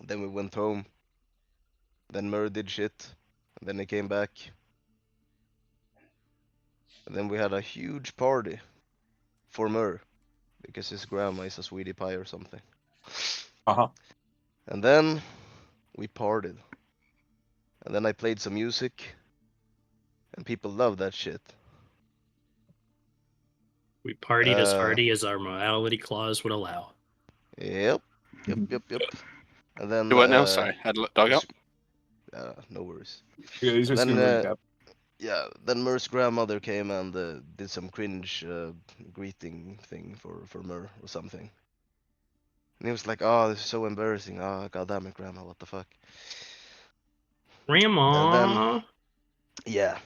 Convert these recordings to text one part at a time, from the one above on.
Then we went home. Then Murray did shit. And then he came back. And then we had a huge party for Murray because his grandma is a sweetie pie or something. Uh-huh. And then we partied. And then I played some music. And people loved that shit. We partied as Uh, hardy as our morality clause would allow. Yep. Yep. And then Do what now? Sorry, I had to let dog out. no worries. Yeah, he's And just then gonna recap. yeah, then Mur's grandmother came and did some cringe greeting thing for Mur or something. And he was like, "Oh, this is so embarrassing. Oh, god damn it, grandma, what the fuck?" And then Grandma. yeah,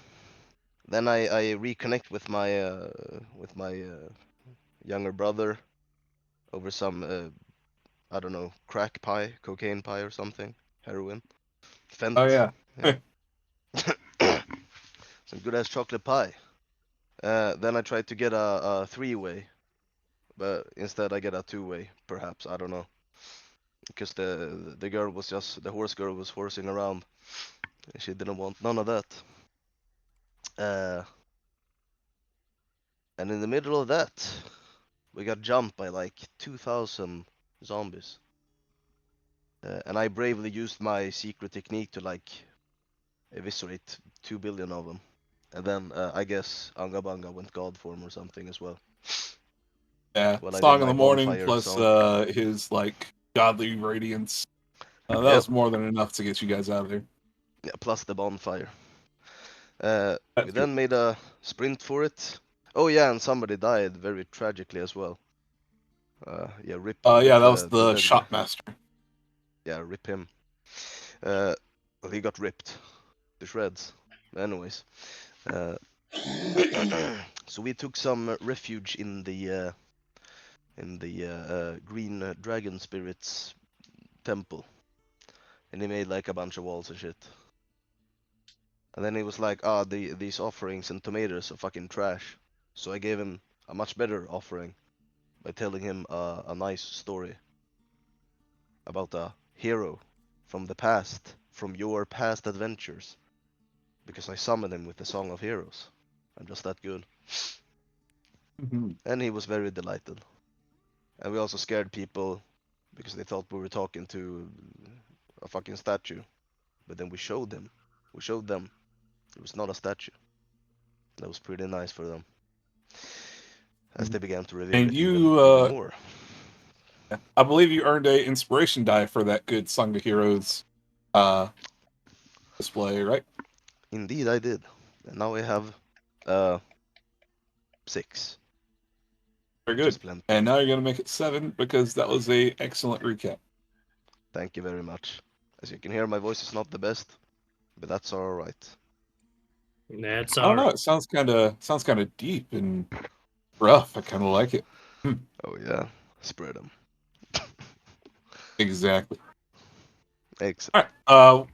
then I reconnect with my younger brother over some I don't know, crack pie, cocaine pie or something, heroin, fent. Oh yeah. Some good ass chocolate pie. Then I tried to get a three-way, but instead I get a two-way, perhaps. I don't know, because the girl was just the horse girl was horsing around. She didn't want none of that. Uh, and in the middle of that, we got jumped by like 2,000 zombies. And I bravely used my secret technique to like eviscerate 2 billion of them. And then I guess Anga Banga went god form or something as well. Yeah. While I did Song in my the morning bonfire plus song. his like godly radiance. That Yep. was more than enough to get you guys out of there. Yeah, plus the bonfire. We That's good. then made a sprint for it. Oh yeah, and somebody died very tragically as well. Yeah, rip Yeah, that was the the dead guy. shopmaster. Yeah, rip him. Well, he got ripped to shreds. Anyways, uh, so we took some refuge in the green dragon spirits temple, and he made like a bunch of walls and shit. And then he was like, "Ah, these offerings and tomatoes are fucking trash." So I gave him a much better offering by telling him a nice story about a hero from the past, from your past adventures, because I summoned him with the Song of Heroes. I'm just that good. Mm-hmm. And he was very delighted. And we also scared people because they thought we were talking to a fucking statue. But then we showed them it was not a statue. That was pretty nice for them. As they began to revere And it you, even more. I believe you earned a inspiration die for that good Song of Heroes uh, display, right? Indeed, I did. And now I have uh 6. Very Which is good. plenty. And now you're going to make it 7 because that was a excellent recap. Thank you very much. As you can hear, my voice is not the best, but that's alright. That's I don't all know. right. It sounds kind of deep and rough. I kind of like it. Oh yeah, spread them. Exactly. Excellent. All right.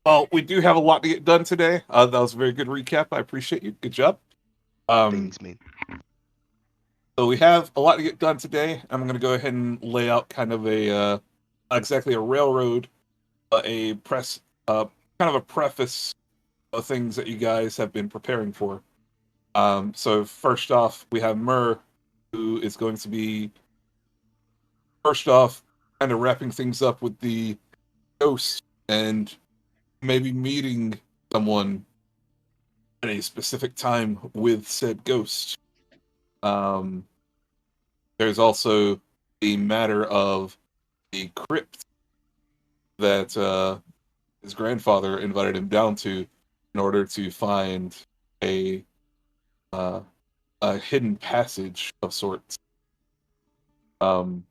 Well, we do have a lot to get done today. That was a very good recap. I appreciate you. Good job. Things mean. So we have a lot to get done today. I'm going to go ahead and lay out kind of a not exactly a railroad, but a kind of a preface of things that you guys have been preparing for. So first off, we have Mur, who is going to be first off kind of wrapping things up with the ghost and maybe meeting someone at a specific time with said ghost. Um, there's also the matter of the crypt that his grandfather invited him down to in order to find a uh, a hidden passage of sorts. Um,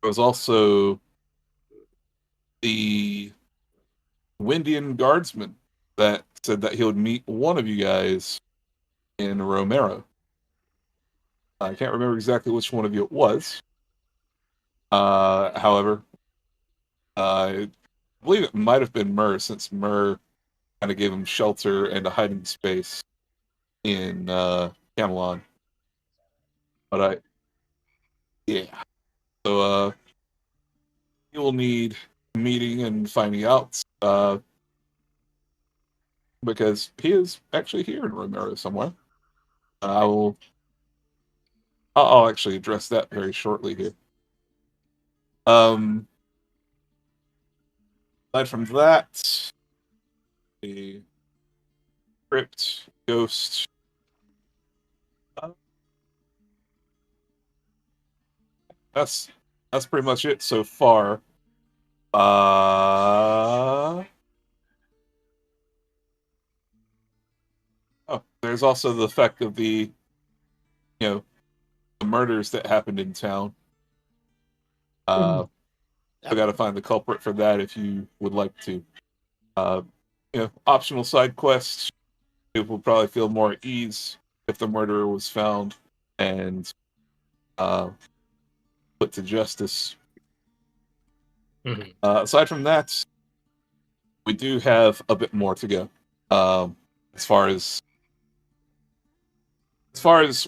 there was also the Windian guardsman that said that he would meet one of you guys in Romero. I can't remember exactly which one of you it was. However, I believe it might have been Mur, since Mur kind of gave him shelter and a hiding space in Camelon. But yeah. So you will need meeting and finding out, because he is actually here in Romero somewhere. I'll actually address that very shortly here. Aside from that, a crypt, ghost. That's pretty much it so far. There's also the effect of the murders that happened in town. I got to find the culprit for that if you would like to. Optional side quests. People will probably feel more at ease if the murderer was found and put to justice. Mm-hmm. Aside from that, we do have a bit more to go. As far as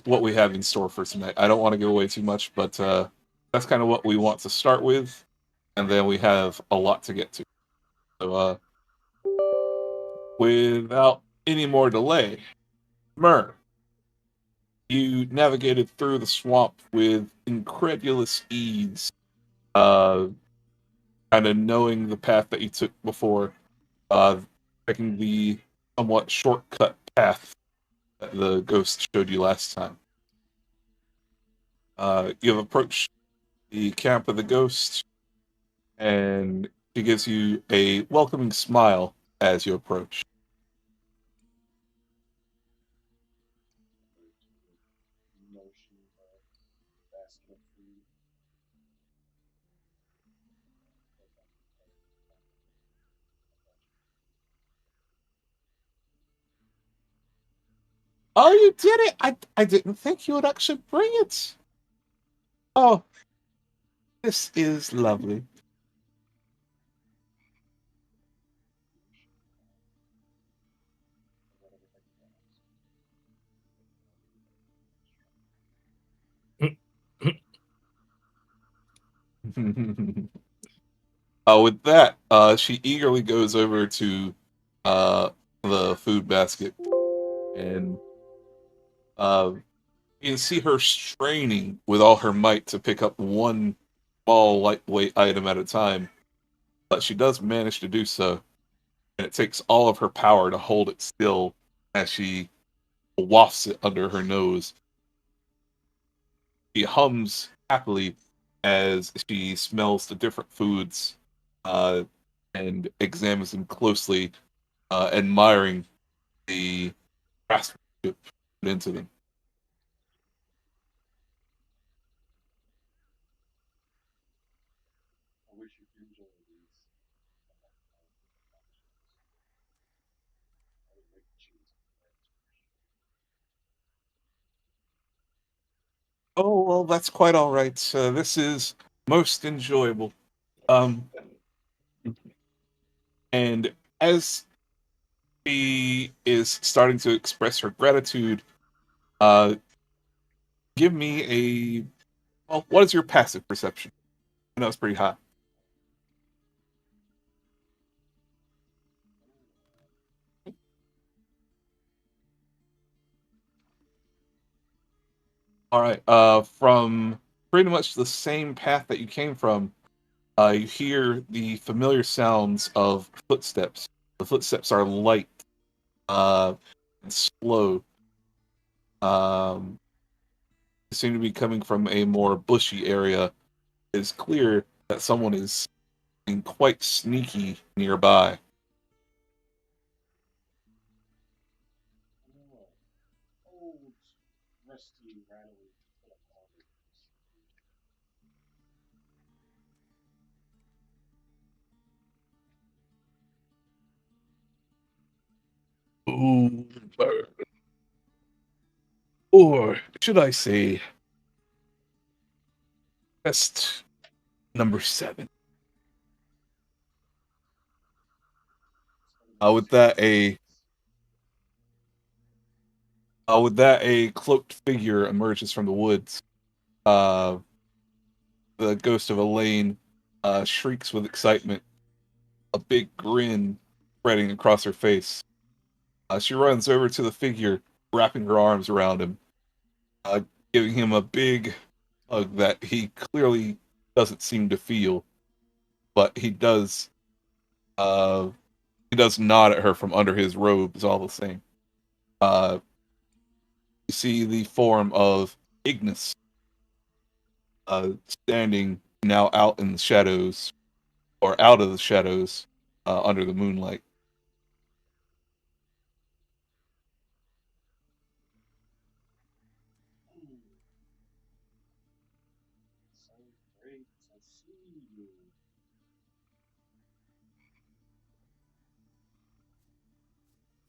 what we have in store for tonight, I don't want to give away too much, but that's kind of what we want to start with, and then we have a lot to get to. So, without any more delay, Myrrh, you navigated through the swamp with incredulous ease, kind of knowing the path that you took before, taking the somewhat shortcut path that the ghost showed you last time. You have approached the camp of the ghost, and she gives you a welcoming smile as you approach. Oh, you did it! I didn't think you would actually bring it. Oh, this is lovely. With that, she eagerly goes over to the food basket, and you can see her straining with all her might to pick up one small, lightweight item at a time. But she does manage to do so, and it takes all of her power to hold it still as she wafts it under her nose. She hums happily as she smells the different foods and examines them closely, admiring the craftsmanship put into them. Oh, well, that's quite all right. This is most enjoyable. And as she is starting to express her gratitude, uh, give me a... Well, what is your passive perception? I know it's pretty high. All right. From pretty much the same path that you came from, you hear the familiar sounds of footsteps. The footsteps are light and slow. They seem to be coming from a more bushy area. It's clear that someone is being quite sneaky nearby. Ooh, or should I say, test number 7. With that, a cloaked figure emerges from the woods. The ghost of Elaine shrieks with excitement, a big grin spreading across her face. She runs over to the figure, wrapping her arms around him, giving him a big hug that he clearly doesn't seem to feel, but he does nod at her from under his robes all the same. You see the form of Ignis standing now out in the shadows, or out of the shadows, under the moonlight.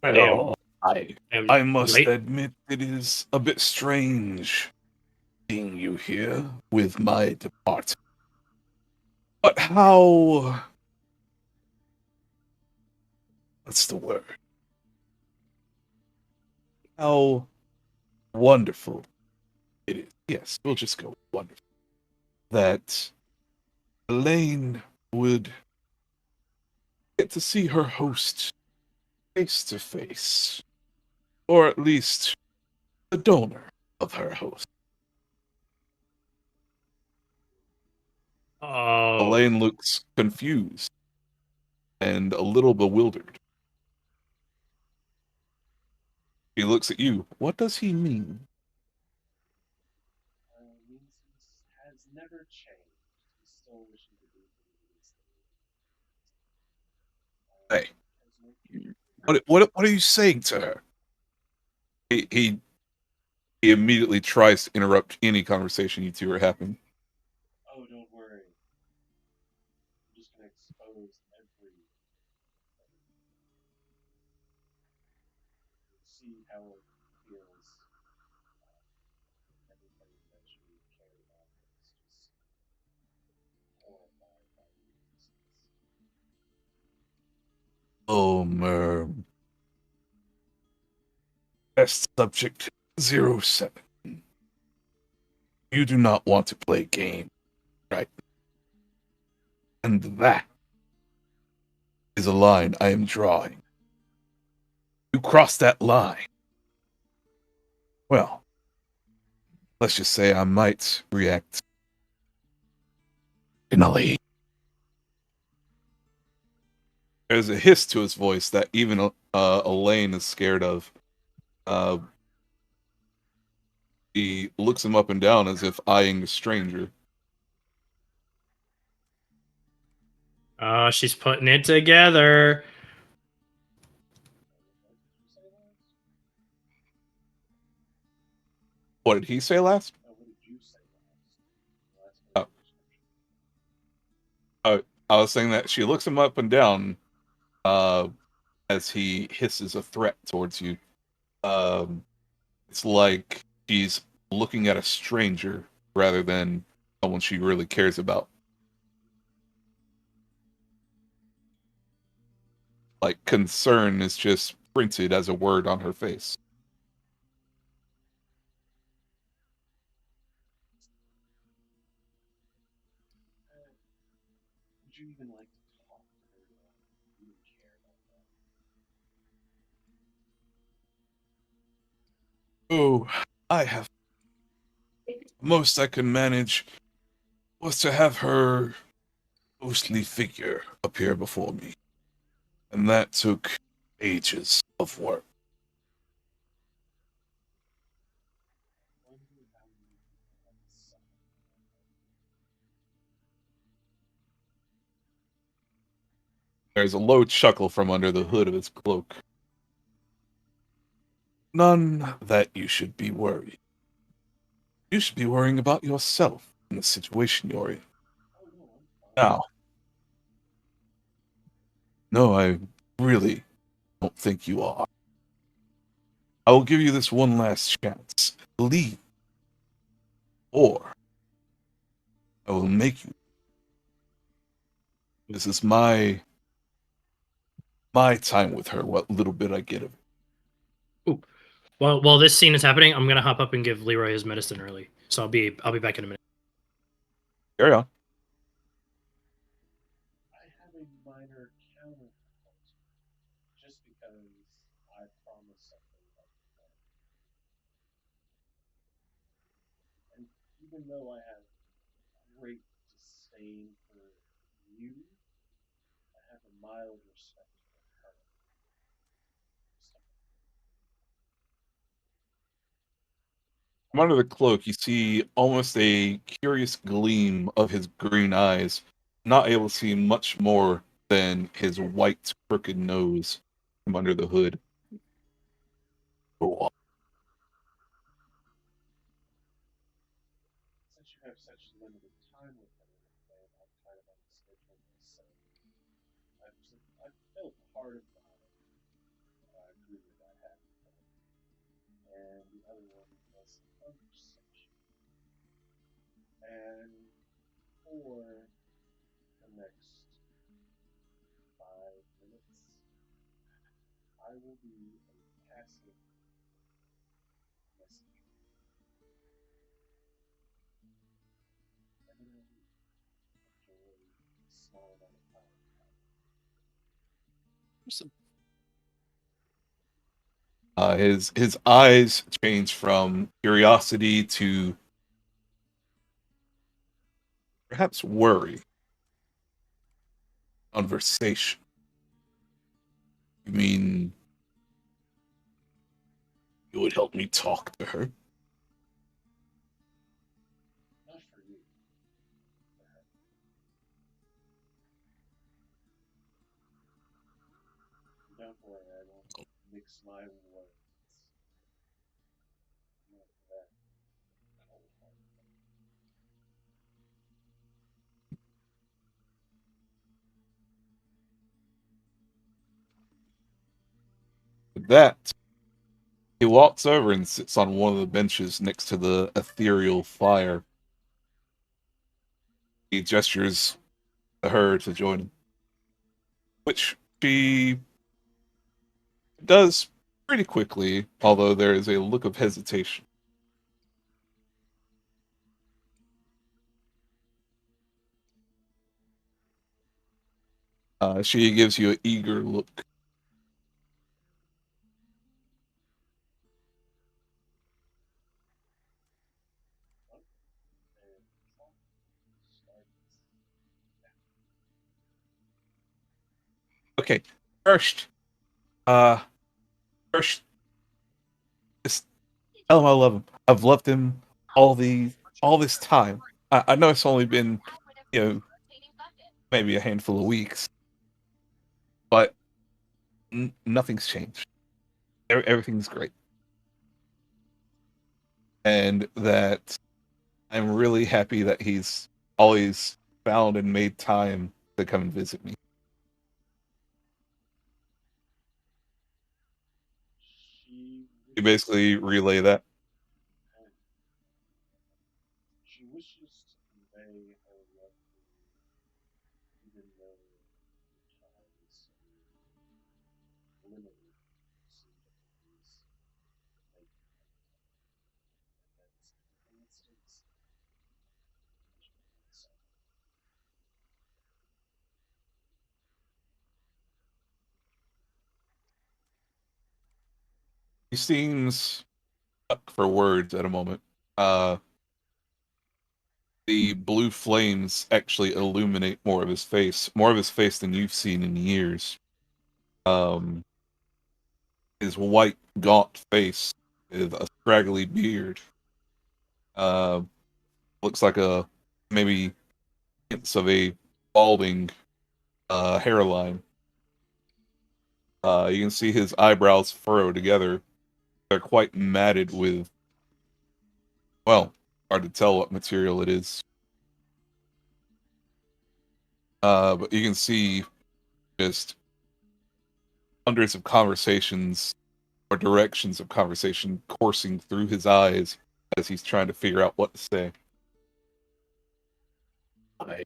Well, I must late. admit it is a bit strange seeing you here with my departed. But how... what's the word? How wonderful it is. Yes, we'll just go with wonderful. That Elaine would get to see her host face to face. Or at least the donor of her host. Oh, Elaine looks confused and a little bewildered. He looks at you. What does he mean? Hey, what are you saying to her? He immediately tries to interrupt any conversation you two are having. Oh, don't worry. I'm just gonna expose everything. See how it feels. Everybody that you care about is just horrified by your existence. Oh, test subject 07. You do not want to play game, right? And that is a line I am drawing. You cross that line. Well, let's just say I might react finally. There's a hiss to his voice that even Elaine is scared of. He looks him up and down as if eyeing a stranger. oh, she's putting it together. What did he say last? Oh, what did you say last? I was saying that she looks him up and down as he hisses a threat towards you. It's like she's looking at a stranger rather than someone she really cares about. Like, concern is just printed as a word on her face. Would you even like to talk to her? You even care about that? Oh, I have. Most I could manage was to have her ghostly figure appear before me. And that took ages of work. I wonder how you have suffered. There's a low chuckle from under the hood of his cloak. None that you should be worried. You should be worrying about yourself in the situation you're in. Oh no, I'm fine. Now, no, I really don't think you are. I will give you this one last chance. Leave. Or I will make you. This is my time with her, what little bit I get of it. Ooh. Well, while this scene is happening, I'm gonna hop up and give Leroy his medicine early. So I'll be back in a minute. Carry on. even though I have great disdain for you, I have a mild respect for her. From under the cloak, you see almost a curious gleam of his green eyes, not able to see much more than his white, crooked nose from under the hood. Go on. Since you have such limited time with her, and I'm kind of on the schedule myself, I've filled part of the agreement I had with her, and the other one was a conversation. And for the next 5 minutes, I will be a passive messenger. And then I'll leave after a small amount of time. His eyes change from curiosity to perhaps worry. Conversation. You mean you would help me talk to her? Not for you, for her. Don't worry, I won't mix my words. Not that cold-hearted. With that, he walks over and sits on one of the benches next to the ethereal fire. He gestures to her to join him, which she does pretty quickly, although there is a look of hesitation. She gives you an eager look. And talk starts. Okay, first, uh, first, just tell him I love him. I've loved him all this time. I know it's only been, you know, maybe a handful of weeks, but nothing's changed. Everything's great, and that I'm really happy that he's always found and made time to come and visit me. She You wishes, basically relay that. she wishes to convey her love for you, even though your time is so limited. Seem to always make contact. And that's everything that stays. So, He seems stuck for words at a moment. Uh, the blue flames actually illuminate more of his face than you've seen in years. Um, his white, gaunt face with a scraggly beard. Uh, looks like a maybe hints of a balding hairline. You can see his eyebrows furrow together. They're quite matted with, well, hard to tell what material it is. But you can see just hundreds of conversations or directions of conversation coursing through his eyes as he's trying to figure out what to say. I,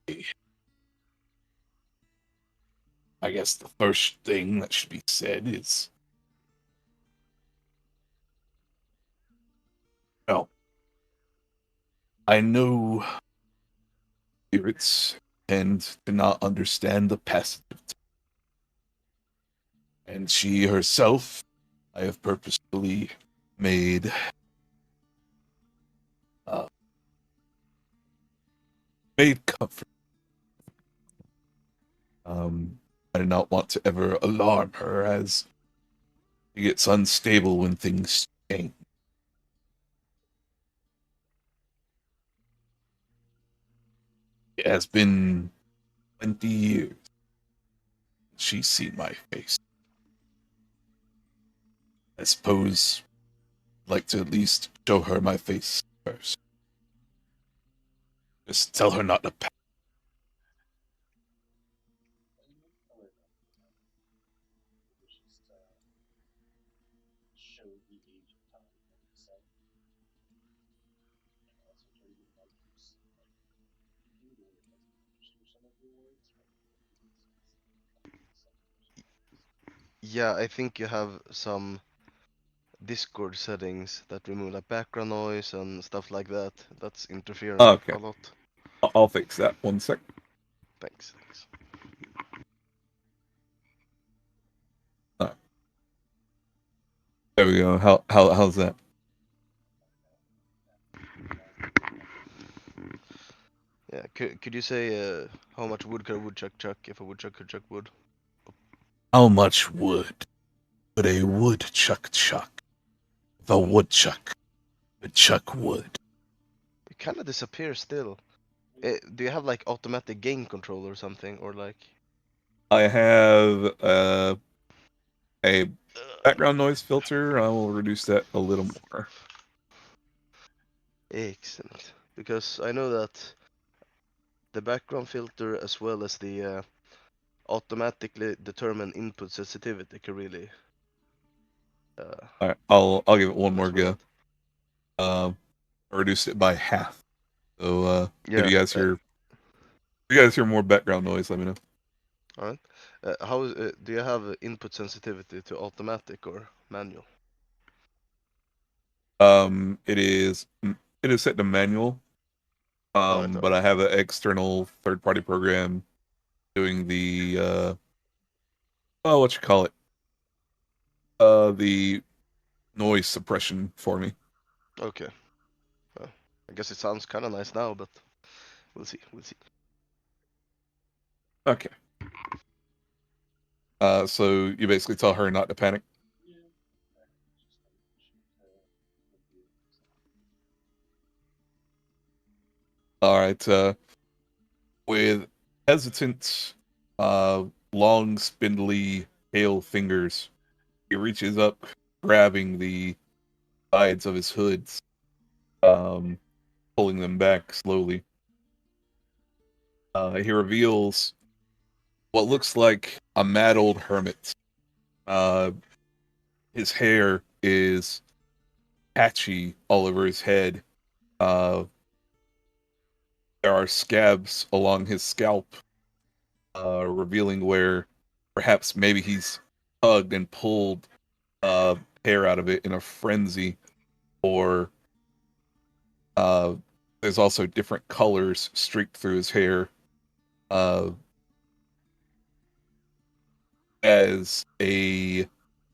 I guess the first thing that should be said is, well, I know spirits tend to not understand the passage of time. And she herself, I have purposefully made uh, made comfort. I did not want to ever alarm her, as she gets unstable when things change. It has been 20 years since she's seen my face. I suppose I'd like to at least show her my face first. Just tell her not to panic. Show the age of time on himself. And also try to get markers. Like, you would register some of your words, Yeah, I think you have some Discord settings that remove like background noise and stuff like that. That's interfering Okay, a lot. I'll fix that. 1 sec. Thanks, thanks. There we go. How's that? Yeah, could you say how much wood could a woodchuck chuck if a woodchuck could chuck wood? How much wood would a woodchuck chuck? If a woodchuck would chuck wood. It kind of disappears still. Do you have like automatic gain control or something, or like? I have a background noise filter. I will reduce that a little more. Excellent, because I know that the background filter as well as the automatically determine input sensitivity can really All right, I'll give it one mess more with go. that. Reduced it by half. So if Yeah. you guys hear more background noise, let me know. All right. Do you have input sensitivity to automatic or manual? It is set to manual. Alright, But I have an external third-party program doing the what you call it? The noise suppression for me. okay. Well, I guess it sounds kind of nice now, but we'll see. We'll see. Okay. So you basically tell her not to panic. All right. With hesitant, long, spindly, pale fingers, he reaches up, grabbing the sides of his hoods, um, pulling them back slowly. He reveals what looks like a mad old hermit. Uh, his hair is patchy all over his head. Uh, there are scabs along his scalp, revealing where perhaps maybe he's tugged and pulled hair out of it in a frenzy, or there's also different colors streaked through his hair. Uh, as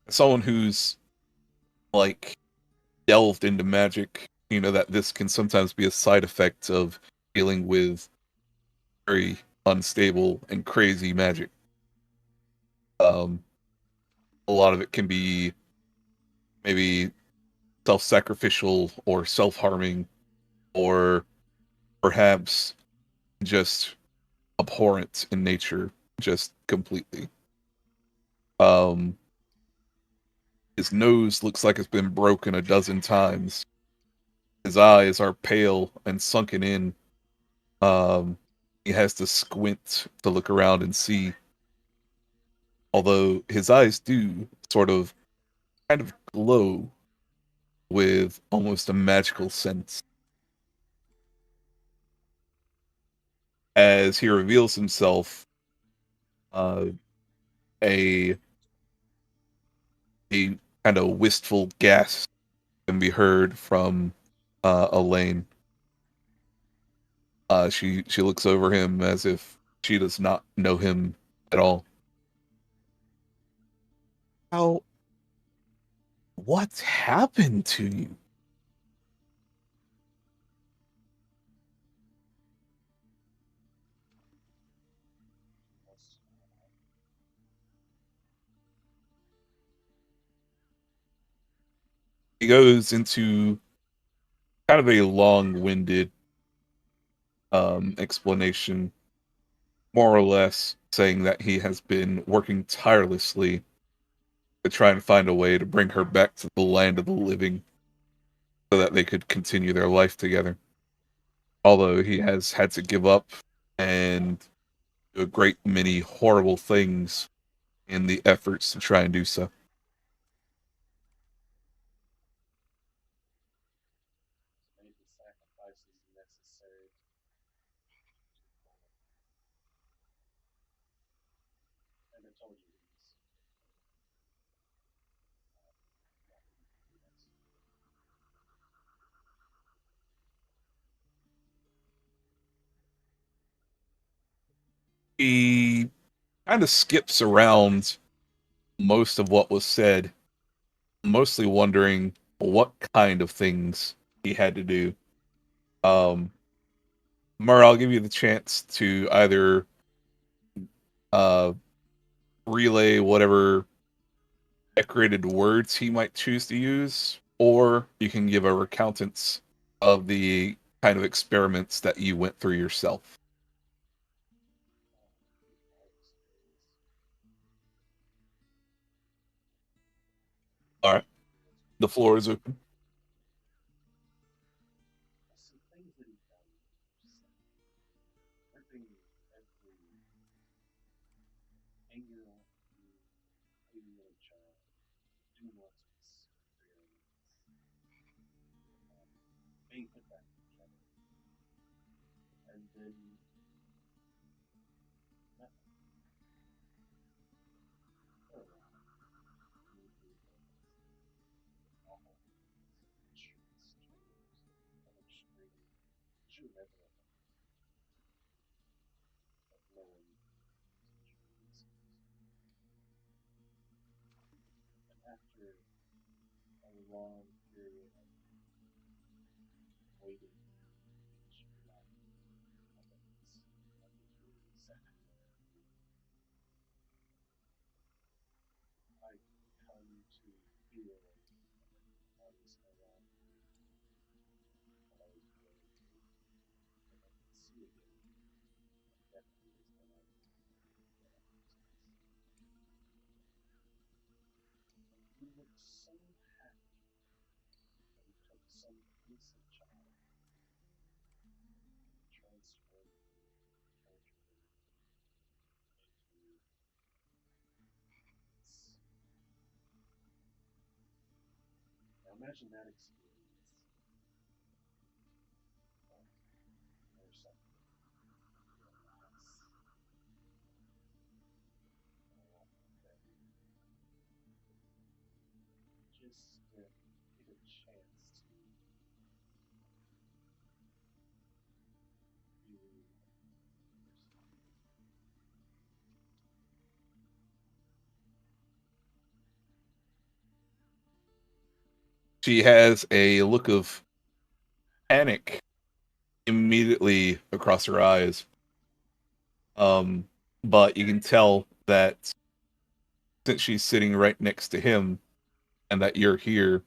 someone who's like delved into magic, you know that this can sometimes be a side effect of dealing with very unstable and crazy magic. A lot of it can be maybe self-sacrificial or self-harming, or perhaps just abhorrent in nature, just completely. Um, his nose looks like it's been broken a dozen times. His eyes are pale and sunken in. He has to squint to look around and see. Although his eyes do sort of kind of glow with almost a magical sense. As he reveals himself, uh, a a kind of wistful gasp can be heard from Elaine. She looks over him as if she does not know him at all. How? What's happened to you? he goes into kind of a long-winded explanation, more or less saying that he has been working tirelessly to try and find a way to bring her back to the land of the living so that they could continue their life together. Although he has had to give up and do a great many horrible things in the efforts to try and do so. Made the sacrifices necessary to and I told you he's not going to do this. He kind of skips around most of what was said, mostly wondering what kind of things he had to do. Mur, I'll give you the chance to either uh, relay whatever decorated words he might choose to use, or you can give a recountance of the kind of experiments that you went through yourself. All right, the floor is open. Some things that he's done, ripping every finger off the 8-year-old child, doing what's experience, being put back together, and then nothing. For a while, communicating awful instruments, trainers, illustrating, shoot everything, but no one teaches. And after a long period of waiting, which not happens under the second, I come to feel I was no longer what I was going through, and I can see again that definitely is what I was. And you look so happy that you took some innocent child and transformed him, tortured him into this. Now imagine that experience, but for something realize just get a chance to really yourself. She has a look of panic immediately across her eyes. But you can tell that since she's sitting right next to him and that you're here,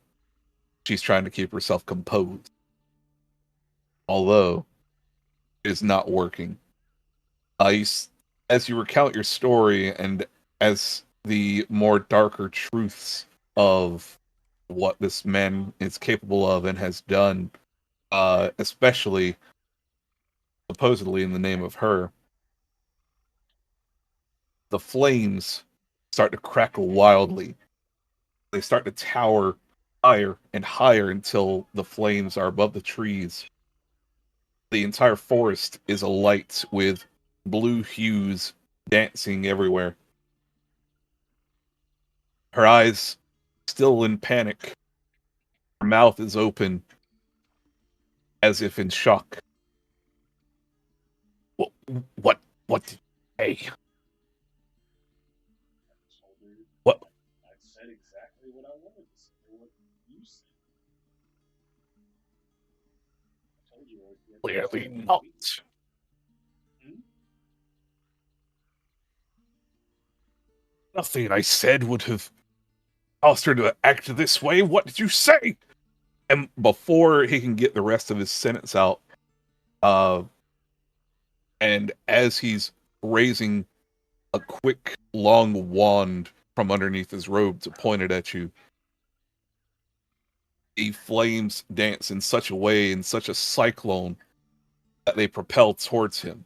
she's trying to keep herself composed. Although it is not working. As you recount your story and as the more darker truths of what this man is capable of and has done, especially supposedly in the name of her, the flames start to crackle wildly. They start to tower higher and higher until the flames are above the trees. The entire forest is alight with blue hues dancing everywhere. Her eyes still in panic. Her mouth is open as if in shock. What? What did you say? I told her What? I said exactly what I wanted to say, what you said. I told you I would get Clearly this not. Hmm? Nothing I said would have caused her to act this way? What did you say? And before he can get the rest of his sentence out, and as he's raising a quick, long wand from underneath his robe to point it at you, the flames dance in such a way, in such a cyclone, that they propel towards him.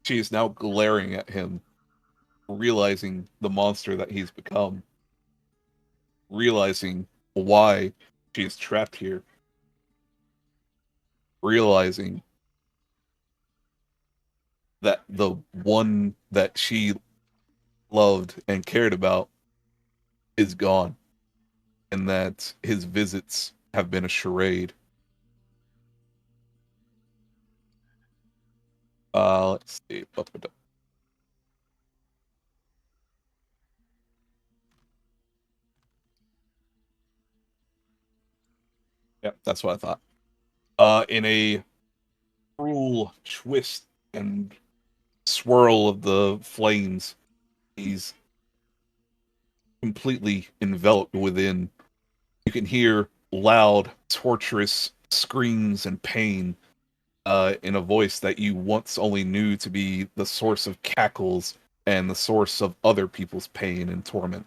She is now glaring at him, realizing the monster that he's become, realizing why she is trapped here, realizing that the one that she loved and cared about is gone, and that his visits have been a charade. Let's see. Yeah, that's what I thought. In a cruel twist and swirl of the flames, he's completely enveloped within. You can hear loud, torturous screams and pain in a voice that you once only knew to be the source of cackles and the source of other people's pain and torment.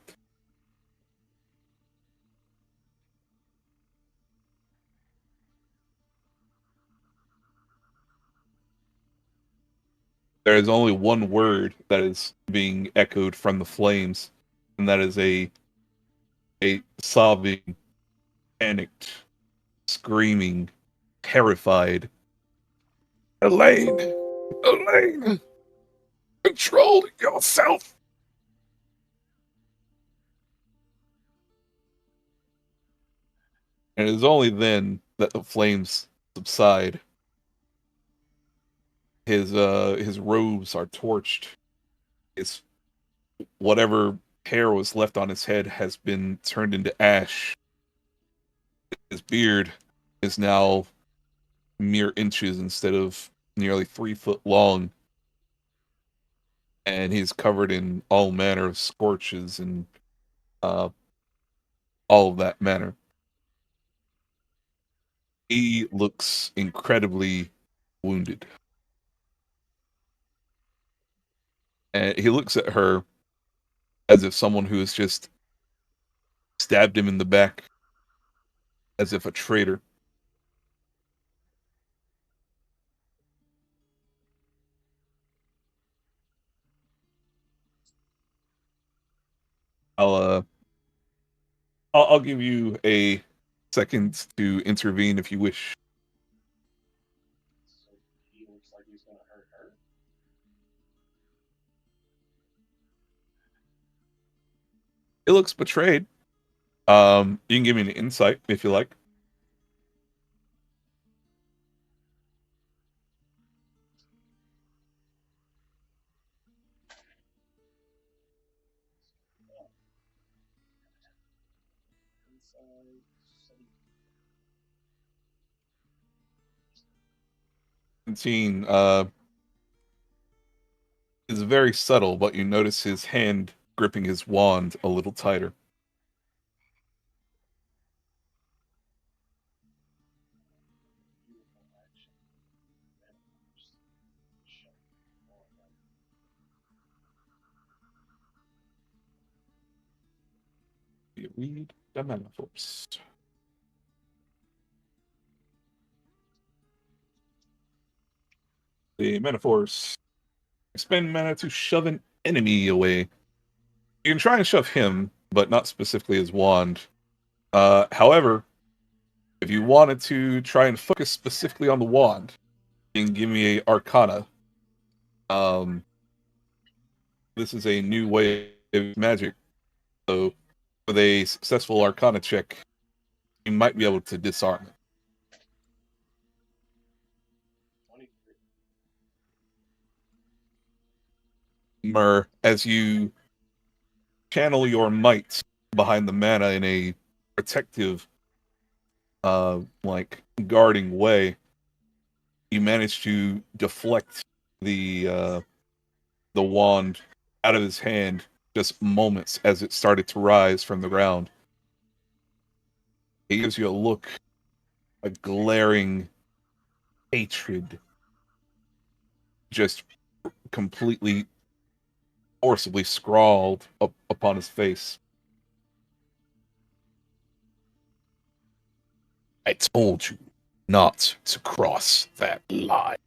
There is only one word that is being echoed from the flames, and that is a sobbing, panicked, screaming, terrified, Elaine! Elaine! Control yourself! And it is only then that the flames subside. His robes are torched. His whatever hair was left on his head has been turned into ash. His beard is now mere inches instead of nearly 3 foot long. And he's covered in all manner of scorches and all of that manner. He looks incredibly wounded. And he looks at her as if someone who has just stabbed him in the back, as if a traitor. I'll give you a second to intervene if you wish. So he looks like he's gonna hurt her. It looks betrayed. You can give me an insight if you like. Inside, 17 is very subtle, but you notice his hand gripping his wand a little tighter. beautiful action. You read the mana force. The mana force. Spend mana to shove an enemy away. You can try and shove him, but not specifically his wand. However, if you wanted to try and focus specifically on the wand, you can give me a Arcana. This is a new way of magic. So, with a successful Arcana check, you might be able to disarm it. 23. As you channel your might behind the mana in a protective, like guarding way, you manage to deflect the wand out of his hand just moments as it started to rise from the ground. He gives you a look, a glaring hatred, just completely forcibly scrawled up upon his face. I told you not to cross that line.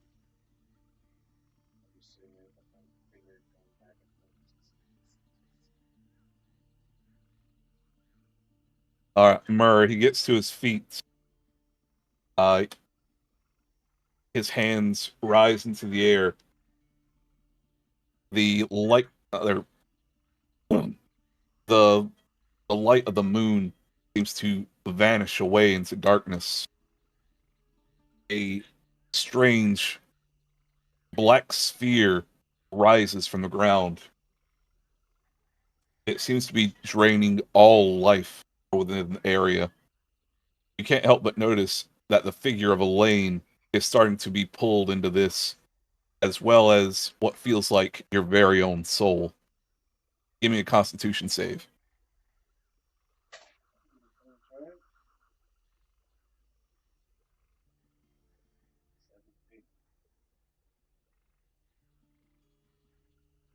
All right, Murr, he gets to his feet. His hands rise into the air. The light, the the light of the moon seems to vanish away into darkness. A strange black sphere rises from the ground. It seems to be draining all life within the area. You can't help but notice that the figure of Elaine is starting to be pulled into this, as well as what feels like your very own soul. Give me a Constitution save.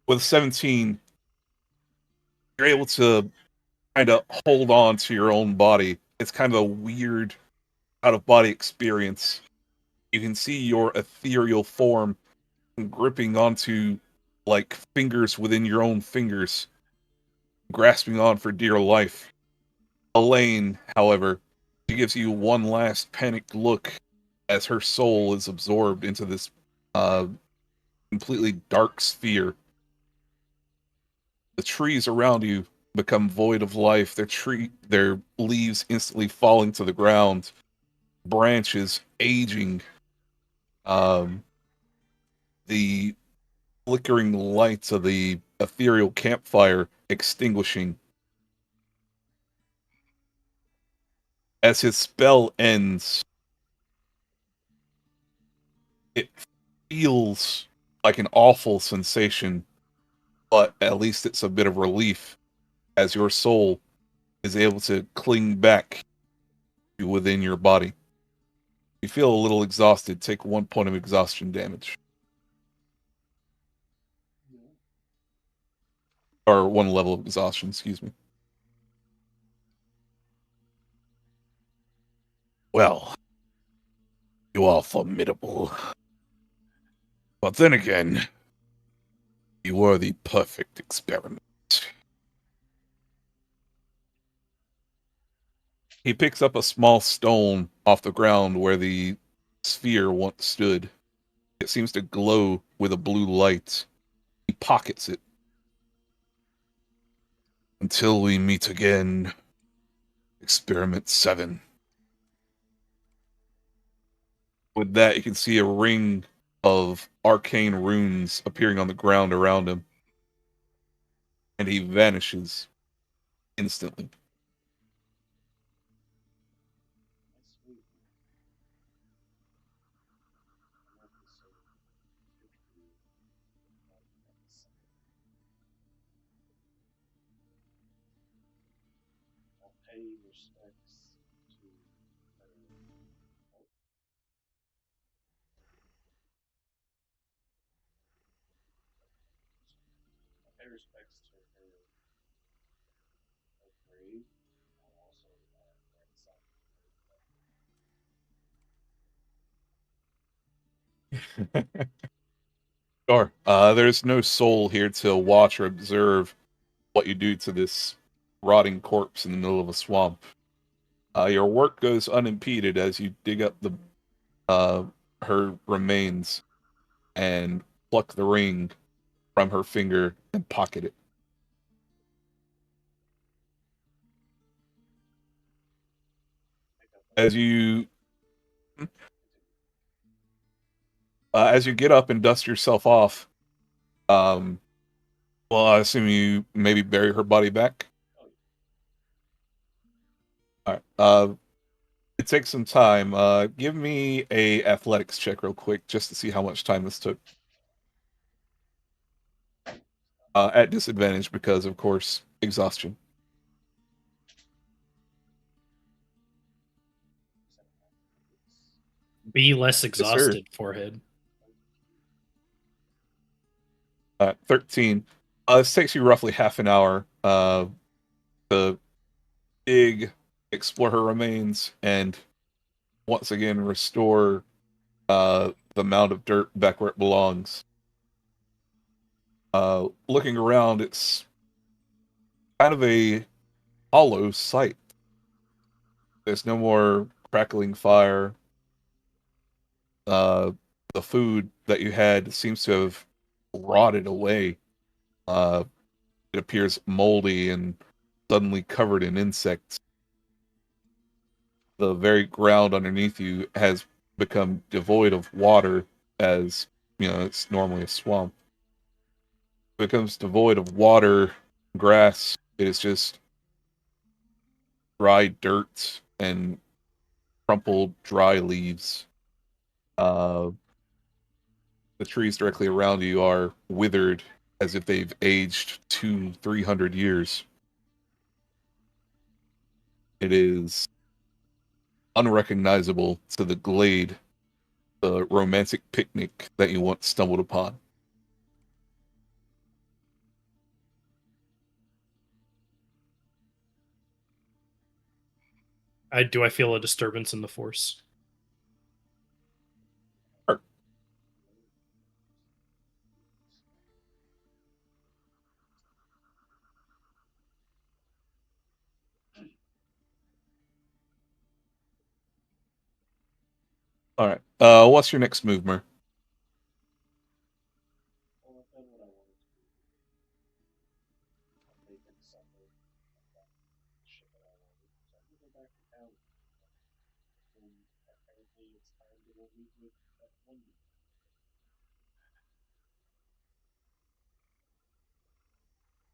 With 17, you're able to kind of hold on to your own body. It's kind of a weird out-of-body experience. You can see your ethereal form gripping onto like fingers within your own fingers, grasping on for dear life. Elaine, however, she gives you one last panicked look as her soul is absorbed into this completely dark sphere. The trees around you become void of life, their leaves instantly falling to the ground, branches aging, the flickering lights of the ethereal campfire extinguishing. As his spell ends, it feels like an awful sensation, but at least it's a bit of relief as your soul is able to cling back to within your body. You feel a little exhausted. Take 1 point of exhaustion damage. Or 1 level of exhaustion, excuse me. Well, you are formidable. But then again, you were the perfect experiment. He picks up a small stone off the ground where the sphere once stood. It seems to glow with a blue light. He pockets it. Until we meet again, Experiment 7. With that, you can see a ring of arcane runes appearing on the ground around him. And he vanishes instantly. I'll pay respects to I'll pay respects to her grave. I'll also grant some. Sure. There's no soul here to watch or observe what you do to this rotting corpse in the middle of a swamp. Your work goes unimpeded as you dig up the her remains and pluck the ring from her finger and pocket it. As you get up and dust yourself off, well, I assume you maybe bury her body back. All right. It takes some time. Give me a athletics check real quick just to see how much time this took. at disadvantage because, of course, exhaustion. Be less sir. exhausted, forehead. 13. This takes you roughly half an hour to dig, explore her remains, and once again restore the mound of dirt back where it belongs. Looking around, it's kind of a hollow sight. There's no more crackling fire. The food that you had seems to have rotted away. It appears moldy and suddenly covered in insects. The very ground underneath you has become devoid of water, as it's normally a swamp. It becomes devoid of water, grass. It is just dry dirt and crumpled dry leaves. The trees directly around you are withered as if they've aged 200-300 years. It is unrecognizable to the glade, the romantic picnic that you once stumbled upon. Do I feel a disturbance in the force? Sure. All right. What's your next move, Mer? Well, I've done what I wanted to do. I've made them suffer. I've got shit that I wanted. So I'm gonna go back to town. And apparently it's time to go meet with that one dude.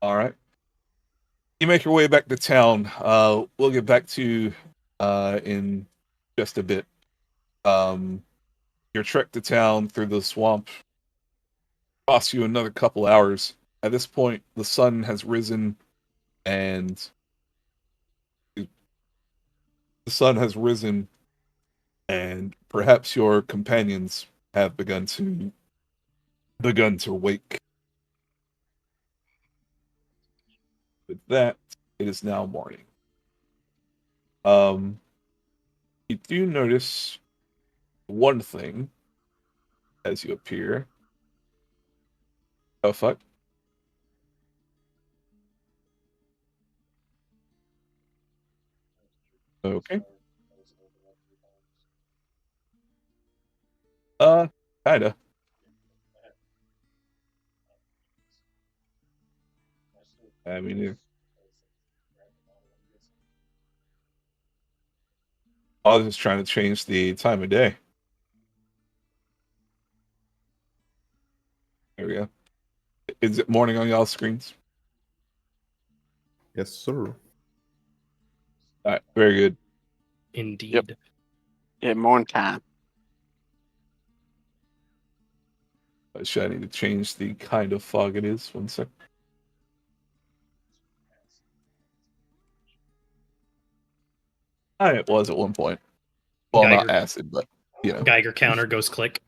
All right. You make your way back to town. We'll get back to you in just a bit. Your trek to town through the swamp costs you another couple hours. At this point, the sun has risen, and perhaps your companions have begun to wake. With that, it is now morning. You do notice one thing as you appear. Oh fuck. Okay. Kinda. I mean, I was just trying to change the time of day. There we go. Is it morning on y'all's screens? Yes, sir. All right, very good. Indeed. Yep. Yeah, morning time. Should I need to change the kind of fog it is? 1 sec. It was at one point. Well, not Geiger. acid, but Geiger counter goes click.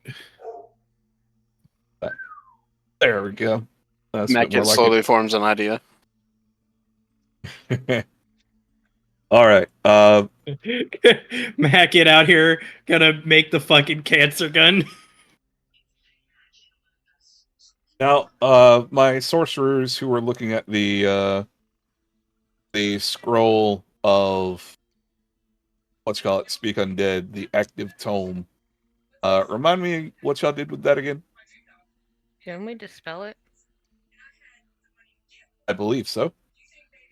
There we go. That's Mac more it like slowly forms an idea. it. All right. Mac it out here, gonna make the fucking cancer gun. Now, my sorcerers who were looking at the scroll of Speak Undead, the active tome. Remind me what y'all did with that again? Didn't we dispel it? I believe so.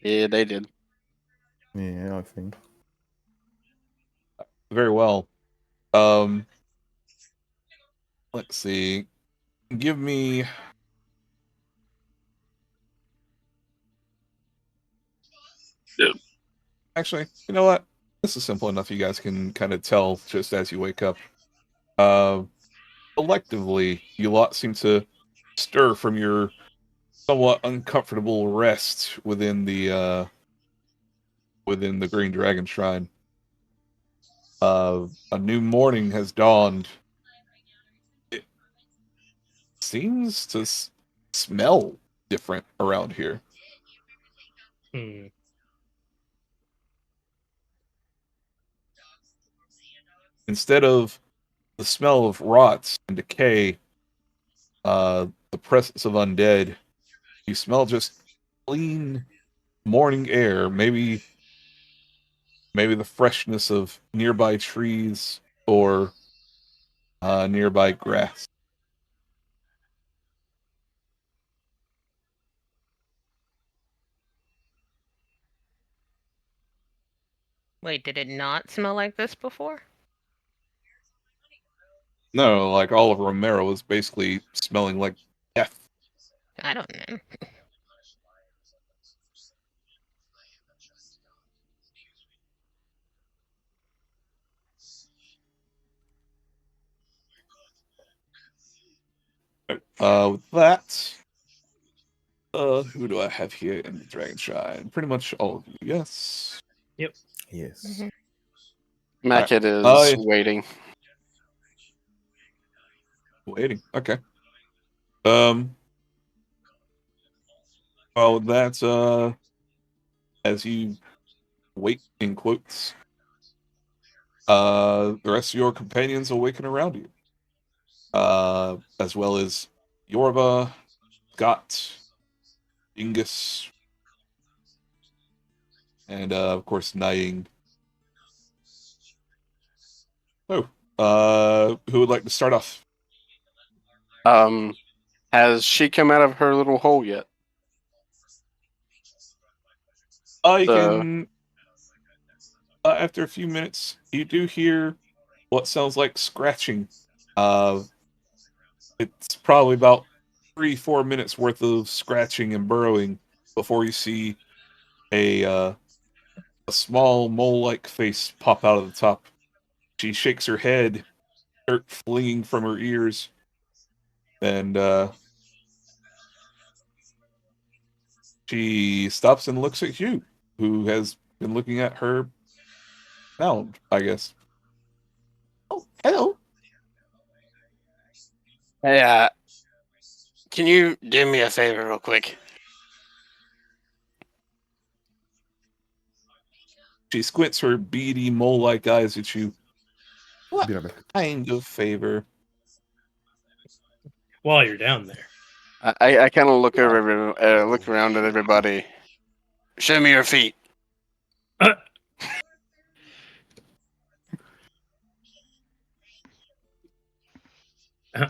Yeah, they did. Yeah, I think. Very well. Let's see. Give me. Yeah. Actually, you know what? This is simple enough. You guys can kind of tell just as you wake up. Collectively, you lot seem to stir from your somewhat uncomfortable rest within the Green Dragon Shrine. A new morning has dawned. It seems to smell different around here. Hmm. Instead of the smell of rot and decay, the presence of undead, you smell just clean morning air. Maybe the freshness of nearby trees or nearby grass. Wait, did it not smell like this before? No, like all of Romero is basically smelling like death. I don't know. With that, who do I have here in the Dragon Shrine? Pretty much all of you, yes. Yes. Mhm. Mackett Alright. is waiting. Waiting. Okay. Well, that's as you wait in quotes, the rest of your companions awaken around you, as well as Yorba, Scott, Ingus, and of course Nying. Oh, who would like to start off? Has she come out of her little hole yet? You The can. After a few minutes, you do hear what sounds like scratching. It's probably about 3-4 minutes worth of scratching and burrowing before you see a small mole-like face pop out of the top. She shakes her head, dirt flinging from her ears, and she stops and looks at you, who has been looking at her now, I guess. Oh, hello. Hey, can you do me a favor real quick? She squints her beady mole-like eyes at you. What Be right back. kind of favor? While you're down there. I kind of look look around at everybody. Show me your feet.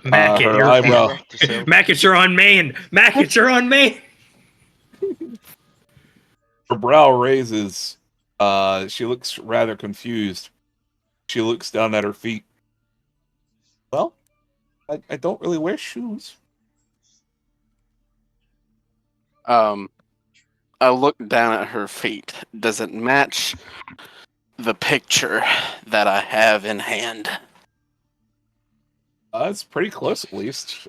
Mackett, Her you're eyebrow. Mackett, you're on main. Mackett, you're on main. Her brow raises. She looks rather confused. She looks down at her feet. Well, I don't really wear shoes. I look down at her feet. Does it match the picture that I have in hand? It's pretty close, at least.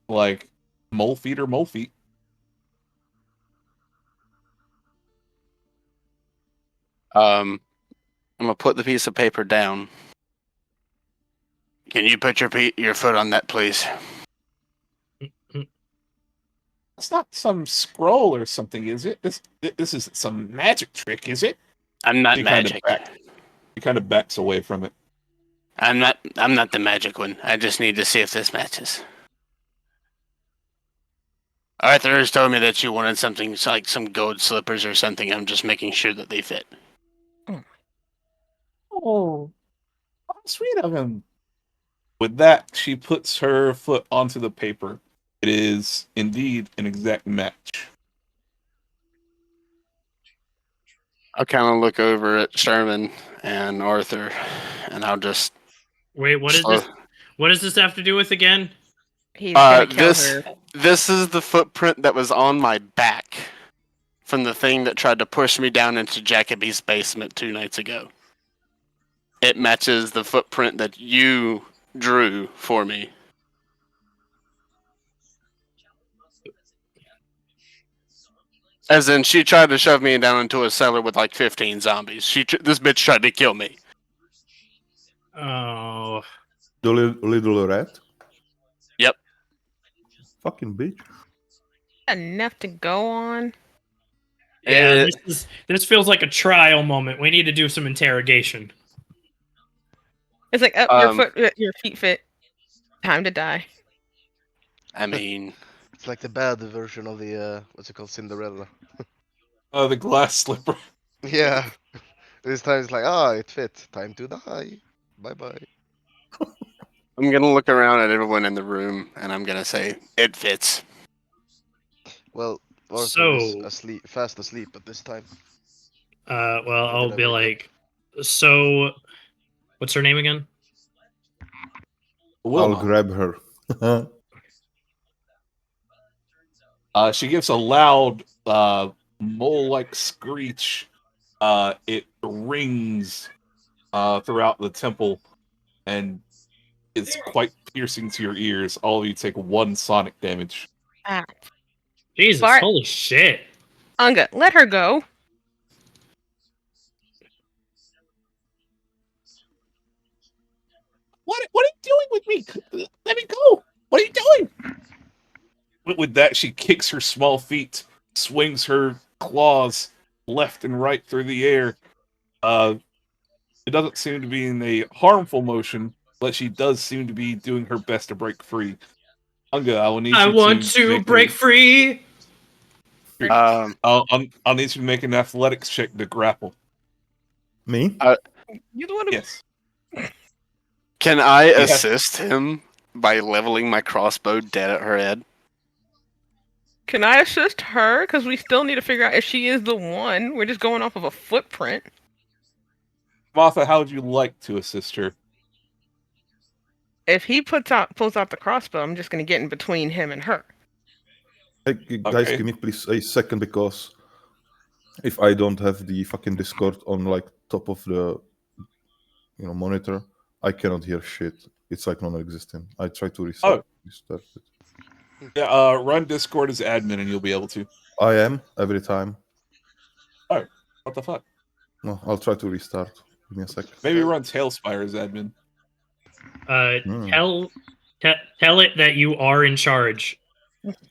Like, mole feet are mole feet. I'm gonna put the piece of paper down. Can you put your foot on that, please? It's not some scroll or something, is it? This isn't some magic trick, is it? I'm not She magic. kind of backs away from it. I'm not the magic one. I just need to see if this matches. Arthur has told me that you wanted something like some gold slippers or something. I'm just making sure that they fit. Oh, how sweet of him. With that, she puts her foot onto the paper. It is indeed an exact match. I'll kind of look over at Sherman and Arthur, and I'll just Wait, what is this? What does this have to do with again? He's gonna kill this her. this is the footprint that was on my back from the thing that tried to push me down into Jacoby's basement 2 nights ago. It matches the footprint that you drew for me. As in, she tried to shove me down into a cellar with like 15 zombies. This bitch tried to kill me. Oh. The little rat? Yep. Fucking bitch. Enough to go on. Yeah, Eh, this feels like a trial moment. We need to do some interrogation. It's like, your feet fit. Time to die. I mean, It's like the bad version of the what's it called, Cinderella. The glass slipper. Yeah. This time it's like, ah, it fit. Time to die. Bye bye. I'm gonna look around at everyone in the room and I'm gonna say it fits. Well, Arthur is So, asleep, fast asleep at this time. well, Or I'll did I be wake up? like, so, what's her name again? I'll Wilma. grab her. She gives a loud, mole-like screech. It rings throughout the temple, and it's quite piercing to your ears. All of you take 1 sonic damage. Ah. Jesus, Bart. holy shit. Unga, let her go. What are you doing with me? Let me go! What are you doing? With that, she kicks her small feet, swings her claws left and right through the air. It doesn't seem to be in a harmful motion, but she does seem to be doing her best to break free. Unga, I will need I you want to to make break free. I'll need you to make an athletics check to grapple. Me? You the one who... Yes. Can I You have- assist him by leveling my crossbow dead at her head? Can I assist her? Because we still need to figure out if she is the one. We're just going off of a footprint. Martha, how would you like to assist her? If he pulls out the crossbow, I'm just going to get in between him and her. Hey, guys, Okay. give me please a second, because if I don't have the fucking Discord on like top of the monitor, I cannot hear shit. It's like non-existent. I try to restart it. Yeah, run Discord as admin and you'll be able to. I am every time. Oh, what the fuck? No, I'll try to restart. Give me a sec. Maybe run Tailspire as admin. Hmm. Tell it that you are in charge.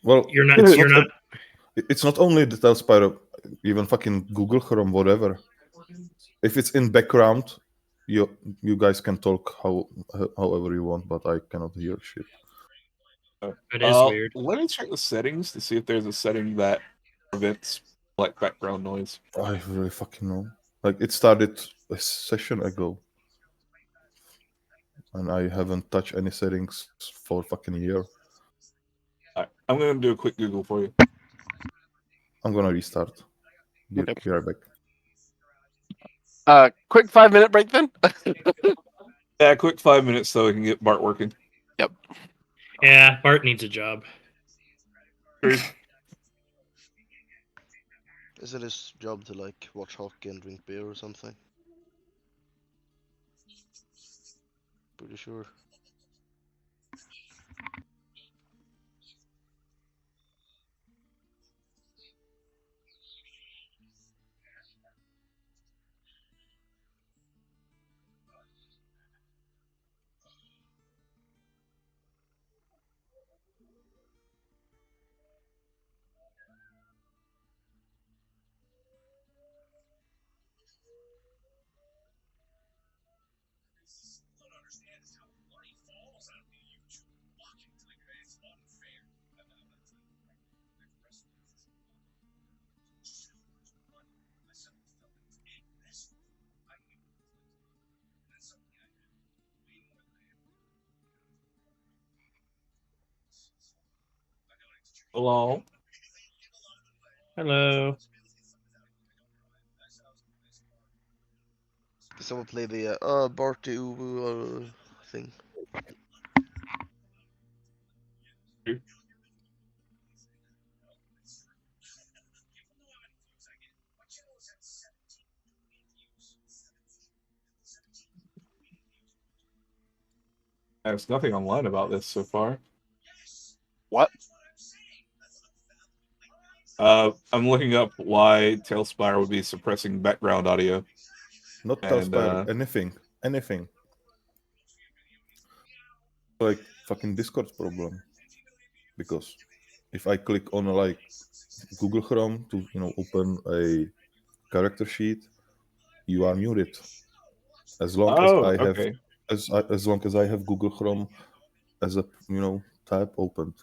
Well, You're not. it's You're not. It's not only the Tailspire, even fucking Google Chrome, whatever. If it's in background, you guys can talk however you want, but I cannot hear shit. It is weird. Let me check the settings to see if there's a setting that prevents like background noise. I really fucking know. Like, it started a session ago, and I haven't touched any settings for fucking a year. Alright, I'm gonna do a quick Google for you. I'm gonna restart. Be right back. Quick 5-minute break then. Yeah, quick 5 minutes so we can get Bart working. Yep. Yeah, Bart needs a job. True. Is it his job to like watch hockey and drink beer or something? Pretty sure. Hello. Hello. Can someone play the Barty Uwu thing? There's nothing online about this so far. What? I'm looking up why Tailspire would be suppressing background audio. Not And, Tailspire, anything. Like fucking Discord's problem. Because if I click on like Google Chrome to open a character sheet, you are muted. As long as I have okay. as long as I have Google Chrome as a tab opened.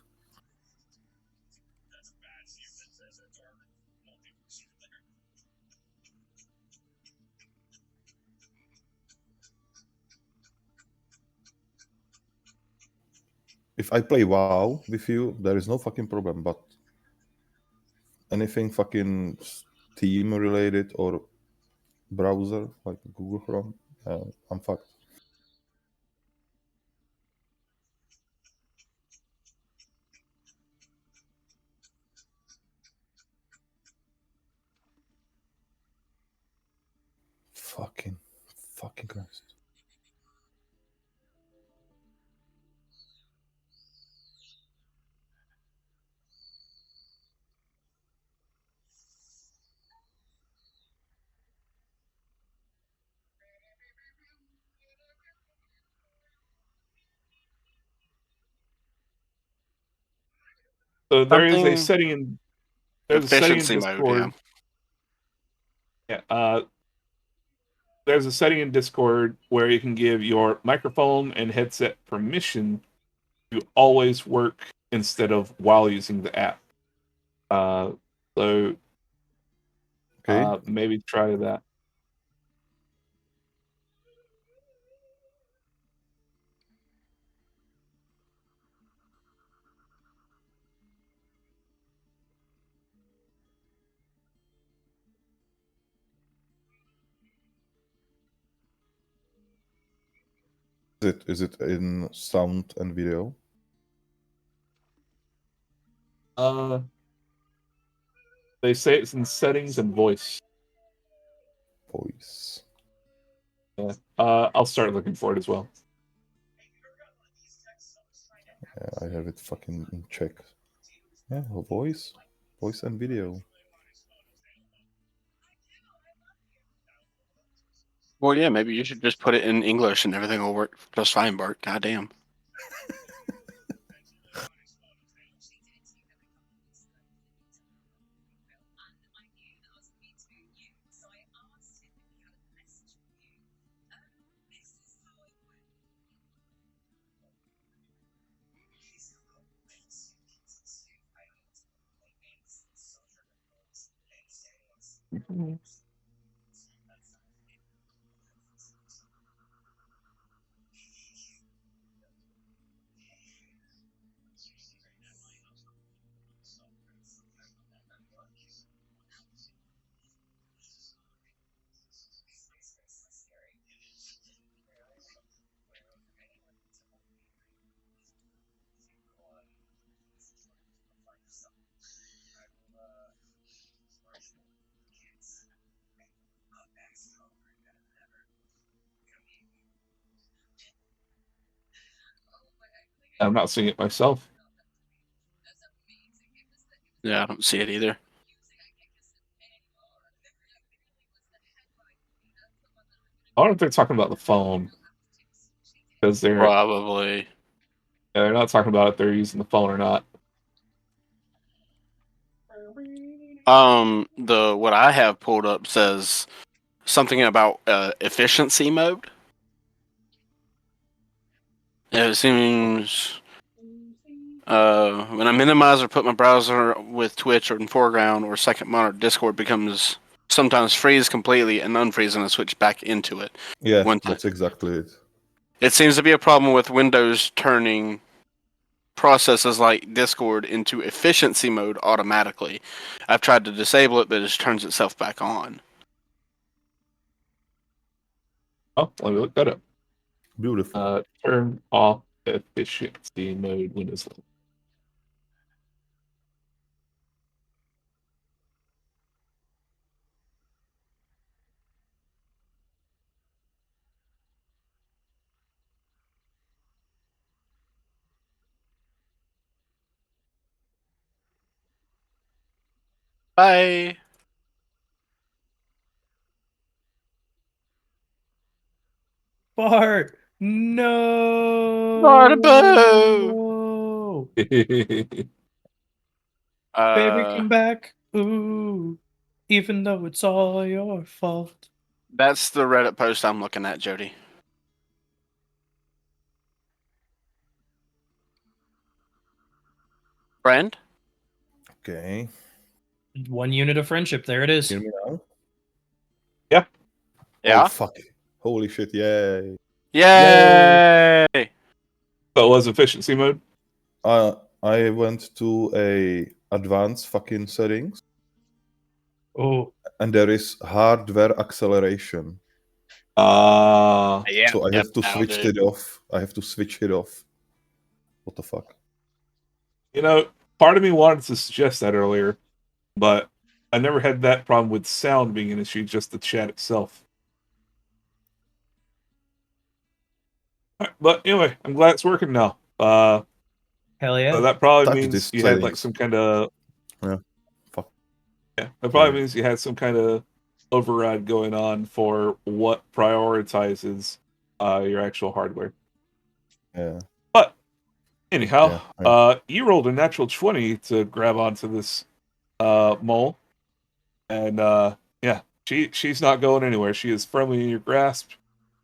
If I play WoW with you, there is no fucking problem. But anything fucking Steam related or browser like Google Chrome, I'm fucked. Fucking Christ. So there is a Something- setting in Efficiency mode, Discord. Yeah. There's a setting in Discord where you can give your microphone and headset permission to always work instead of while using the app. So Okay. maybe try that. Is it in sound and video? They say it's in settings and voice. Voice. Yeah. I'll start looking for it as well. Yeah, I have it fucking in check. Yeah, voice and video. Well, yeah, maybe you should just put it in English and everything will work just fine, Bart. Goddamn. I'm not seeing it myself. Yeah, I don't see it either. I wonder if they're talking about the phone. Because Probably. they're not talking about if they're using the phone or not. What I have pulled up says something about efficiency mode. It seems when I minimize or put my browser with Twitch or in foreground or second monitor, Discord becomes sometimes freeze completely and unfreeze and I switch back into it. Yeah, One that's exactly it. It seems to be a problem with Windows turning processes like Discord into efficiency mode automatically. I've tried to disable it, but it just turns itself back on. Oh, let me look that up. Beautiful. Turn off efficiency mode Windows. Bye. Bart, no. Barbo! Baby, come back. Ooh, even though it's all your fault. That's the Reddit post I'm looking at, Jody. Friend? Okay. 1 unit of friendship. There it is. Hear me now? Yeah. Yeah? Oh, fuck. Holy shit, yay. Yay! So it was efficiency mode. I went to a advanced fucking settings, Oh, and there is hardware acceleration. Yeah. So I have to now, switch dude. it off. I have to switch it off. What the fuck? You know, part of me wanted to suggest that earlier, but I never had that problem with sound being an issue, just the chat itself. Alright, but anyway, I'm glad it's working now. hell yeah. So that probably Touch means this you had like settings. some kind of Fuck. yeah. That probably Yeah. means you had some kind of override going on for what prioritizes your actual hardware. Yeah. But anyhow, Yeah. you rolled a natural 20 to grab onto this mole, and yeah, she's not going anywhere. She is firmly in your grasp.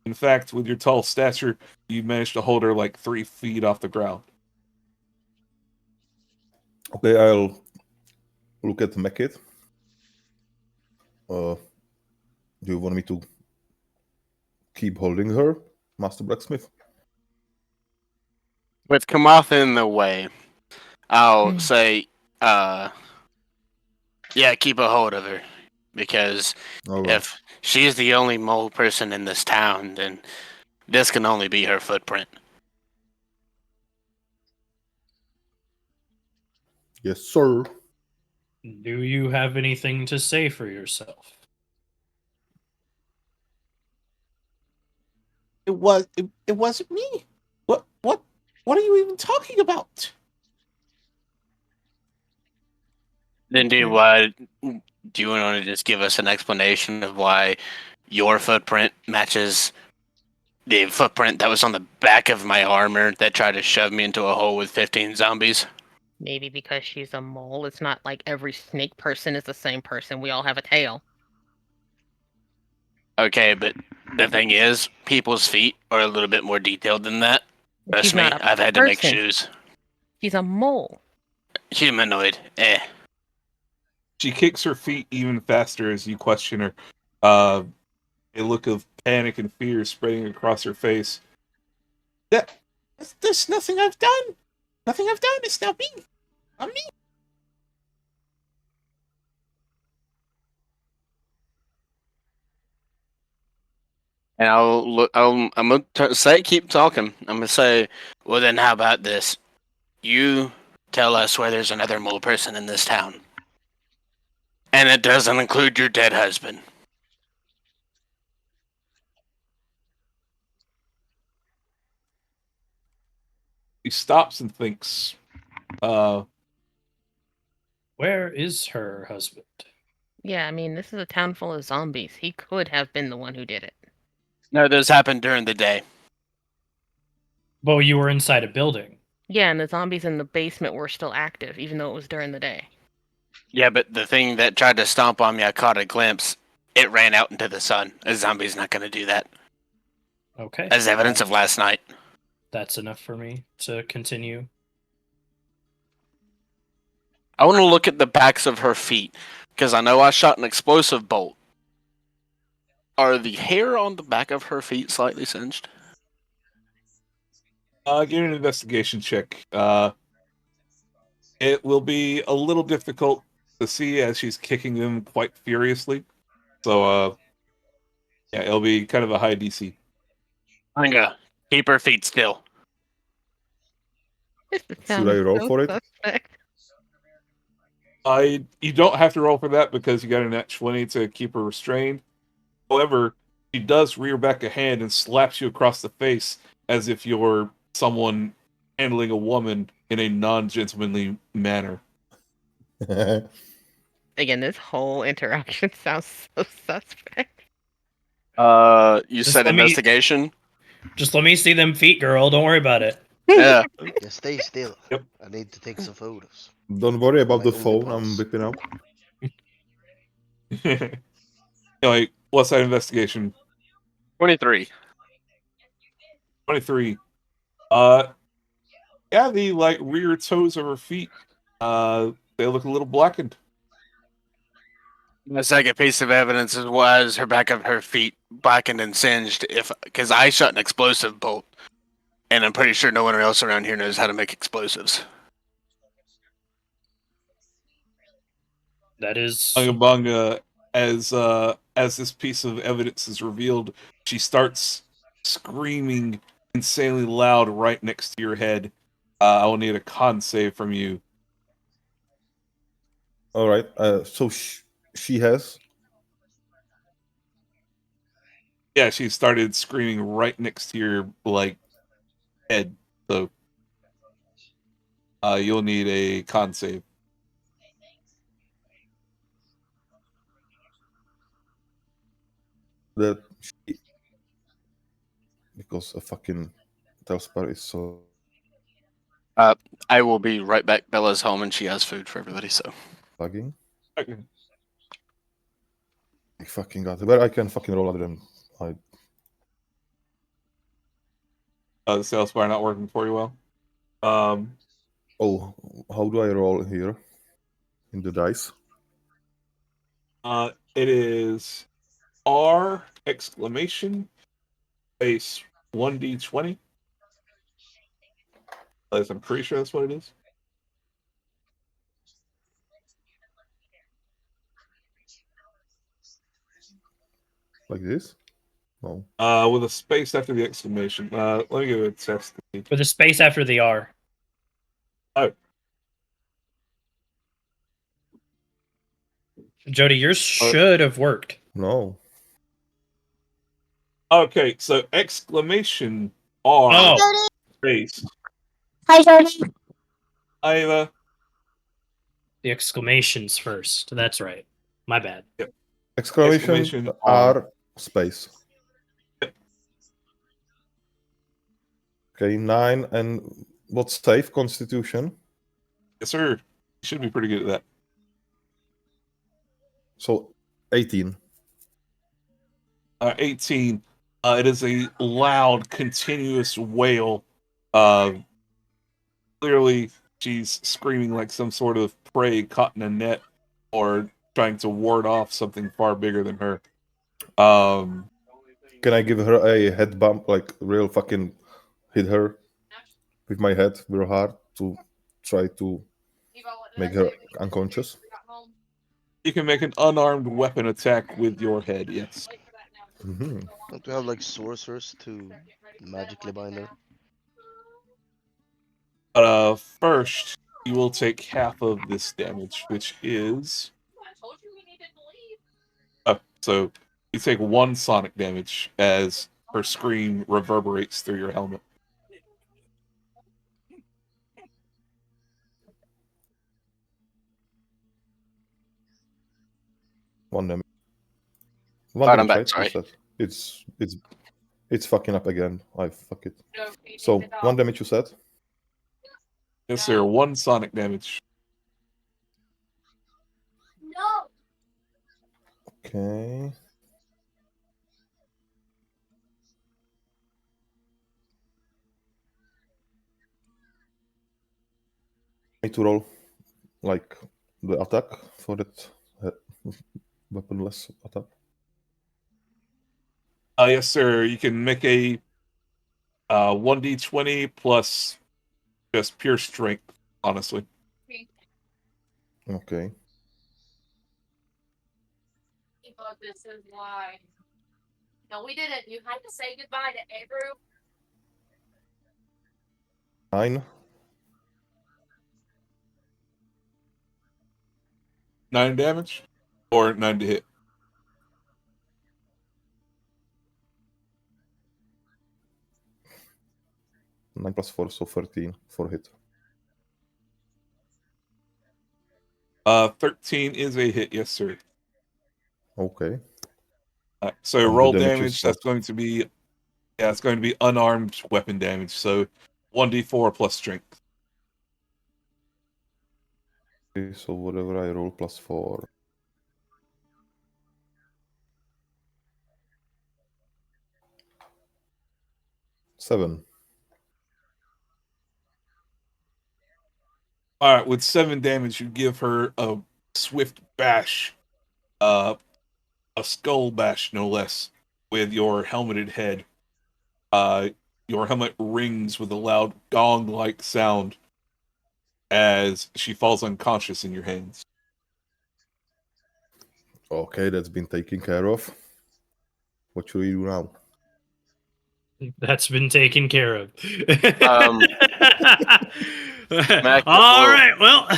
In fact, with your tall stature, you managed to hold her like 3 feet off the ground. Okay, I'll look at Mekit. Do you want me to keep holding her, Master Blacksmith? With Kamath in the way, I'll say, yeah, keep a hold of her. Because All right. if she's the only mole person in this town, then this can only be her footprint. Yes, sir. Do you have anything to say for yourself? It wasn't me. What are you even talking about? Then do you want to just give us an explanation of why your footprint matches the footprint that was on the back of my armor that tried to shove me into a hole with 15 zombies? Maybe because she's a mole, it's not like every snake person is the same person. We all have a tail. Okay, but the thing is, people's feet are a little bit more detailed than that. Trust She's me, not a I've had to make person. shoes. She's a mole. Humanoid, She kicks her feet even faster as you question her. A look of panic and fear spreading across her face. There's nothing I've done. Nothing I've done. It's not me. Not me. And I'll look. I'm gonna say, keep talking. I'm gonna say, well, then how about this? You tell us where there's another mole person in this town, and it doesn't include your dead husband. He stops and thinks. Where is her husband? Yeah, I mean, this is a town full of zombies. He could have been the one who did it. No, this happened during the day. Well, you were inside a building. Yeah, and the zombies in the basement were still active, even though it was during the day. Yeah, but the thing that tried to stomp on me, I caught a glimpse. It ran out into the sun. A zombie's not gonna do that. Okay. As evidence of last night. That's enough for me to continue. I want to look at the backs of her feet, because I know I shot an explosive bolt. Are the hair on the back of her feet slightly singed? Get an investigation check. It will be a little difficult to see as she's kicking them quite furiously. So, yeah, it'll be kind of a high DC. I'm gonna keep her feet still. This Should I roll so for it? suspect. You don't have to roll for that because you got a nat 20 to keep her restrained. However, she does rear back a hand and slaps you across the face as if you're someone handling a woman in a non-gentlemanly manner. Again, this whole interaction sounds so suspect. You Just said let me- investigation? Just let me see them feet, girl. Don't worry about it. Yeah. Yeah, stay still. Yep. I need to take some photos. Don't worry about My the only phone. I'm boss. whipping up. Anyway, what's that investigation? 23. 23. Yeah, the like rear toes of her feet, they look a little blackened. The second piece of evidence was her back of her feet blackened and singed because I shot an explosive bolt. And I'm pretty sure no one else around here knows how to make explosives. That is. Bunga Bunga, as this piece of evidence is revealed, she starts screaming insanely loud right next to your head. I will need a con save from you. All right. So she has. Yeah, she started screaming right next to your head. So you'll need a con save. That she, because a fucking Telspar is so I will be right back. Bella's home and she has food for everybody, so. lagging. Okay. I fucking got it. But I can fucking roll other than I. The sales bar not working for you well. Oh, how do I roll here? In the dice. It is R exclamation space 1d20. At least I'm pretty sure that's what it is. Like this? No. With a space after the exclamation. Let me give it a test. With a space after the R. Oh. Jody, yours should have worked. No. Okay, so exclamation R Oh, space. Hi, Jody. Ava. the exclamations first. That's right. My bad. Exclamation R space. Yep. Okay, 9 and what's safe? Constitution. Yes, sir. You should be pretty good at that. So 18. 18. It is a loud, continuous wail. Clearly, she's screaming like some sort of prey caught in a net or trying to ward off something far bigger than her. Can I give her a head bump, like real fucking hit her with my head real hard to try to make her unconscious? You can make an unarmed weapon attack with your head, yes. Mm-hmm. Don't we have like sorcerers to magically bind her? But first, you will take half of this damage, which is... so you take 1 sonic damage as her scream reverberates through your helmet. One damage. Alright, I'm back, right? sorry. You said. It's fucking up again. I fuck it. So 1 damage you said? Yes, sir. 1 sonic damage. Okay. Need to roll like the attack for that weaponless attack. Yes, sir. You can make a 1d20 plus just pure strength, honestly. Okay. This is why. No, we didn't. You had to say goodbye to Andrew. 9. 9 damage? Or 9 to hit? Nine plus 4, so 13 for hit. 13 is a hit, yes, sir. Okay. So And the roll damage damage. is That's what? going to be, yeah, it's going to be unarmed weapon damage. So 1d4 plus strength. Okay, so whatever I roll plus 4. Seven. All right, with 7 damage, you give her a swift bash, a skull bash, no less, with your helmeted head. Your helmet rings with a loud gong-like sound as she falls unconscious in your hands. Okay, that's been taken care of. What should we do now? That's been taken care of. Mac All will- right. Well,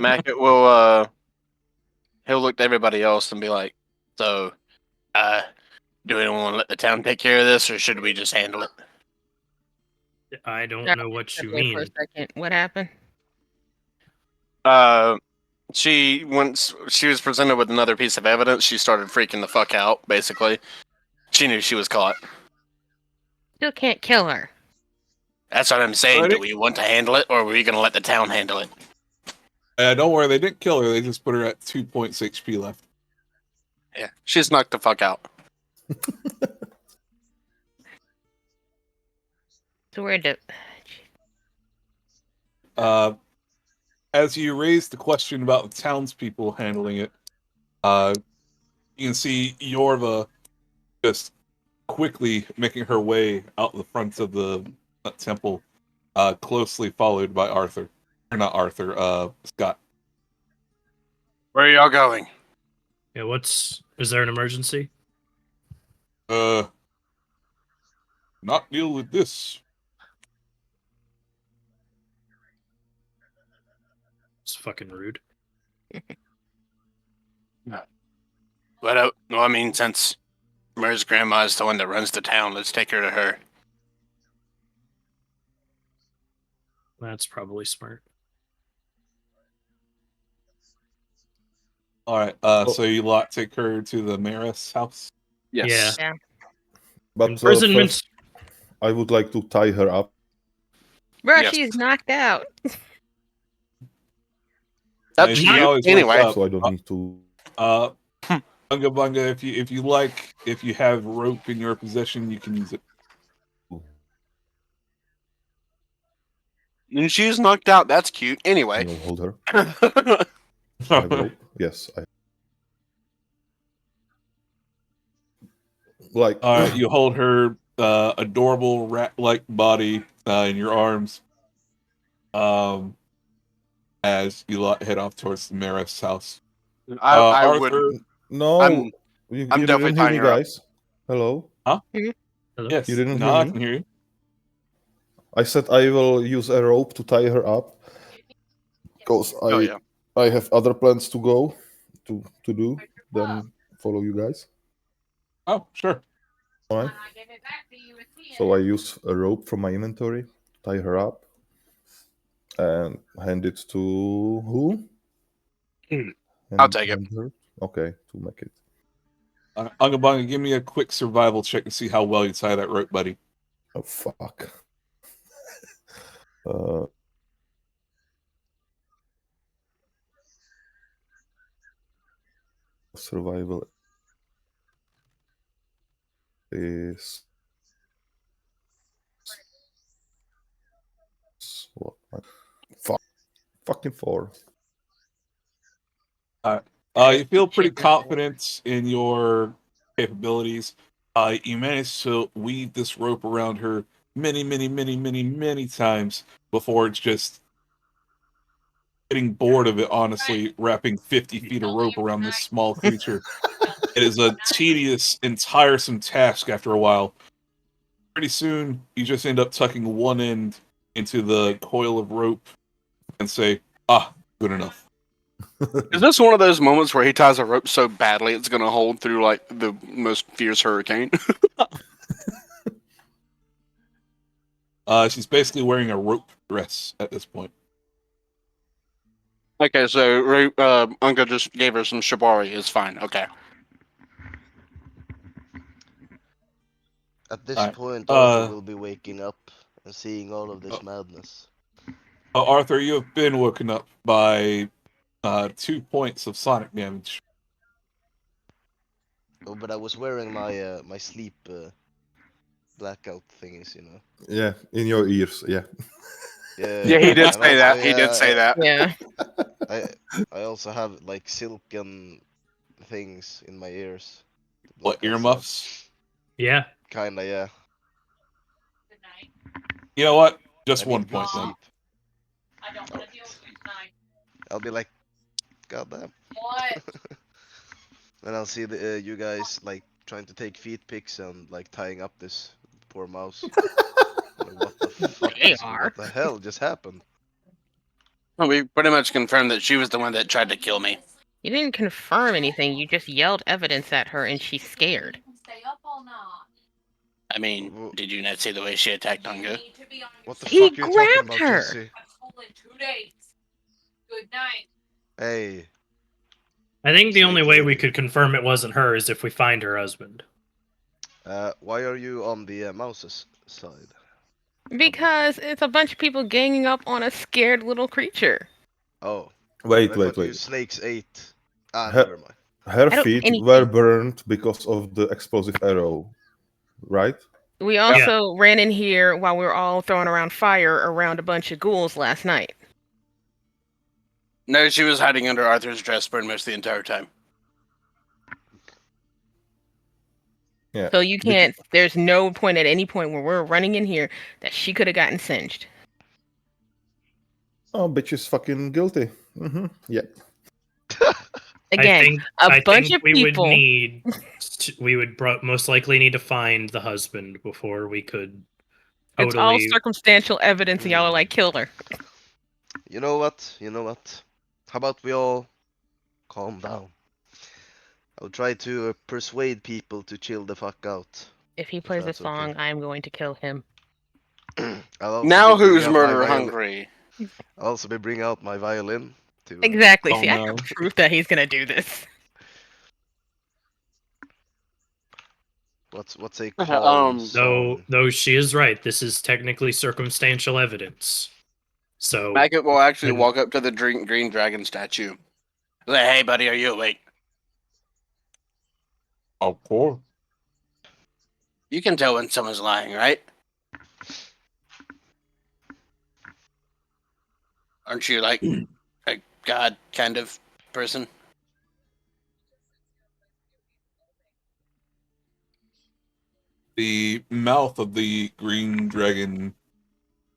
Mackett will he'll look to everybody else and be like, "So, do anyone want to let the town take care of this, or should we just handle it?" I don't know what you Step away for a mean. second. What happened? Once she was presented with another piece of evidence, she started freaking the fuck out. Basically, she knew she was caught. Still can't kill her. That's what I'm saying. Ready? Do we want to handle it, or are we going to let the town handle it? Don't worry, they didn't kill her. They just put her at 2 points HP left. Yeah, she's knocked the fuck out. So where do? As you raise the question about the townspeople handling it, you can see Yorva just quickly making her way out the front of the temple, closely followed by Arthur. Or not Arthur, Scott. Where are y'all going? Yeah. Is there an emergency? Not deal with this. It's fucking rude. Well, I mean, since Mer's grandma is the one that runs the town, let's take her to her. That's probably smart. All right. So you lot take her to the mayoress house. Yes. Yeah. But Imprisonment. first, I would like to tie her up. Bro, Yes. she's knocked out. Up And to you can you. always Anyway, wake up. So I don't need to. Bunga Bunga, if you like, if you have rope in your possession, you can use it. and she's knocked out. That's cute. Anyway. Can you hold her? I have rope. Yes, I. Like. All right, you hold her adorable rat-like body in your arms as you lot head off towards the mayoress house. I would. Arthur, No, I'm you definitely didn't hear tying me, her up. guys. Hello. Hello? yes, You didn't no, hear I me? can hear you. I said I will use a rope to tie her up because Oh yeah. I have other plans to go to do than follow you guys. Oh, sure. All right. So I use a rope from my inventory, tie her up, and hand it to who? I'll take it. hand her? Okay, to make it. Bunga Bunga, give me a quick survival check to see how well you tie that rope, buddy. Oh fuck. Survival is what? Fuck. Fucking 4. You feel pretty confident in your capabilities. You managed to weave this rope around her many times before it's just getting bored of it, honestly, wrapping 50 feet of rope around this small creature. It is a tedious and tiresome task after a while. Pretty soon, you just end up tucking one end into the coil of rope and say, good enough. Is this one of those moments where he ties a rope so badly it's gonna hold through like the most fierce hurricane? She's basically wearing a rope dress at this point. Okay, so Unga just gave her some shibari. It's fine. Okay. At this Alright, point, Arthur will be waking up and seeing all of this madness. Arthur, you have been woken up by 2 points of sonic damage. Oh, but I was wearing my my sleep blackout thingies, you know. Yeah, in your ears. Yeah. Yeah, he did And say also, that. He did say that. Yeah. I also have like silken things in my ears. to What, block out earmuffs? sound. Yeah. Kinda, yeah. Good night. You know what? Just I 1 need good point then. sleep. I don't want to deal with you tonight. I'll be like, goddamn. What? And I'll see the you guys like trying to take feet pics and like tying up this poor mouse. Like, what the fuck? They are. What the hell just happened? Well, we pretty much confirmed that she was the one that tried to kill me. You didn't confirm anything. You just yelled evidence at her, and she's scared. You can stay up all night. I mean, did you not see the way she attacked You Unga? need to be on your What the He fuck are you talking grabbed about, her. Jesse? I'm school in 2 days. Good night. Hey, I think the only Sweet way we lady. could confirm it wasn't her is if we find her husband. why are you on the mouse's side? Because it's a bunch of people ganging up on a scared little creature. Oh, Wait, I wait, thought you wait. snakes ate. Ah, Her- never mind. Her I don't- feet anything. were burned because of the explosive arrow, right? We also ran in here while we were all throwing around fire around a bunch of ghouls last night. No, she was hiding under Arthur's dress for most of the entire time. Yeah. So you can't. There's no point at any point where we're running in here that she could have gotten singed. Oh, bitch is fucking guilty. Mm-hmm. Yeah. Again, I bunch think of we people. would need. We would most likely need to find the husband before we could. It's all Totally. circumstantial evidence, and y'all are like, kill her. You know what? You know what? How about we all calm down? I'll try to persuade people to chill the fuck out. If he plays a that's okay. song, I'm going to kill him. I'll also Now be bringing who's out my murder violin- hungry? I'll also be bringing out my violin to. Exactly. Oh, See, I no. have proof that he's gonna do this. What's a calm Though song? she is right. This is technically circumstantial evidence. So Maggot will actually And- walk up to the green dragon statue. Like, hey, buddy, are you awake? Of course. You can tell when someone's lying, right? Aren't you like a god kind of person? The mouth of the green dragon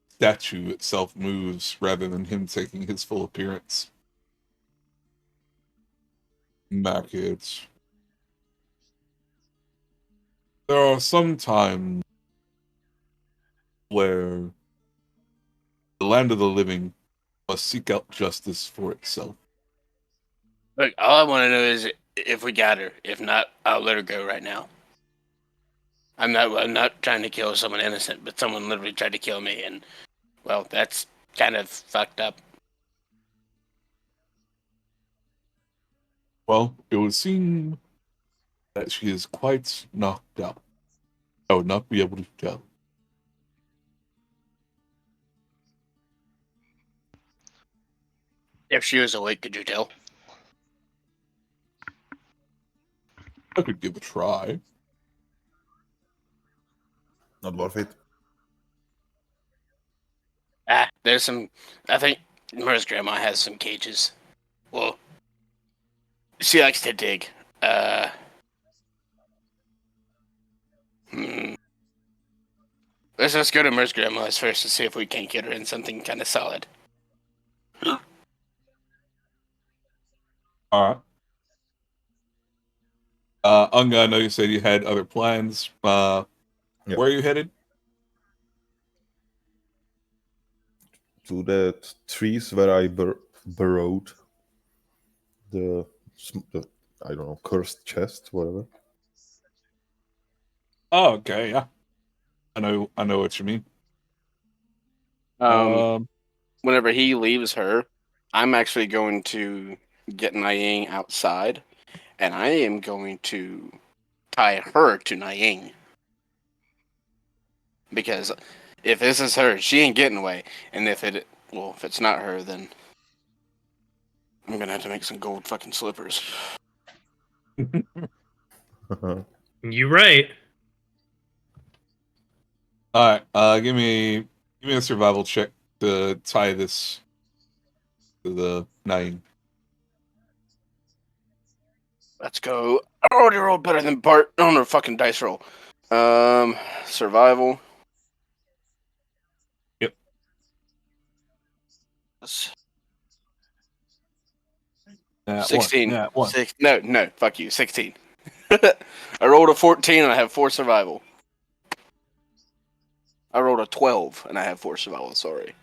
statue itself moves rather than him taking his full appearance. Maggots. There are some times where the land of the living must seek out justice for itself. Look, all I want to know is if we got her. If not, I'll let her go right now. I'm not trying to kill someone innocent, but someone literally tried to kill me, and well, that's kind of fucked up. Well, it would seem that she is quite knocked out. I would not be able to tell. If she was awake, could you tell? I could give a try. Not worth it. There's some. I think Mur's grandma has some cages. Well, she likes to dig. Let's just go to Mur's grandma's first to see if we can't get her in something kind of solid. Alright. Unga, I know you said you had other plans. Yeah. Where are you headed? To the trees where I burrowed the I don't know, cursed chest, whatever. Oh, okay, yeah. I know what you mean. Whenever he leaves her, I'm actually going to get Nying outside, and I am going to tie her to Nying. Because if this is her, she ain't getting away. And if it's not her, then I'm gonna have to make some gold fucking slippers. You right. All right, give me a survival check to tie this to the 9. Let's go. I already rolled better than Bart on her fucking dice roll. Survival. Yep. 16. One. No, fuck you. 16. I rolled a 14 and I have 4 survival. I rolled a 12 and I have 4 survival. Sorry.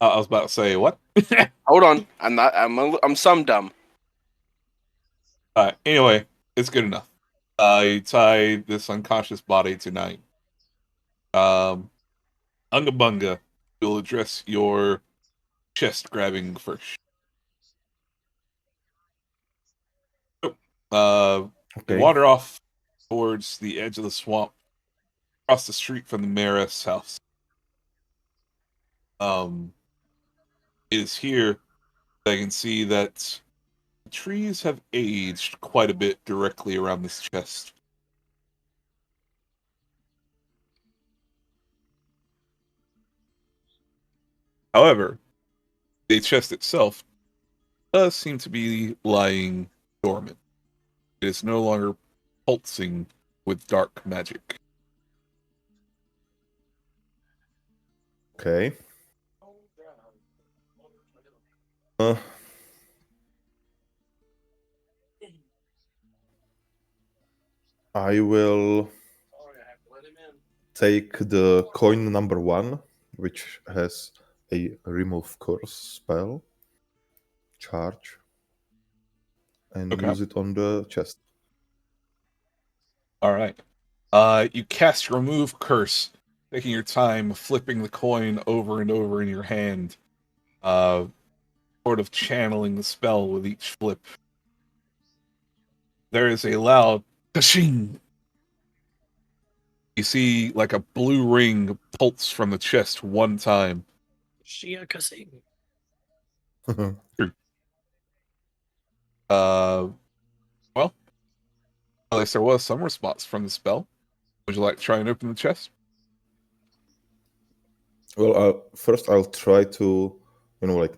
I was about to say what? Hold on. I'm some dumb. All right. Anyway, it's good enough. You tie this unconscious body to 9. Unga Bunga, you'll address your chest grabbing first. Okay. Wander off towards the edge of the swamp, across the street from the mayoress' house. It is here that I can see that the trees have aged quite a bit directly around this chest. However, the chest itself does seem to be lying dormant. It is no longer pulsing with dark magic. Okay. I will take the coin number 1, which has a remove curse spell charge, and Okay. use it on the chest. All right. You cast remove curse, taking your time, flipping the coin over and over in your hand, sort of channeling the spell with each flip. There is a loud ka-shing. You see like a blue ring pulse from the chest one time. Shia Kasing. Well, at least there was some response from the spell. Would you like to try and open the chest? Well, first I'll try to,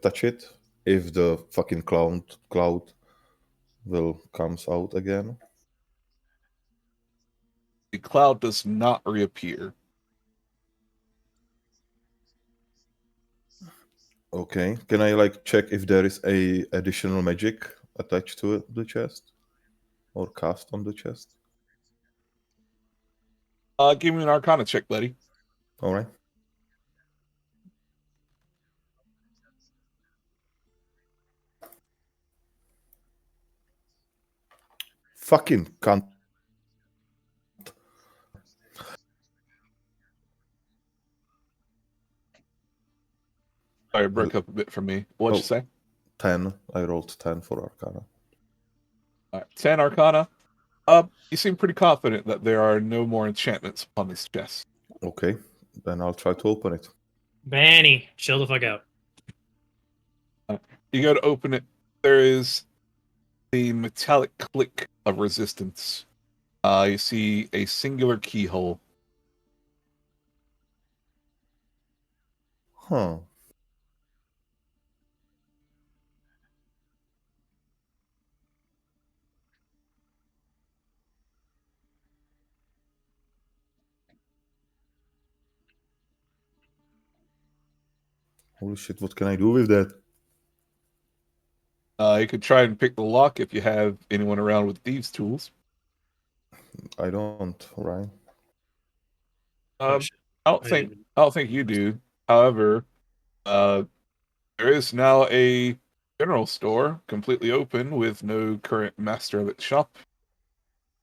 touch it. If the fucking cloud will comes out again. The cloud does not reappear. Okay. Can I check if there is a additional magic attached to the chest or cast on the chest? Give me an Arcana check, buddy. All right. Fucking cunt. Sorry, it broke up a bit for me. What'd you say? 10. I rolled 10 for Arcana. All right, 10 Arcana. You seem pretty confident that there are no more enchantments upon this chest. Okay. Then I'll try to open it. Banny, chill the fuck out. You go to open it. There is the metallic click of resistance. You see a singular keyhole. Huh. Holy shit, what can I do with that? You could try and pick the lock if you have anyone around with thieves' tools. I don't, right? Oh, shit. I don't think you do. However, there is now a general store completely open with no current master of its shop.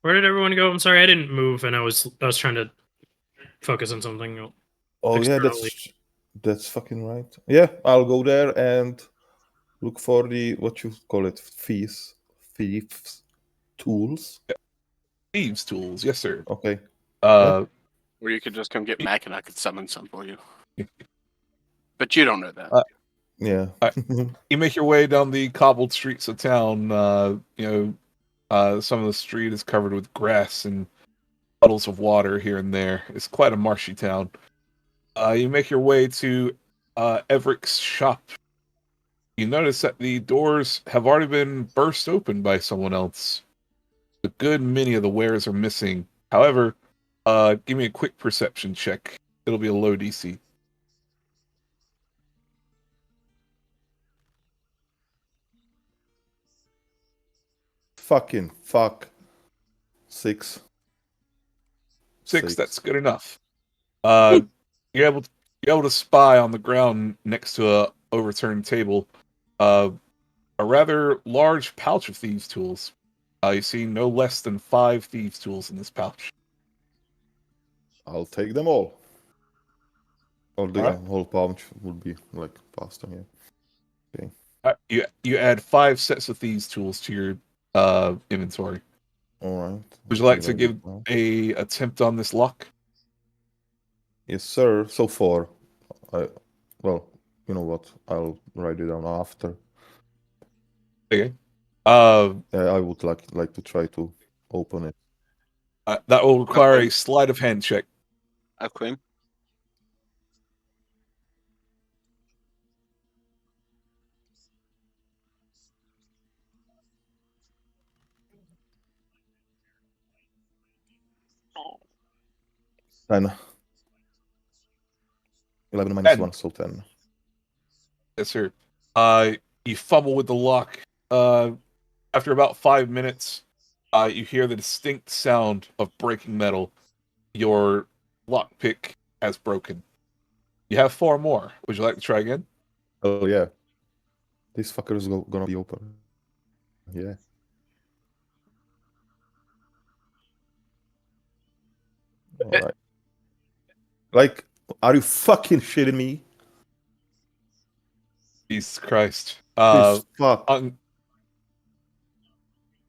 Where did everyone go? I'm sorry, I didn't move, and I was trying to focus on something. Oh yeah, externally. that's fucking right. Yeah, I'll go there and Look for the what you call it, thieves tools. Thieves tools, yes, sir. Okay. Uh, Or you could just come get Mac and I could summon some for you. But you don't know that. Yeah. you make your way down the cobbled streets of town. Some of the street is covered with grass and puddles of water here and there. It's quite a marshy town. You make your way to Everett's shop. You notice that the doors have already been burst open by someone else. A good many of the wares are missing. However, give me a quick perception check. It'll be a low DC. Fucking fuck. 6. 6, that's good enough. You're able to spy on the ground next to a overturned table a rather large pouch of thieves' tools. You see no less than 5 thieves' tools in this pouch. I'll take them all. Or the Alright. whole pouch would be like faster, yeah. Okay. You add 5 sets of thieves' tools to your inventory. Alright. Would you like to give a attempt on this lock? Yes, sir. So far. Well, you know what? I'll write it down after. Okay. I would like to try to open it. That will require a sleight of hand check. Okay. Oh. 10. 11 minus 10. 1, so 10. Yes, sir. You fumble with the lock. After about 5 minutes, you hear the distinct sound of breaking metal. Your lockpick has broken. You have 4 more. Would you like to try again? Oh yeah. This fucker is gonna be open. Yeah. Alright. Like, are you fucking shitting me? Jesus Christ. Please, fuck.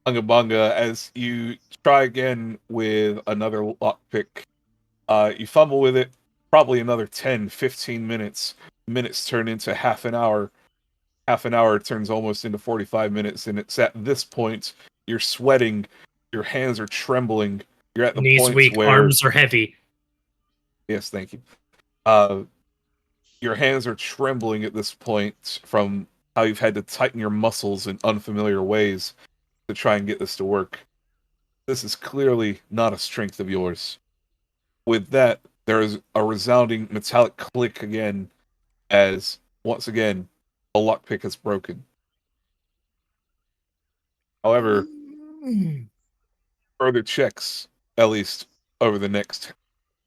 Ungabunga, as you try again with another lockpick, you fumble with it, probably another 10, 15 minutes. Minutes turn into half an hour. Half an hour turns almost into 45 minutes, and it's at this point you're sweating, your hands are trembling, you're at the Knees point weak, where... arms are heavy. Yes, thank you. Your hands are trembling at this point from how you've had to tighten your muscles in unfamiliar ways to try and get this to work. This is clearly not a strength of yours. With that, there is a resounding metallic click again, as, once again, a lockpick has broken. However, further checks, at least over the next...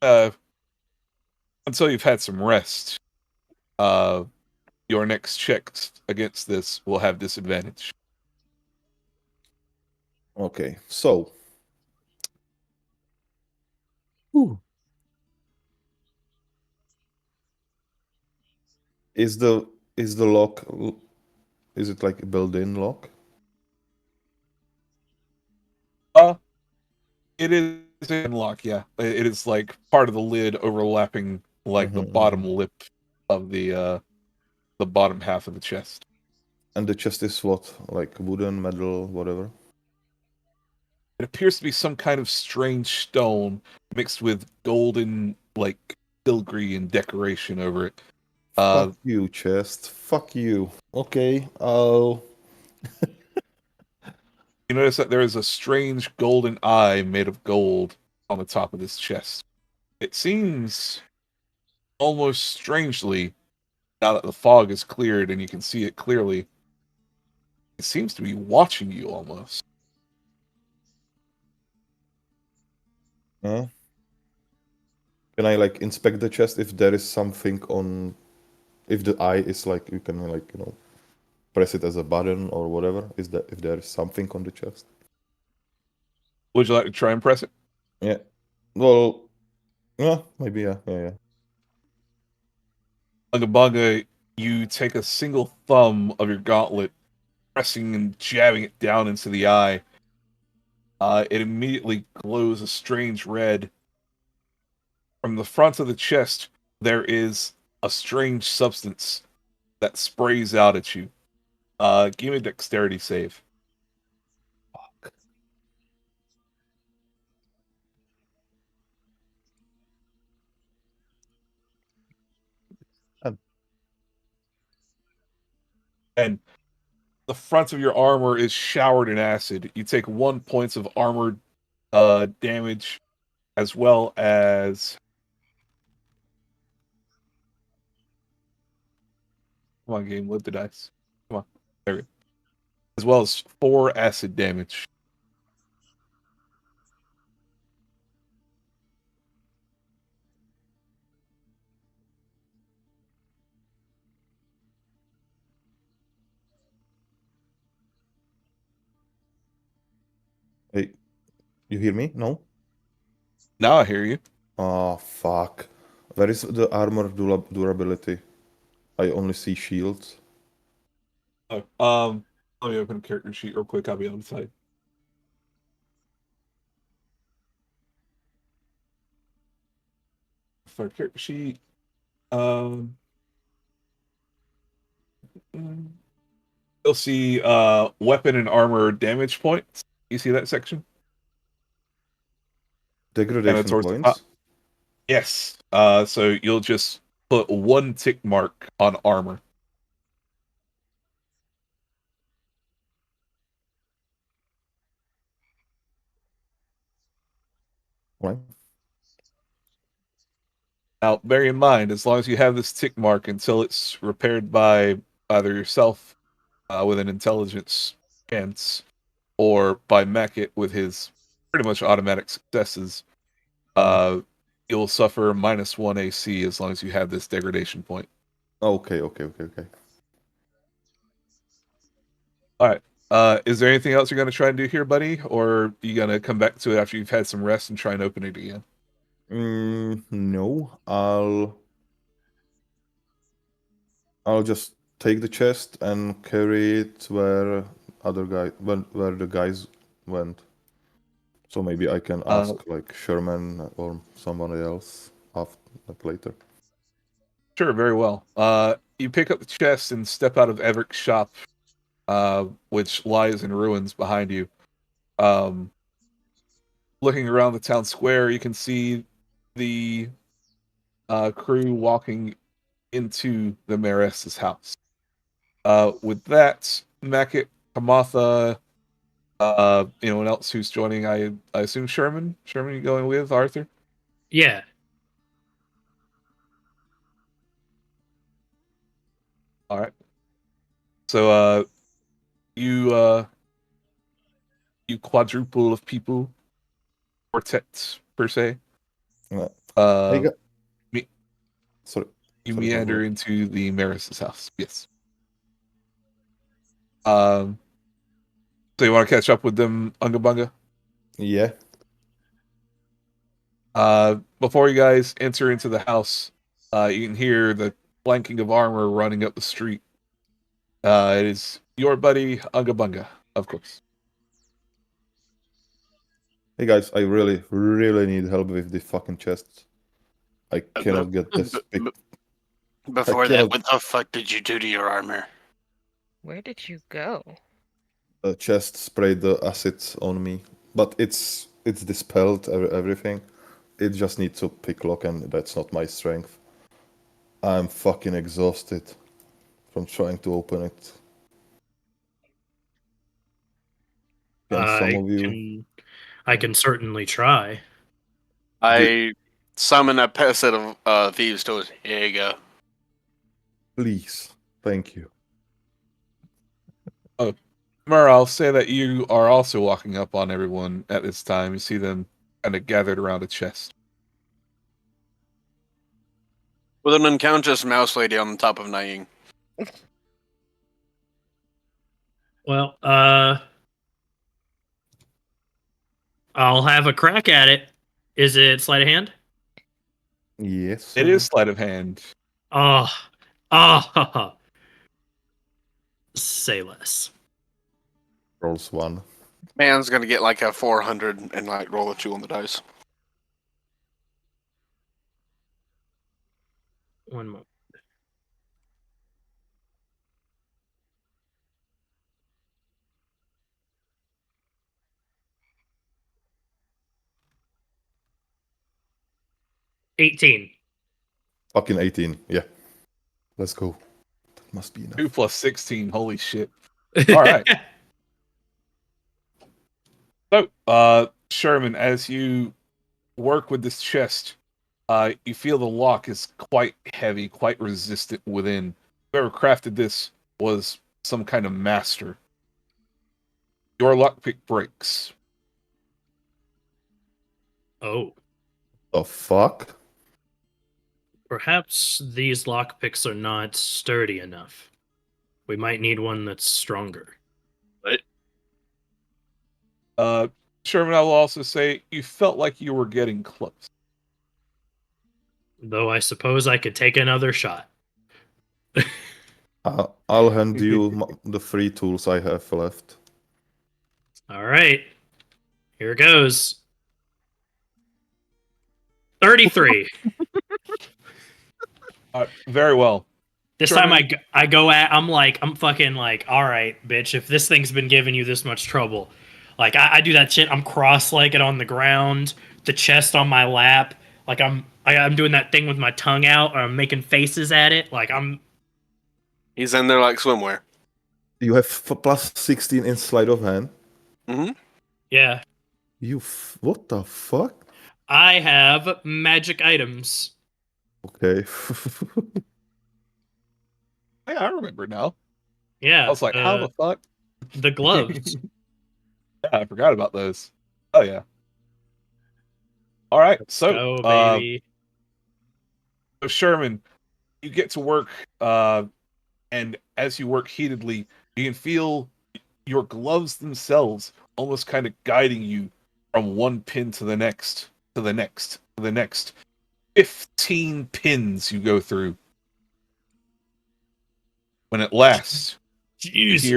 until you've had some rest, your next checks against this will have disadvantage. Okay, so. Whew. Is the lock, is it like a built-in lock? It is a lock, yeah. It is like part of the lid overlapping like the bottom lip of the bottom half of the chest. And the chest is what? Like wooden, metal, whatever? It appears to be some kind of strange stone mixed with golden, like, filigree and decoration over it. Fuck you, chest. Fuck you. Okay, I'll... You notice that there is a strange golden eye made of gold on the top of this chest. It seems almost strangely, now that the fog is cleared and you can see it clearly, it seems to be watching you almost. Huh? Can I like inspect the chest if there is something on... If the eye is like, you can like, you know, press it as a button or whatever? Is that if there is something on the chest? Would you like to try and press it? Yeah. Well, yeah, maybe, yeah. Ungabunga, you take a single thumb of your gauntlet, pressing and jabbing it down into the eye. It immediately glows a strange red. From the front of the chest, there is a strange substance that sprays out at you. Give me a dexterity save. Fuck. And the front of your armor is showered in acid. You take 1 point of armor damage, as well as... Come on, game, live the dice. Come on. There we go. As well as 4 acid damage. Hey, you hear me? No? Now I hear you. Oh, fuck. Where is the armor durability? I only see shields. Oh, let me open a character sheet real quick. I'll be on the side. For character sheet, you'll see weapon and armor damage points. You see that section? Degradation towards the points? top. Yes. So you'll just put 1 tick mark on armor. Right. Now, bear in mind, as long as you have this tick mark until it's repaired by either yourself with an intelligence chance, or by Mackett with his pretty much automatic successes, you'll suffer -1 AC as long as you have this degradation point. Okay. All right. Is there anything else you're going to try and do here, buddy? Or are you going to come back to it after you've had some rest and try and open it again? No, I'll just take the chest and carry it where where the guys went. So maybe I can ask like Sherman or somebody else later. Sure, very well. You pick up the chest and step out of Everett's shop, which lies in ruins behind you. Looking around the town square, you can see the crew walking into the mayoress's house. With that, Mackett, Kamatha, anyone else who's joining, I assume Sherman? Sherman, you going with Arthur? Yeah. All right. So you quadruple of people, quartet per se. Sorry. You meander into the mayoress's house. Yes. So you want to catch up with them, Unga Bunga? Yeah. Before you guys enter into the house, you can hear the clanking of armor running up the street. It is your buddy, Unga Bunga, of course. Hey guys, I really need help with the fucking chests. I cannot get this big. Before that, what the fuck did you do to your armor? Where did you go? The chest sprayed the acids on me, but it's dispelled everything. It just needs to pick lock, and that's not my strength. I'm fucking exhausted from trying to open it. Can some of you? I can certainly try. I summon a set of thieves tools. Here you go. Please, thank you. Oh, Mara, I'll say that you are also walking up on everyone at this time. You see them kind of gathered around a chest. With an unconscious mouse lady on the top of Naing. Well, I'll have a crack at it. Is it sleight of hand? Yes. It is sleight of hand. Oh, Ah, say less. Rolls 1. Man's gonna get like a 400 and like roll a 2 on the dice. One moment. $18. Fucking 18. Yeah. Let's go. That must be enough. 2 plus 16. Holy shit. All right. So, Sherman, as you work with this chest, you feel the lock is quite heavy, quite resistant within. Whoever crafted this was some kind of master. Your lockpick breaks. Oh, The fuck? perhaps these lockpicks are not sturdy enough. We might need one that's stronger. Sherman, I will also say you felt like you were getting close. Though I suppose I could take another shot. I'll hand you the 3 tools I have left. All right. Here goes. 33. Very well. This Sherman, time I go at, I'm fucking like, all right, bitch, if this thing's been giving you this much trouble. Like, I do that shit. I'm cross-legged on the ground, the chest on my lap. Like, I'm doing that thing with my tongue out, or I'm making faces at it. Like, He's in there like swimwear. You have plus 16 in sleight of hand. Mm-hmm. yeah. What the fuck? I have magic items. Okay. yeah, I remember now. Yeah. I was like, how the fuck? The gloves. Yeah, I forgot about those. Oh yeah. All right, Let's so go, baby. So Sherman, you get to work, and as you work heatedly, you can feel your gloves themselves almost kind of guiding you from one pin to the next, to the next, to the next. 15 pins you go through. When at last Jesus.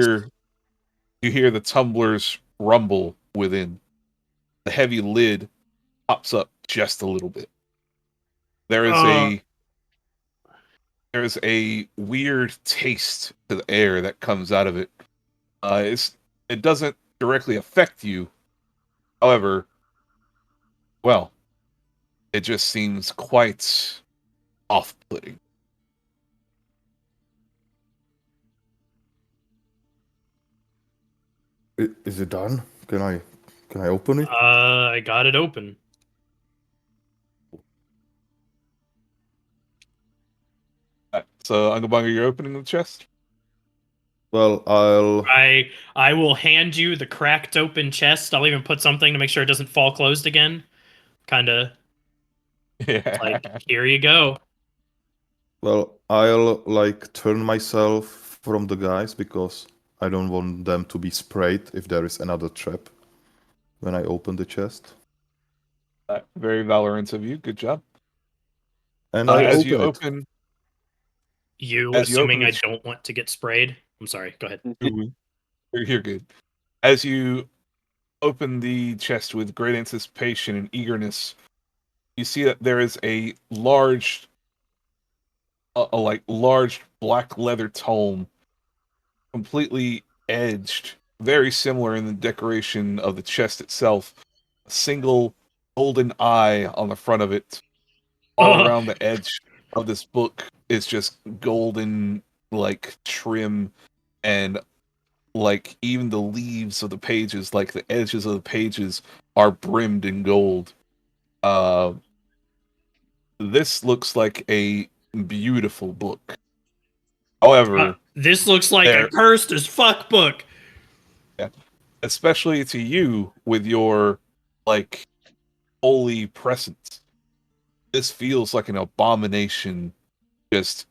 you hear the tumblers rumble within. The heavy lid pops up just a little bit. There is a weird taste to the air that comes out of it. It doesn't directly affect you. However, well, it just seems quite off-putting. Is it done? Can I open it? I got it open. So, Ungabunger, you're opening the chest? Well, I will hand you the cracked open chest. I'll even put something to make sure it doesn't fall closed again. Kinda Yeah. like, here you go. I'll like turn myself from the guys because I don't want them to be sprayed if there is another trap when I open the chest. Very Valorant of you. Good job. And I as you open it. open, You, As you assuming open I the don't want to get sprayed. I'm sorry, go ahead. you're good. As you open the chest with great anticipation and eagerness, you see that there is a large large black leather tome, completely edged, very similar in the decoration of the chest itself. A single golden eye on the front of it. All around the edge of this book is just golden, like, trim, and like even the leaves of the pages, like the edges of the pages, are brimmed in gold. This looks like a beautiful book. However, This looks like a there, cursed as fuck book. especially to you with your like holy presence, this feels like an abomination, just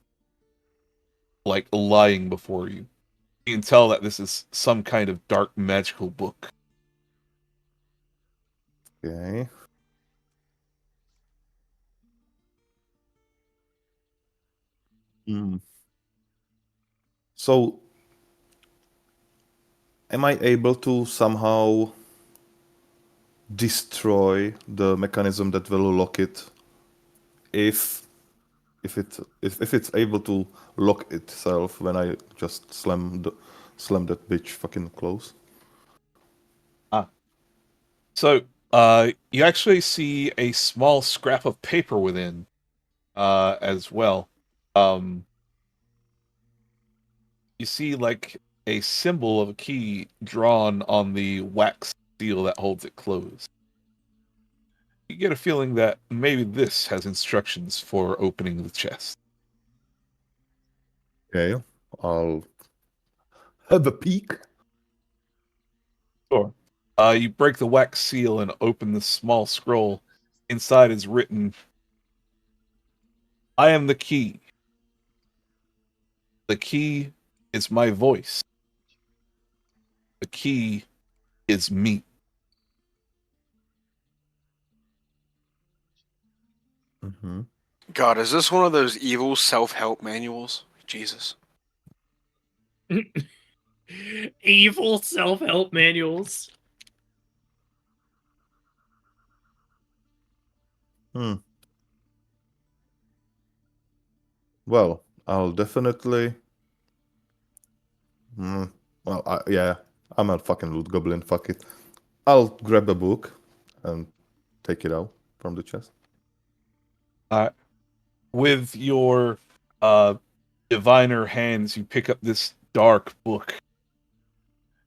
like lying before you. You can tell that this is some kind of dark magical book. Okay. So, am I able to somehow destroy the mechanism that will lock it if it's able to lock itself when I just slam that bitch fucking close? So, you actually see a small scrap of paper within, as well. You see like a symbol of a key drawn on the wax seal that holds it closed. You get a feeling that maybe this has instructions for opening the chest. Okay, I'll have a peek. Sure. You break the wax seal and open the small scroll. Inside is written, "I am the key. The key is my voice. The key is me." Mm-hmm. God, is this one of those evil self-help manuals? Jesus. Evil self-help manuals. Well, I'll definitely. Yeah, I'm a fucking loot goblin. Fuck it. I'll grab a book and take it out from the chest. With your diviner hands, you pick up this dark book.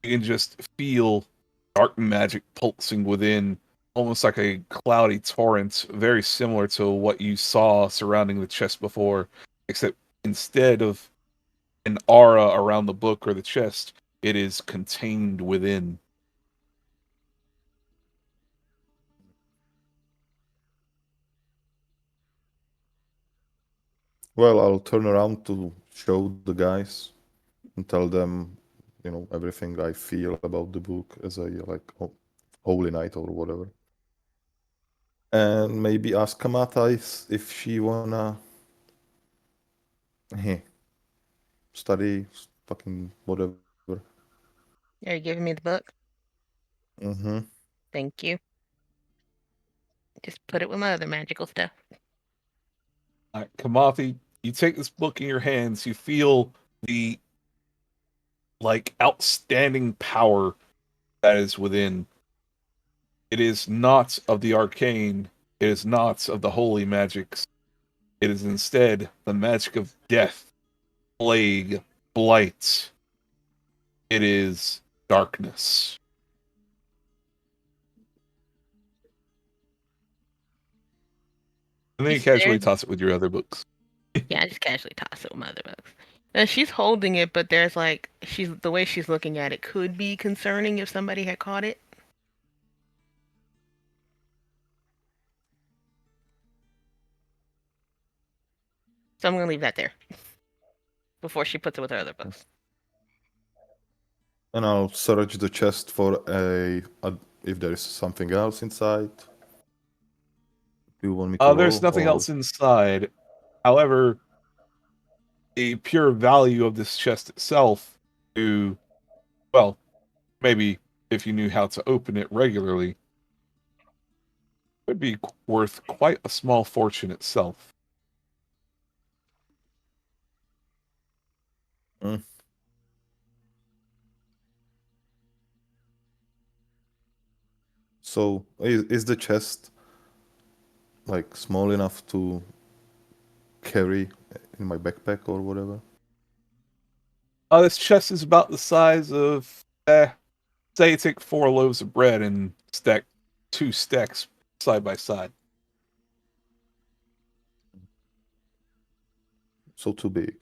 You can just feel dark magic pulsing within, almost like a cloudy torrent, very similar to what you saw surrounding the chest before, except instead of an aura around the book or the chest, it is contained within. Well, I'll turn around to show the guys and tell them, everything I feel about the book as a holy night or whatever. And maybe ask Kamata if she wanna study fucking whatever. Are you giving me the book? Mm-hmm. Thank you. Just put it with my other magical stuff. Kamathi, you take this book in your hands, you feel the outstanding power that is within. It is not of the arcane, it is not of the holy magics. It is instead the magic of death, plague, blight. It is darkness. And then you casually toss it with your other books. Yeah, I just casually toss it with my other books. And she's holding it, but there's the way she's looking at it could be concerning if somebody had caught it. So I'm gonna leave that there before she puts it with her other books. And I'll search the chest for if there is something else inside. Do you want me to There's roll, nothing or... else inside. However, the pure value of this chest itself maybe if you knew how to open it regularly, would be worth quite a small fortune itself. So is the chest small enough to carry in my backpack or whatever? This chest is about the size of, say you take 4 loaves of bread and stack 2 stacks side by side. So too big.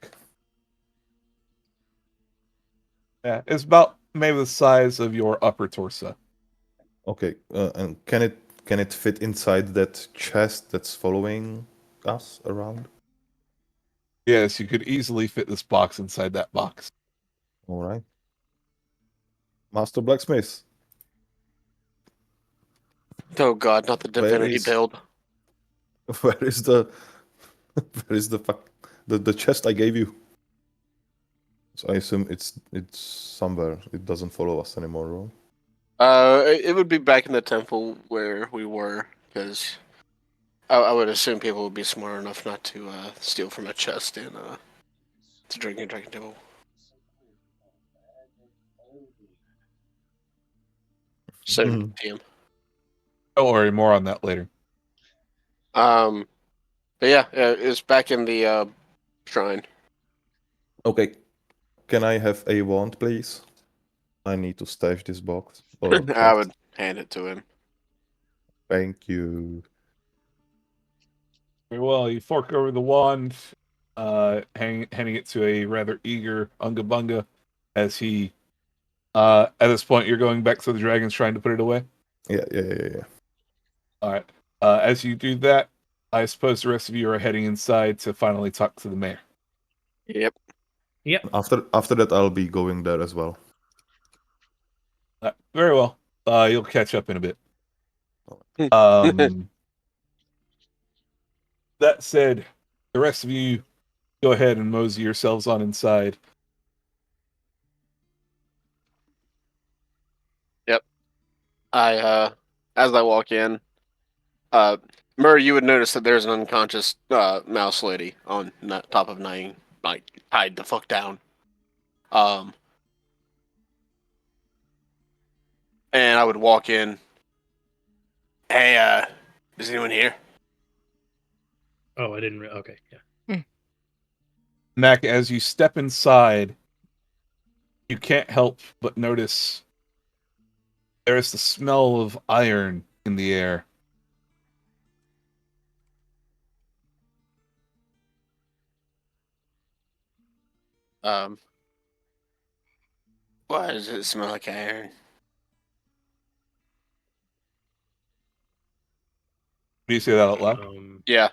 Yeah, it's about maybe the size of your upper torso. Okay, and can it fit inside that chest that's following us around? Yes, you could easily fit this box inside that box. All right. Master Blacksmith. Oh God, not the divinity build. Where is the chest I gave you? So I assume it's somewhere. It doesn't follow us anymore, right? It would be back in the temple where we were, because I would assume people would be smart enough not to steal from a chest in the Dragon Temple. So Mhm. TM. Don't worry, more on that later. But yeah, it's back in the shrine. Okay. Can I have a wand, please? I need to stash this box. Or I chest. would hand it to him. Thank you. Very well, you fork over the wand, handing it to a rather eager Unga Bunga as he, at this point, you're going back to the dragon's trying to put it away. Yeah. All right. As you do that, I suppose the rest of you are heading inside to finally talk to the mayor. Yep. After that, I'll be going there as well. Very well. You'll catch up in a bit. That said, the rest of you go ahead and mosey yourselves on inside. Yep. As I walk in, Murray, you would notice that there's an unconscious mouse lady on top of Nine, like tied the fuck down. And I would walk in. Hey, is anyone here? Oh, I didn't. Okay, yeah. Mac, as you step inside, you can't help but notice there is the smell of iron in the air. Why does it smell like iron? Do you say that out loud? Yeah.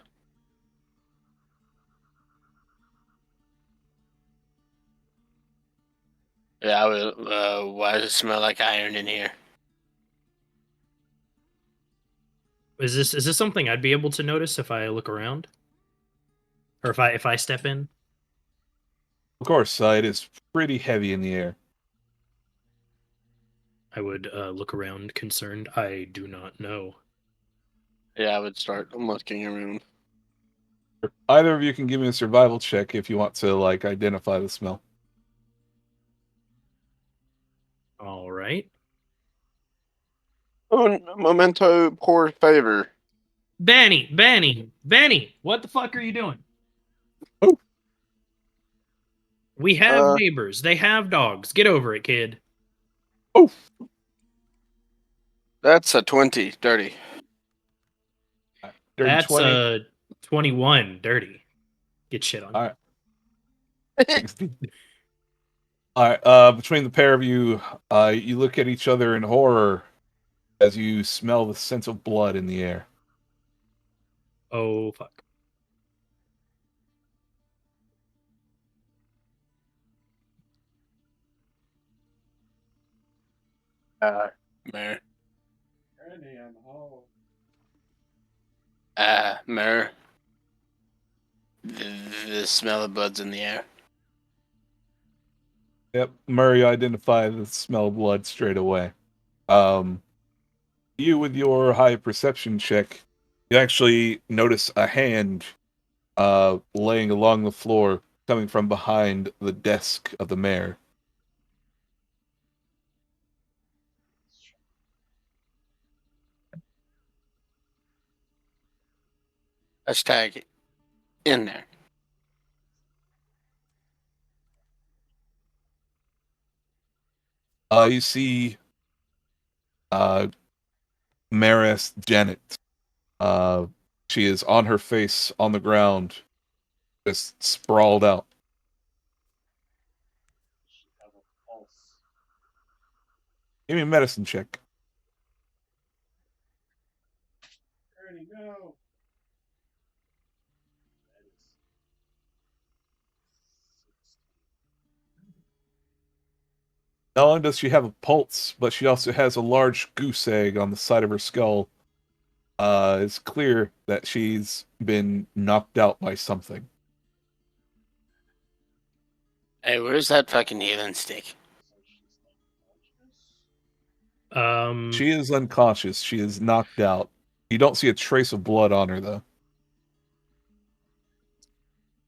Yeah, I would. Why does it smell like iron in here? Is this something I'd be able to notice if I look around, or if I step in? Of course, it is pretty heavy in the air. I would look around, concerned. I do not know. Yeah, I would start looking around. Either of you can give me a survival check if you want to, like, identify the smell. All right. Oh, memento poor favor. Benny, what the fuck are you doing? Oh. We have neighbors. They have dogs. Get over it, kid. Oh. That's a 20, dirty. Dirty That's 20. a 21, dirty. Get shit on. All right. All right. Between the pair of you, you look at each other in horror as you smell the scent of blood in the air. Oh fuck. Mayor. Randy, I'm home. Mayor. The smell of blood's in the air. Yep, Murray identified the smell of blood straight away. You, with your high perception check, you actually notice a hand laying along the floor coming from behind the desk of the mayor. Hashtag in there. You see Maris Janet. She is on her face on the ground, just sprawled out. She have a pulse. Give me a medicine check. Randy, no. That is 16. Not only does she have a pulse, but she also has a large goose egg on the side of her skull. It's clear that she's been knocked out by something. Hey, where's that fucking healing stick? So she's unconscious? She is unconscious. She is knocked out. You don't see a trace of blood on her, though.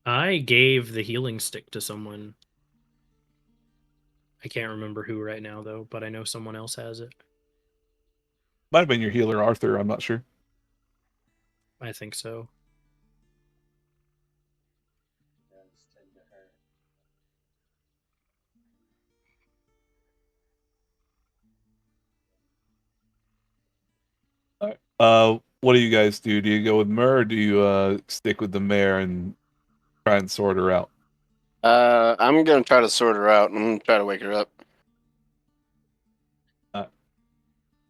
I gave the healing stick to someone. I can't remember who right now though, but I know someone else has it. Might have been your healer, Arthur. I'm not sure. I think so. Yeah, let's tend to her. What do you guys do? Do you go with Myrrh, or do you stick with the mayor and try and sort her out? I'm gonna try to sort her out. I'm gonna try to wake her up.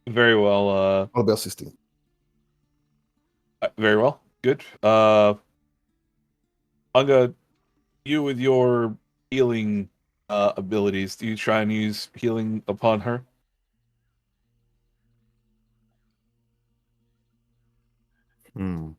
Very well. I'll be assisting. Very well. Good. Anga, you with your healing abilities, do you try and use healing upon her? Hmm.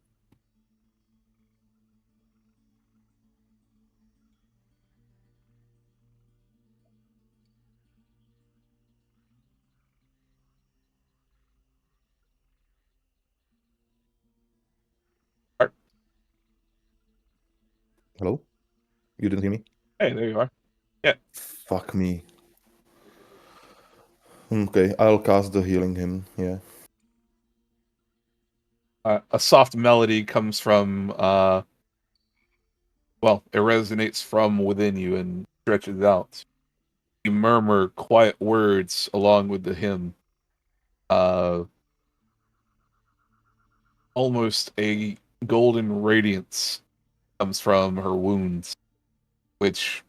Hello? You didn't hear me? Hey, there you are. Yeah. Fuck me. Okay, I'll cast the healing hymn. Yeah. A soft melody comes from well, it resonates from within you and stretches out. You murmur quiet words along with the hymn. Almost a golden radiance comes from her wounds, which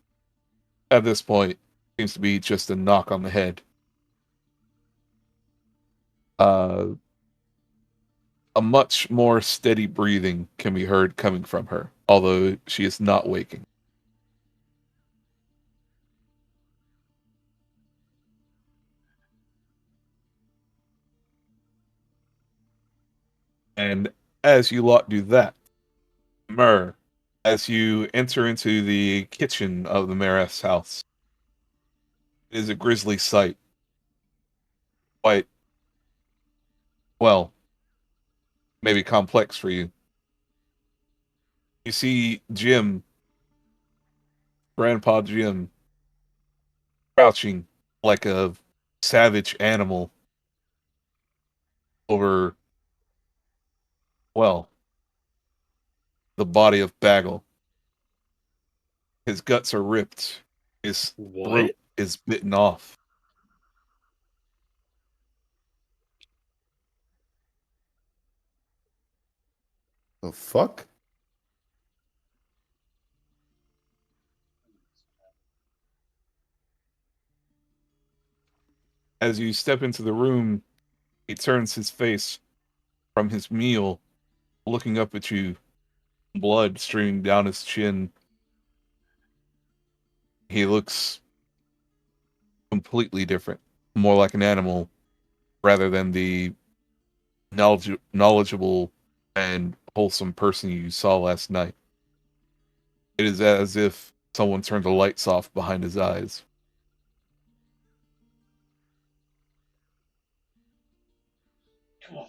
at this point seems to be just a knock on the head. A much more steady breathing can be heard coming from her, although she is not waking. And as you lot do that, Myrrh, as you enter into the kitchen of the mayoress house, it is a grisly sight. Quite, well, maybe complex for you. You see Jim, Grandpa Jim, crouching like a savage animal over, well, the body of Bagel. His guts are ripped. His throat What? is bitten off. The fuck? As you step into the room, he turns his face from his meal, looking up at you, blood streaming down his chin. He looks completely different, more like an animal rather than the knowledgeable and wholesome person you saw last night. It is as if someone turned the lights off behind his eyes. Come on.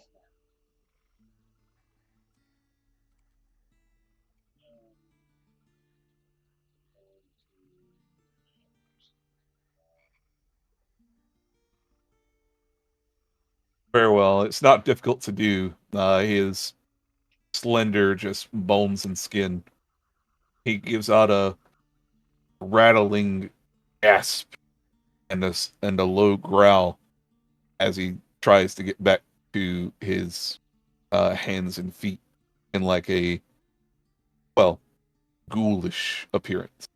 Very well. It's not difficult to do. He is slender, just bones and skin. He gives out a rattling gasp and a low growl as he tries to get back to his hands and feet in like a, well, ghoulish appearance.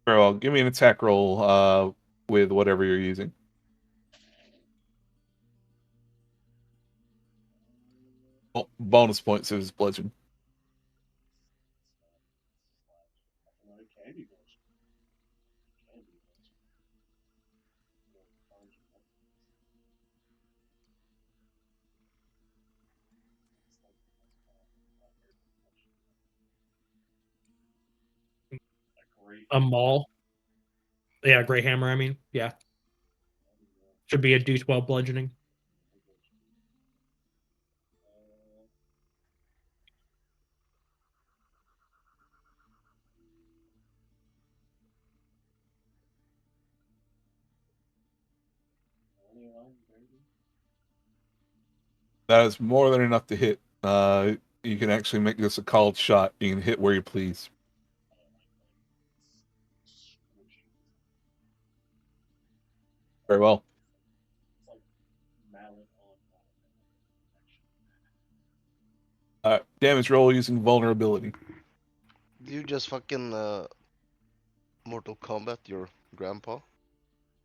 Very well. Give me an attack roll with whatever you're using. Oh, bonus points of his bludgeon. Another candy version. Candy version. a maul. Yeah, Grey Hammer, I mean. Yeah. Should be a D12 bludgeoning. That is more than enough to hit. You can actually make this a called shot. You can hit where you please. Very well. Damage roll using vulnerability. Do you just fucking Mortal Kombat your grandpa?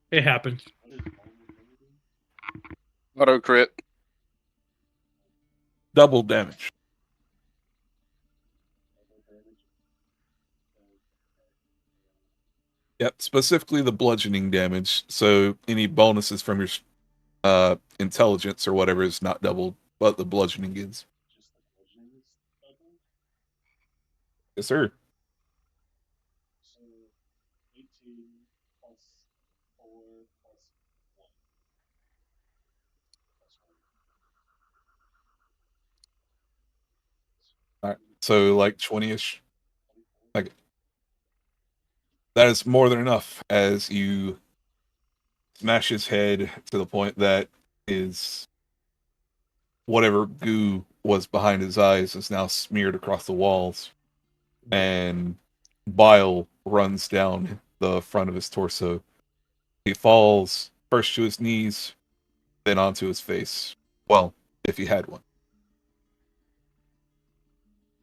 It happens. Auto crit. Double damage. Yep, specifically the bludgeoning damage. So any bonuses from your intelligence or whatever is not doubled, but the bludgeoning is. Yes, sir. So 18 plus 4 plus 1. All right. So like 20-ish. Like that is more than enough as you smash his head to the point that his whatever goo was behind his eyes is now smeared across the walls, and bile runs down the front of his torso. He falls first to his knees, then onto his face. Well, if he had one.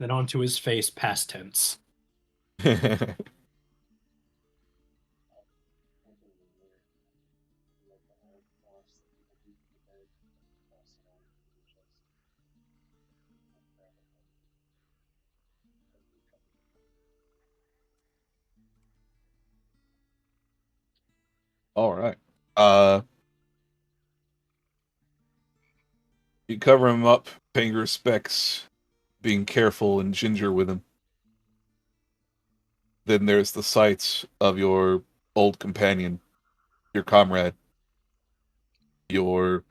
Then onto his face, past tense. All right. You cover him up, paying your respects, being careful and ginger with him. Then there's the sight of your old companion, your comrade, your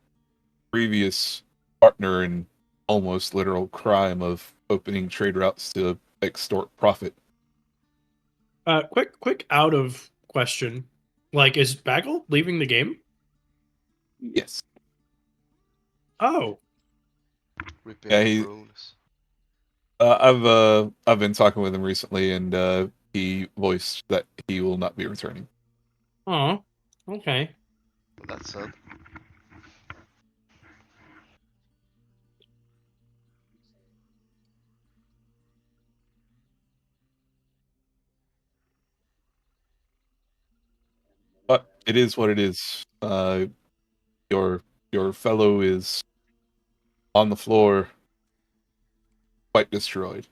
previous partner in almost literal crime of opening trade routes to extort profit. Quick out of question. Like, is Bagel leaving the game? Yes. Oh. Ripping Yeah, the bonus. I've been talking with him recently, and he voiced that he will not be returning. Oh. Okay. Well, that's sad. But it is what it is. Your fellow is on the floor, quite destroyed.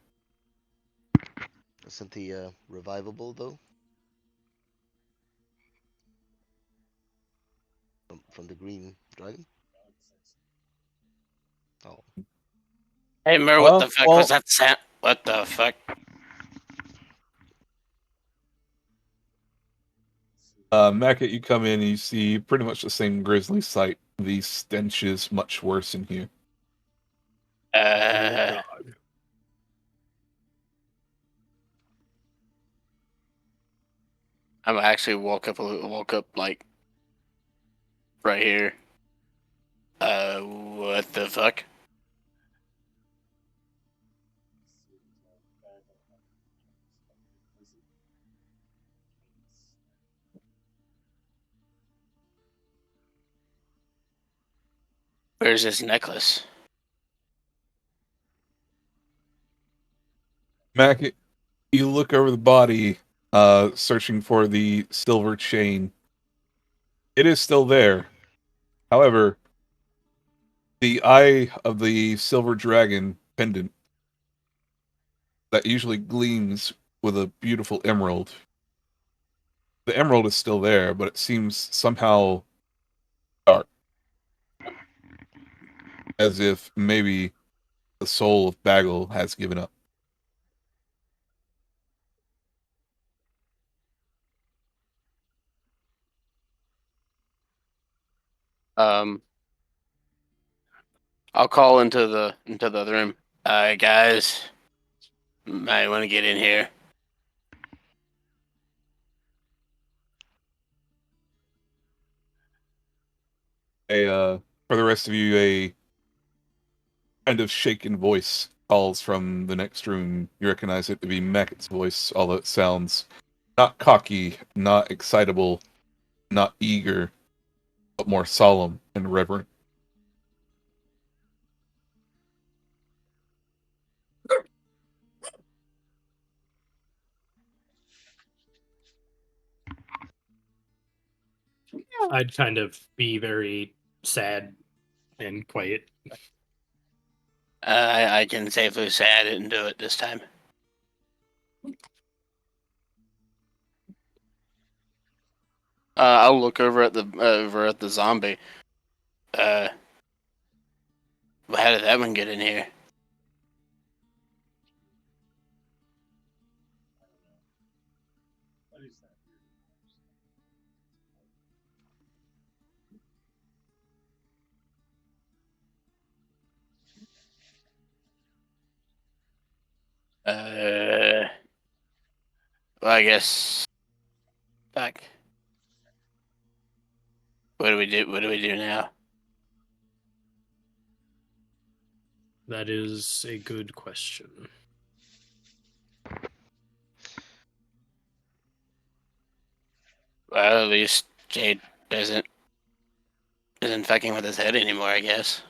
Isn't he revivable though? From the green dragon? Oh. Hey, Mer, what the fuck was that sound? What the fuck? Mackett, you come in and you see pretty much the same grisly sight. The stench is much worse in here. God. I actually woke up like right here. What the fuck? Where's his necklace? Mackett, you look over the body, searching for the silver chain. It is still there. However, the eye of the silver dragon pendant that usually gleams with a beautiful emerald. The emerald is still there, but it seems somehow dark. As if maybe the soul of Bagel has given up. I'll call into the other room. Alright, guys, might want to get in here. For the rest of you, a kind of shaken voice calls from the next room. You recognize it to be Mackett's voice, although it sounds not cocky, not excitable, not eager, but more solemn and reverent. I'd kind of be very sad and quiet. I can safely say I didn't do it this time. I'll look over at the zombie. How did that one get in here? What is that weird Well, I guess. Fuck. What do we do? What do we do now? That is a good question. Well, at least Jade isn't fucking with his head anymore, I guess.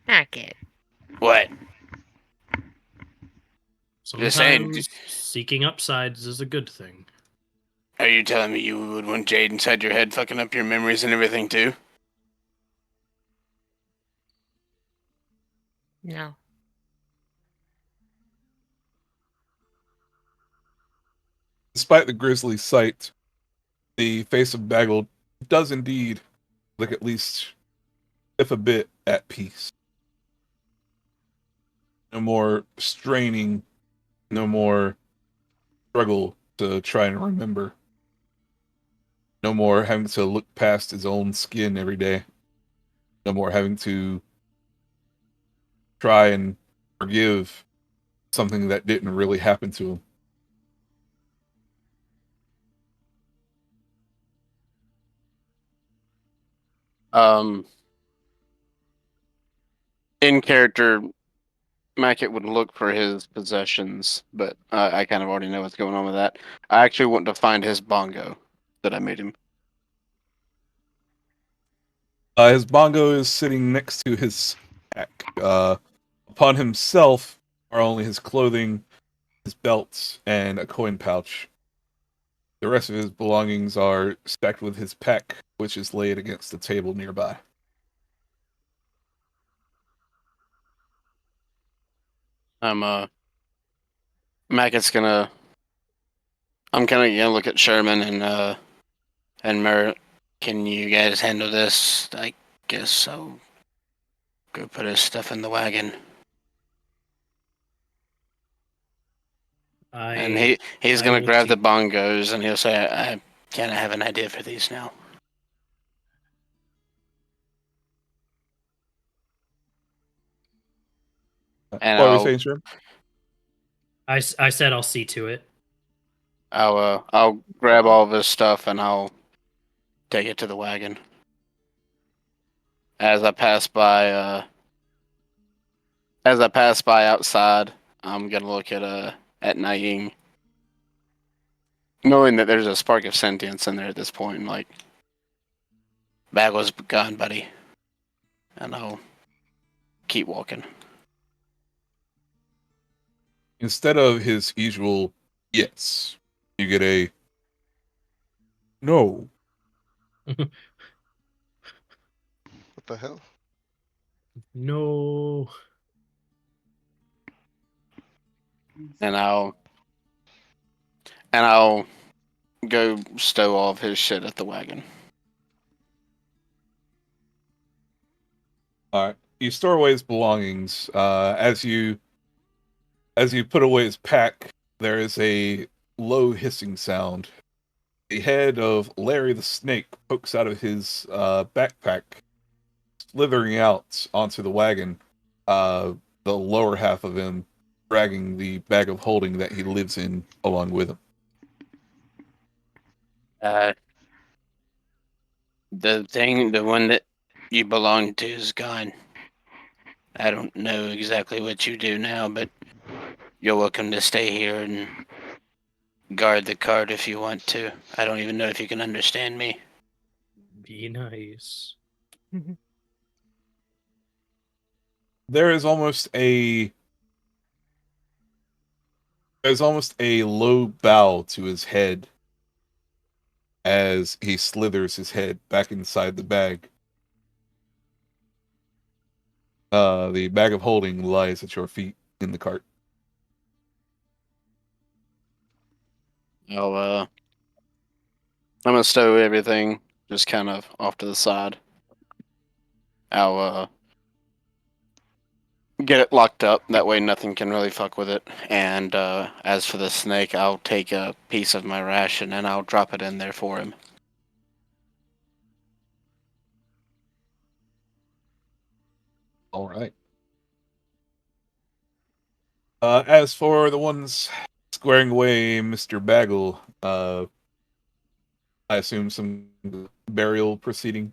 Hackett. What? Sometimes Just saying. seeking upsides is a good thing. Are you telling me you would want Jade inside your head fucking up your memories and everything too? No. Despite the grisly sight, the face of Bagel does indeed look at least, if a bit, at peace. No more straining, no more struggle to try and remember. No more having to look past his own skin every day. No more having to try and forgive something that didn't really happen to him. In character, Mackett would look for his possessions, but I kind of already know what's going on with that. I actually want to find his bongo that I made him. His bongo is sitting next to his pack. Upon himself are only his clothing, his belts, and a coin pouch. The rest of his belongings are stacked with his pack, which is laid against the table nearby. Mackett's gonna. I'm kind of gonna look at Sherman and Merritt. Can you guys handle this? I guess so. Go put his stuff in the wagon. And he's I gonna will grab the keep- bongos and he'll say, I kind of have an idea for these now. And What were you saying, Sherman? I said I'll see to it. I'll grab all of his stuff and I'll take it to the wagon. As I pass by outside, I'm gonna look at Naing, knowing that there's a spark of sentience in there at this point. And like, battle's begun, buddy, and I'll keep walking. Instead of his usual yes, you get a no. What the hell? No. And I'll go stow all of his shit at the wagon. All right. You store away his belongings. As you put away his pack, there is a low hissing sound. The head of Larry the Snake pokes out of his backpack slithering out onto the wagon, the lower half of him dragging the bag of holding that he lives in along with him. The one that you belong to is gone. I don't know exactly what you do now, but you're welcome to stay here and guard the cart if you want to. I don't even know if you can understand me. Be nice. There is almost a low bow to his head as he slithers his head back inside the bag. The bag of holding lies at your feet in the cart. I'm gonna stow everything just kind of off to the side. I'll get it locked up. That way nothing can really fuck with it. And as for the snake, I'll take a piece of my ration and I'll drop it in there for him. All right. As for the ones squaring away Mr. Bagel, I assume some burial proceeding.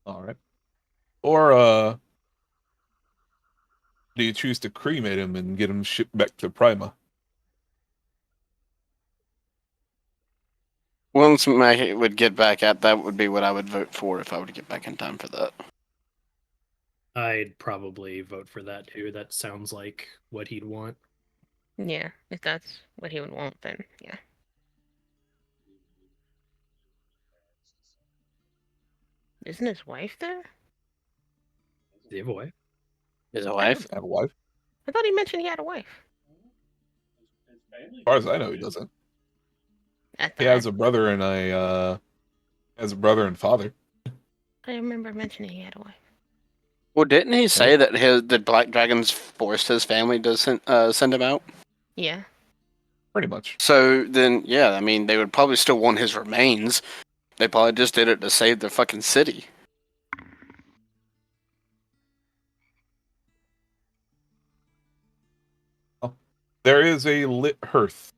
All right. Or do you choose to cremate him and get him shipped back to Prima? Once I would get back at that would be what I would vote for if I were to get back in time for that. I'd probably vote for that too. That sounds like what he'd want. Yeah, if that's what he would want, then yeah. Isn't his wife there? Does he have a wife? His wife? Have a wife? I thought he mentioned he had a wife. As far as I know, he doesn't. I He has a brother and father. I remember mentioning he had a wife. Well, didn't he say that the Black Dragons forced his family to send him out? Yeah. Pretty much. So then, yeah, I mean, they would probably still want his remains. They probably just did it to save their fucking city. There is a lit hearth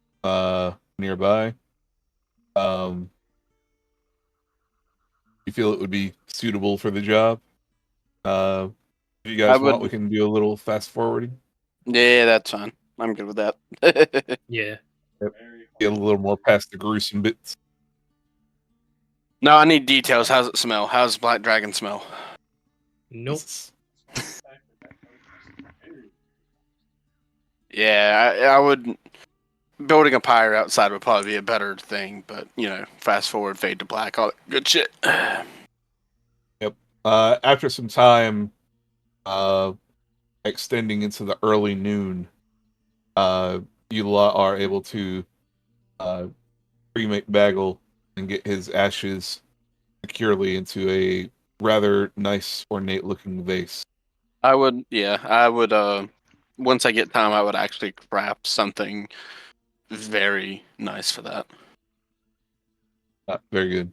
nearby. You feel it would be suitable for the job? If you guys want, we can do a little fast forwarding. Yeah, that's fine. I'm good with that. Yeah. Yep. Get a little more past the gruesome bits. No, I need details. How's it smell? How's Black Dragon smell? Nope. Yeah, I would. Building a pyre outside would probably be a better thing, but fast forward, fade to black, all that good shit. Yep. After some time, extending into the early noon, you lot are able to cremate Bagel and get his ashes securely into a rather nice, ornate-looking vase. I would. Once I get time, I would actually craft something very nice for that. Very good.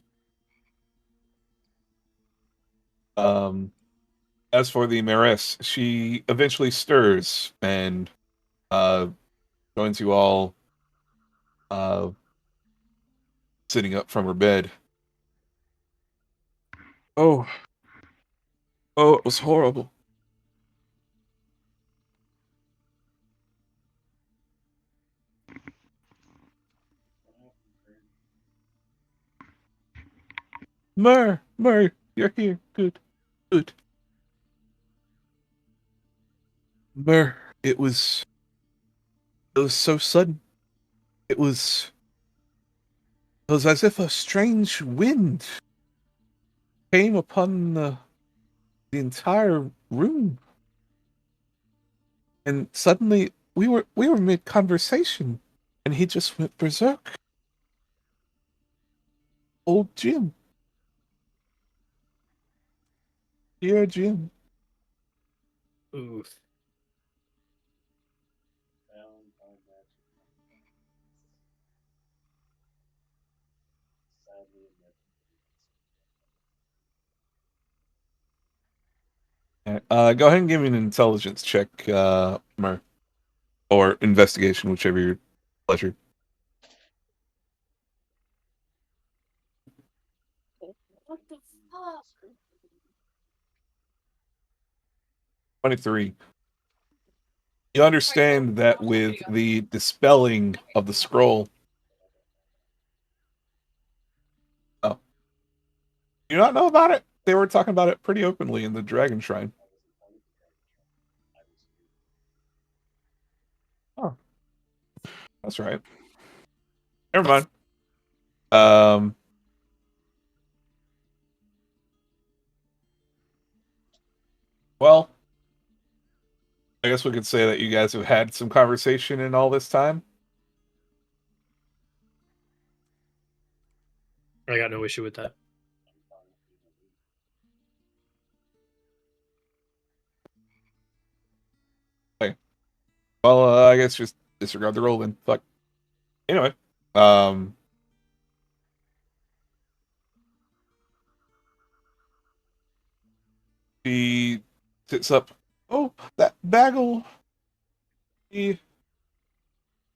As for the mayoress, she eventually stirs and joins you all sitting up from her bed. Oh, it was horrible. Mer, you're here. Good. Mer, it was so sudden. It was as if a strange wind came upon the entire room. And suddenly we were mid conversation and he just went berserk. Old Jim. Yeah, Jim. Oof. Found by magic. Sadly, it never. Go ahead and give me an intelligence check, Mer. Or investigation, whichever your pleasure. What the fuck? 23. You understand that with the dispelling of the scroll. Oh. You not know about it? They were talking about it pretty openly in the Dragon Shrine. Oh. That's right. Never mind. Well, I guess we could say that you guys have had some conversation in all this time. I got no issue with that. Okay. Well, I guess just disregard the roll then. Fuck. Anyway, he sits up. Oh, that bagel.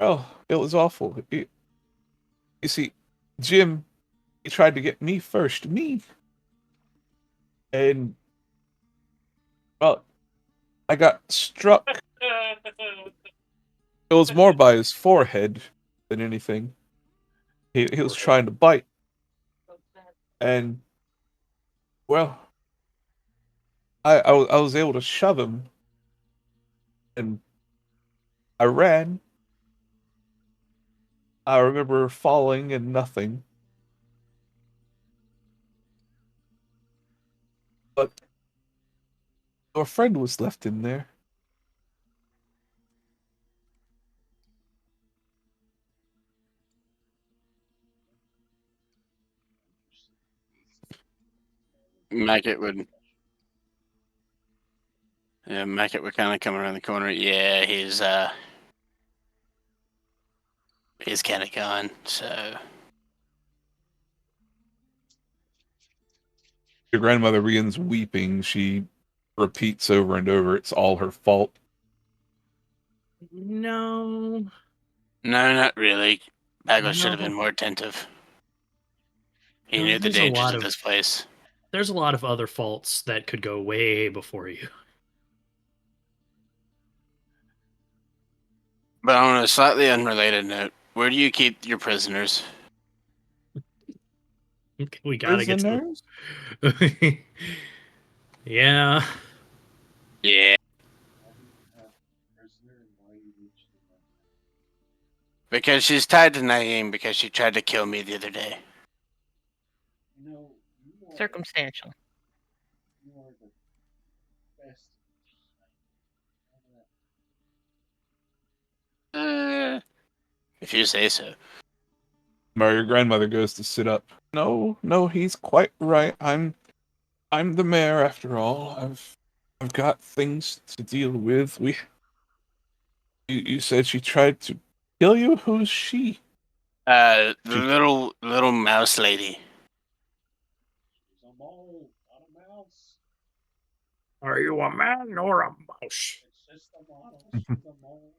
Oh, it was awful. You see, Jim, he tried to get me first. Me. And, well, I got struck. It was more by his forehead than anything. He was trying to bite. And, well, I was able to shove him. And I ran. I remember falling and nothing. But your friend was left in there. Mackett would. Yeah, Mackett would kind of come around the corner. Yeah, he's kind of gone. So Your grandmother begins weeping. She repeats over and over, it's all her fault. No. no, not really. Bagwell should have No. been more attentive. He No, knew the there's a dangers lot of of- this place. There's a lot of other faults that could go way before you. But on a slightly unrelated note, where do you keep your prisoners? We gotta get to Prisoners? the... Yeah. Yeah, Why do you have a prisoner and why you reach the limit? because she's tied to Naeem because she tried to kill me the other day. You know, you are, Circumstantial. you are the best. If you say so. Your grandmother goes to sit up. No, he's quite right. I'm the mayor after all. I've got things to deal with. You said she tried to kill you? Who's she? The She- little mouse lady. She's a mole, not a mouse. Are you a man or a mouse? It's just a model. She's a mole.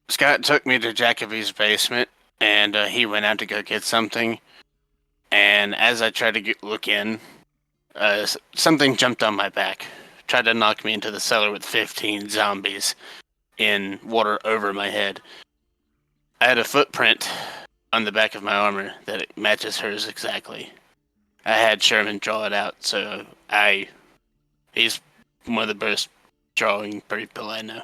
Scott took me to Jacoby's basement, and he went out to go get something. And as I tried to look in, something jumped on my back, tried to knock me into the cellar with 15 zombies in water over my head. I had a footprint on the back of my armor that matches hers exactly. I had Sherman draw it out, so he's one of the best drawing people I know.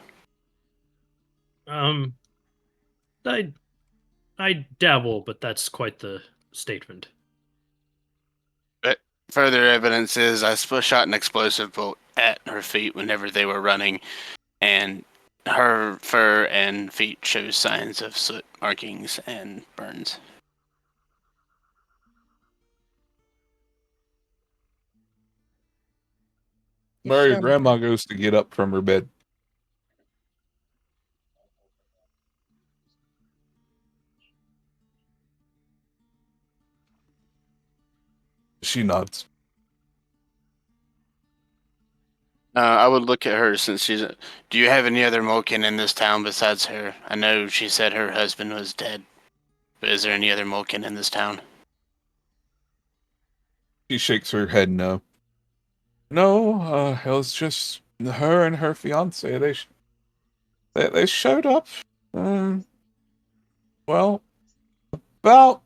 I dabble, but that's quite the statement. But further evidence is I shot an explosive bolt at her feet whenever they were running, and her fur and feet show signs of soot markings and burns. Murray, Sure. Grandma goes to get up from her bed. She nods. I would look at her since she's. Do you have any other Mulkin in this town besides her? I know she said her husband was dead, but is there any other Mulkin in this town? She shakes her head no. No, it was just her and her fiance. They showed up. Well, about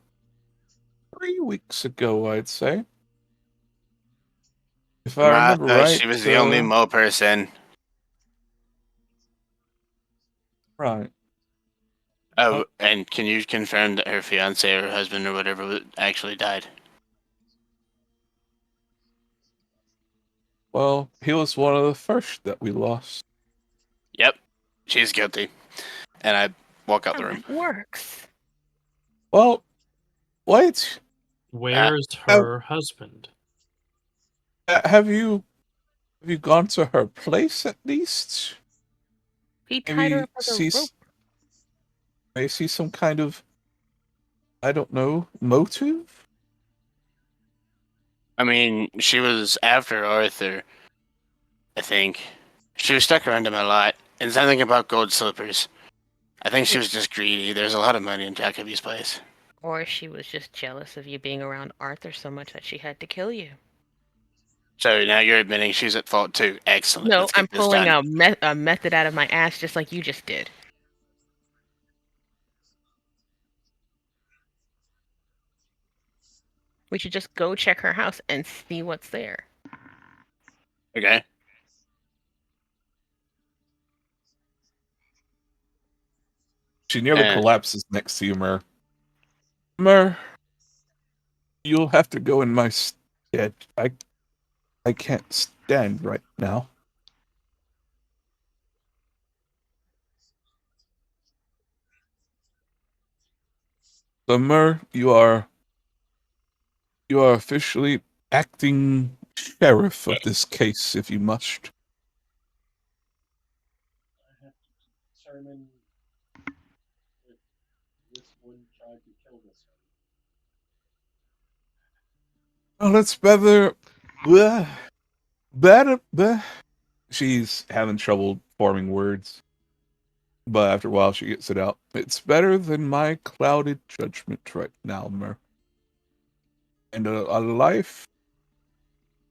3 weeks ago, I'd say. If I I remember thought right. she was the only Mo person. Right. Oh, and can you confirm that her fiance or husband or whatever actually died? Well, he was one of the first that we lost. Yep, she's guilty. And I walk out the How room. that works. Well, wait. Where's Uh, her husband? Have you gone to her place at least? He tied her Maybe up with a rope. see some kind of, I don't know, motive? I mean, she was after Arthur, I think. She was stuck around him a lot. And something about gold slippers. I think she was just greedy. There's a lot of money in Jacoby's place. Or she was just jealous of you being around Arthur so much that she had to kill you. So now you're admitting she's at fault too. Excellent. No, Let's get I'm this pulling done. a method out of my ass just like you just did. We should just go check her house and see what's there. Okay. She nearly collapses next to you, Mer. Mer, you'll have to go in my stead. I can't stand right now. So, Mer, you are officially acting sheriff of this case, if you must. I have to determine if this one tried to kill this one. Well, it's better. She's having trouble forming words, but after a while she gets it out. It's better than my clouded judgment right now, Mer. And a life,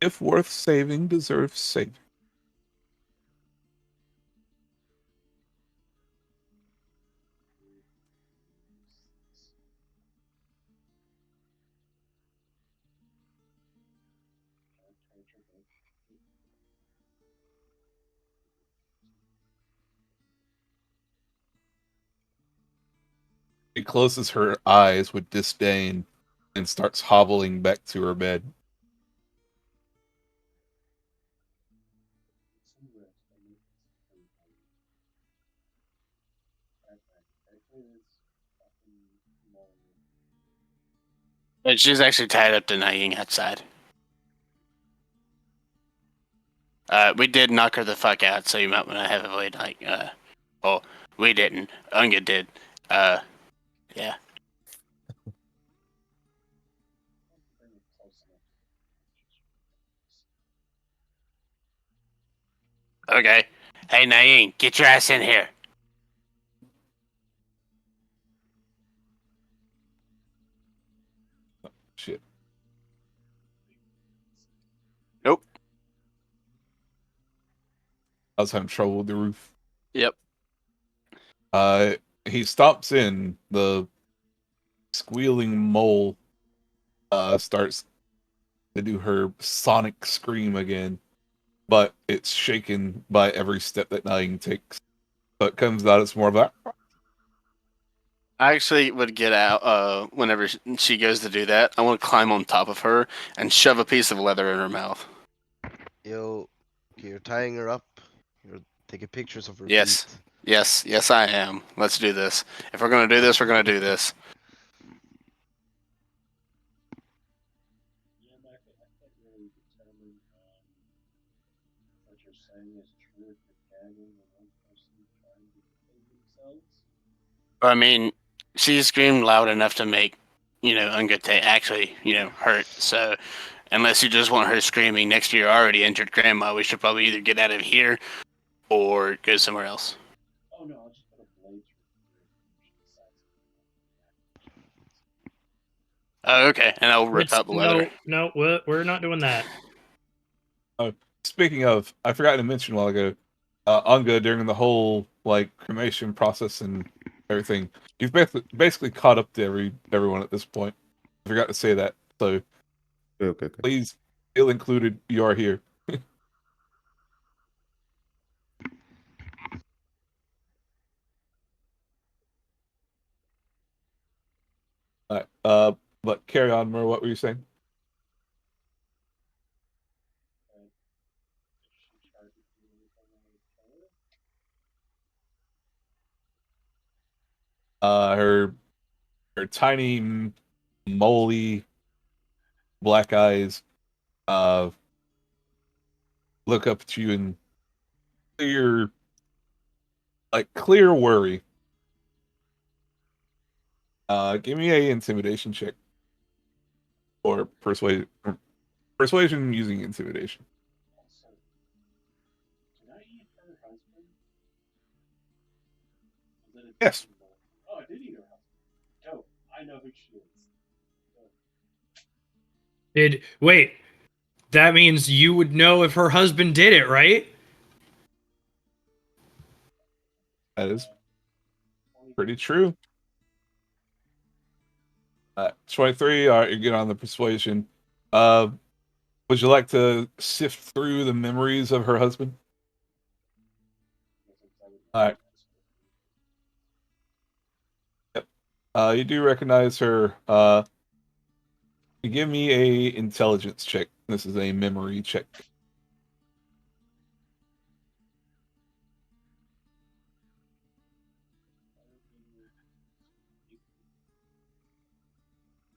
if worth saving, deserves saving. She closes her eyes with disdain and starts hobbling back to her bed. But she's actually tied up to Naing outside. We did knock her the fuck out, so you might want to have a wait. Well, we didn't. Unga did. Yeah. Okay. Hey, Naing, get your ass in here. Shit. Nope. I was having trouble with the roof. Yep. He stomps in. The squealing mole starts to do her sonic scream again, but it's shaken by every step that Naing takes. So it comes out as more of a. I actually would get out whenever she goes to do that. I want to climb on top of her and shove a piece of leather in her mouth. Yo, you're tying her up. You're taking pictures of her Yes. feet. Yes, I am. Let's do this. If we're going to do this, we're going to do this. Yeah, Mac, I can't really determine you're saying is true if you're gagging and one person trying to defend themselves? I mean, she screamed loud enough to make, Ungate actually, hurt. So, unless you just want her screaming next to your already injured grandma, we should probably either get out of here or go somewhere else. Oh no, I'll just put a blade through her if she decides to. Oh, okay. And I'll rip out the leather. No, we're not doing that. Speaking of, I forgot to mention a while ago, Unga, during the whole cremation process and everything, you've basically caught up to everyone at this point. I forgot to say that, so Okay. please feel included. You are here. All right. But carry on, Mer. What were you saying? If she tried to do anything, I would kill her. Her tiny, moly, black eyes look up at you in clear worry. Give me a intimidation check or persuasion using intimidation. Also, did I eat her husband? Was it a Yes. different one? Oh, I did eat her husband. Dope. I know who she is. Dope. Wait, that means you would know if her husband did it, right? That is pretty true. 23. All right, you get on the persuasion. Would you like to sift through the memories of her husband? All right. Yep. You do recognize her. You give me a intelligence check. This is a memory check.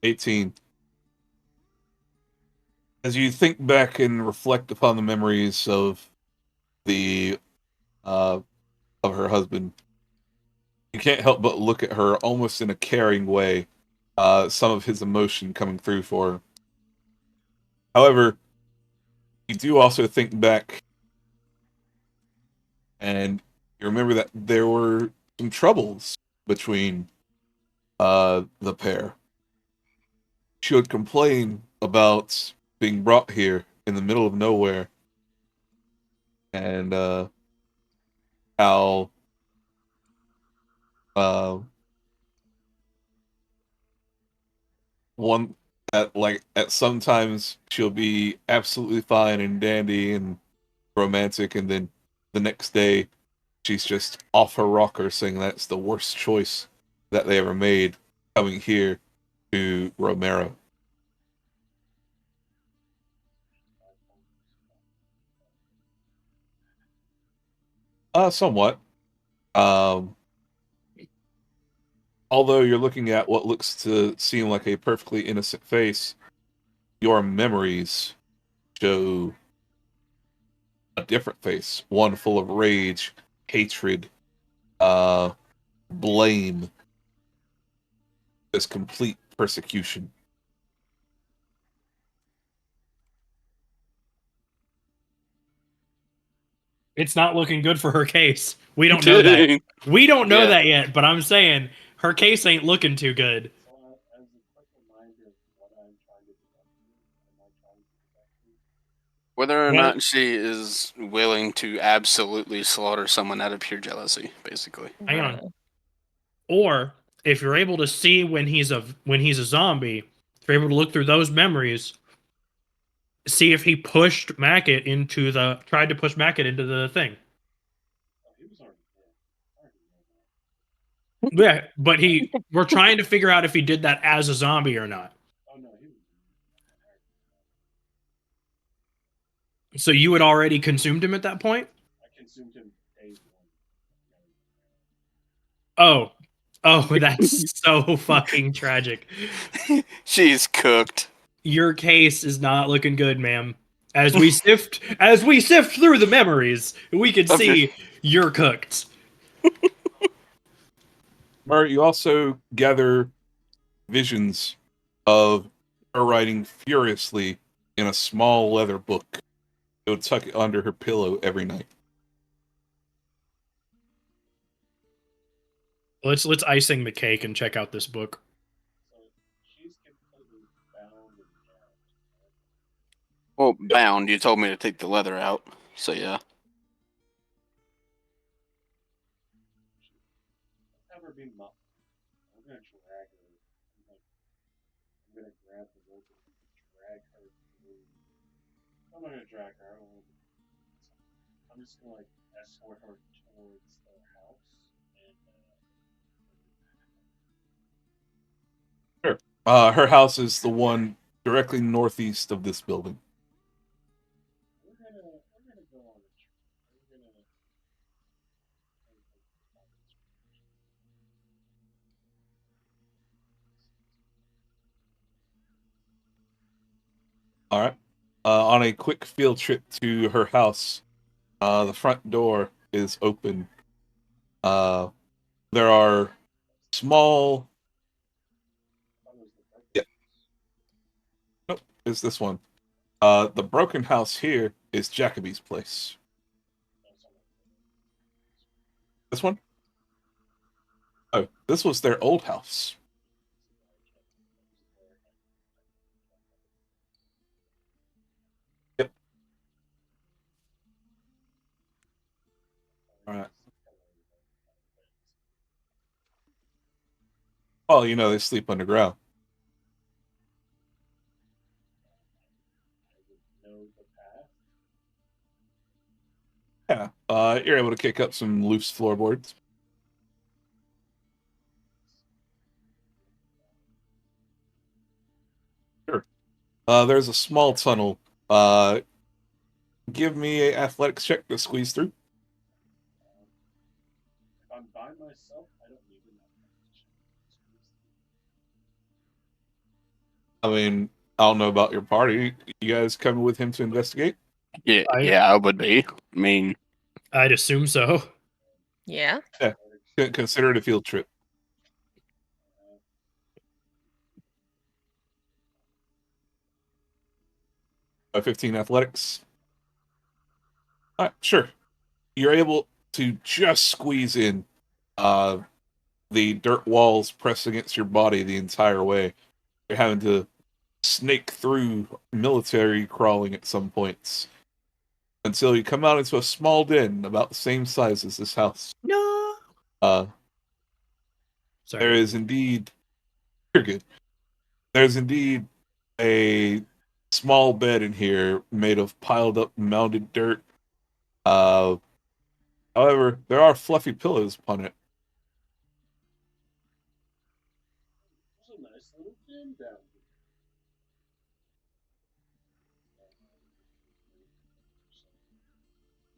$18. As you think back and reflect upon the memories of the of her husband, you can't help but look at her almost in a caring way. Some of his emotion coming through for her. However, you do also think back, and you remember that there were some troubles between the pair. She would complain about being brought here in the middle of nowhere, and how one at sometimes she'll be absolutely fine and dandy and romantic, and then the next day she's just off her rocker, saying that's the worst choice that they ever made coming here to Romero. Somewhat. Although you're looking at what looks to seem like a perfectly innocent face, your memories show a different face, one full of rage, hatred, blame, this complete persecution. It's not looking good for her case. We don't know that. We don't know that yet, but I'm saying her case ain't looking too good. So, as a quick reminder of what I'm trying to deduct here, am I trying to deduct here? Whether or Well- not she is willing to absolutely slaughter someone out of pure jealousy, basically. Hang on. Or if you're able to see when he's a zombie, if you're able to look through those memories, see if he tried to push Mackett into the thing. Oh, he was already dead. I already know that. Yeah, but we're trying to figure out if he did that as a zombie or not. Oh no, he was. So you had already consumed him at that point? I consumed him day one. Oh, that's so fucking tragic. She's cooked. Your case is not looking good, ma'am. As we sift through the memories, we can Of your- see you're cooked. Murray, you also gather visions of her writing furiously in a small leather book. She would tuck it under her pillow every night. Let's icing the cake and check out this book. So she's completely bound and gagged. Well, bound. You told me to take the leather out, so yeah. Have her be muffled. I'm gonna drag her. I'm gonna grab the rope and drag her through. I'm not gonna drag her. I'm just gonna like escort her towards their house and. Sure. Her house is the one directly northeast of this building. We're gonna go on a trip. We're gonna. All right. On a quick field trip to her house, the front door is open. There are small. Yeah. Nope, it's this one. The broken house here is Jacoby's place. This one? Oh, this was their old house. Yep. All right. Well, you know, they sleep underground. Yeah. You're able to kick up some loose floorboards. Sure. There's a small tunnel. Give me an athletics check to squeeze through. If I'm by myself, I don't need an I mean, I don't know about your party. You guys coming with him to investigate? Yeah, I would be. I mean, I'd assume so. Yeah. Yeah. Consider it a field trip. 15 athletics. All right, sure. You're able to just squeeze in. The dirt walls press against your body the entire way. You're having to snake through military crawling at some points until you come out into a small den about the same size as this house. No. Sorry. There is indeed. You're good. There's indeed a small bed in here made of piled up mounded dirt. However, there are fluffy pillows upon it. There's a nice little den down here.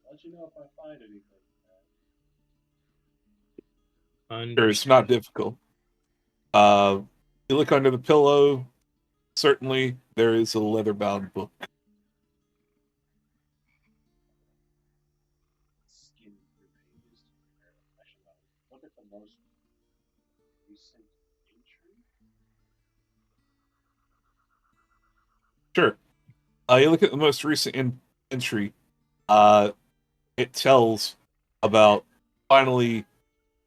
I'll let you know if I find anything. Sure, it's not difficult. You look under the pillow. Certainly, there is a leather-bound book. Skim through pages to prepare. Actually, no. Look at the most recent entry. Sure. You look at the most recent entry. It tells about finally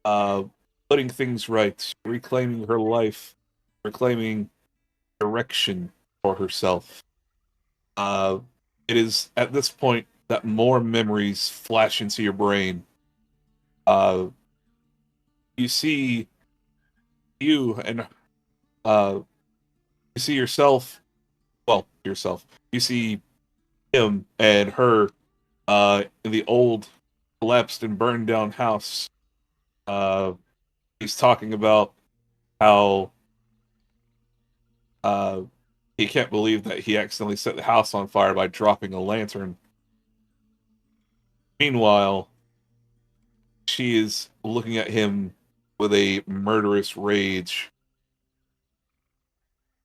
putting things right, reclaiming her life, reclaiming direction for herself. It is at this point that more memories flash into your brain. You see you and you see yourself. Well, yourself. You see him and her in the old collapsed and burned down house. He's talking about how he can't believe that he accidentally set the house on fire by dropping a lantern. Meanwhile, she is looking at him with a murderous rage.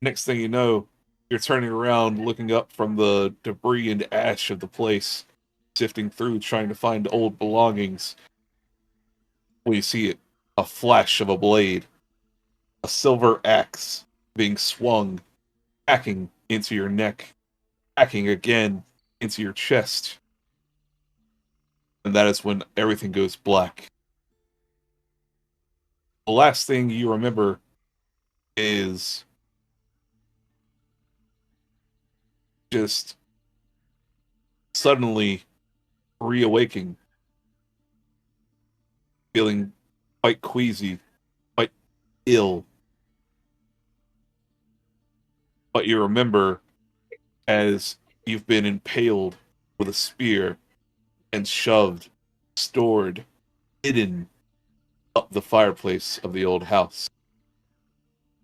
Next thing you know, You're turning around, looking up from the debris and ash of the place, sifting through, trying to find old belongings. When you see it, a flash of a blade, a silver axe being swung, hacking into your neck, hacking again into your chest. And that is when everything goes black. The last thing you remember is just suddenly reawaking, feeling quite queasy, quite ill. But you remember as you've been impaled with a spear and shoved, stored, hidden up the fireplace of the old house.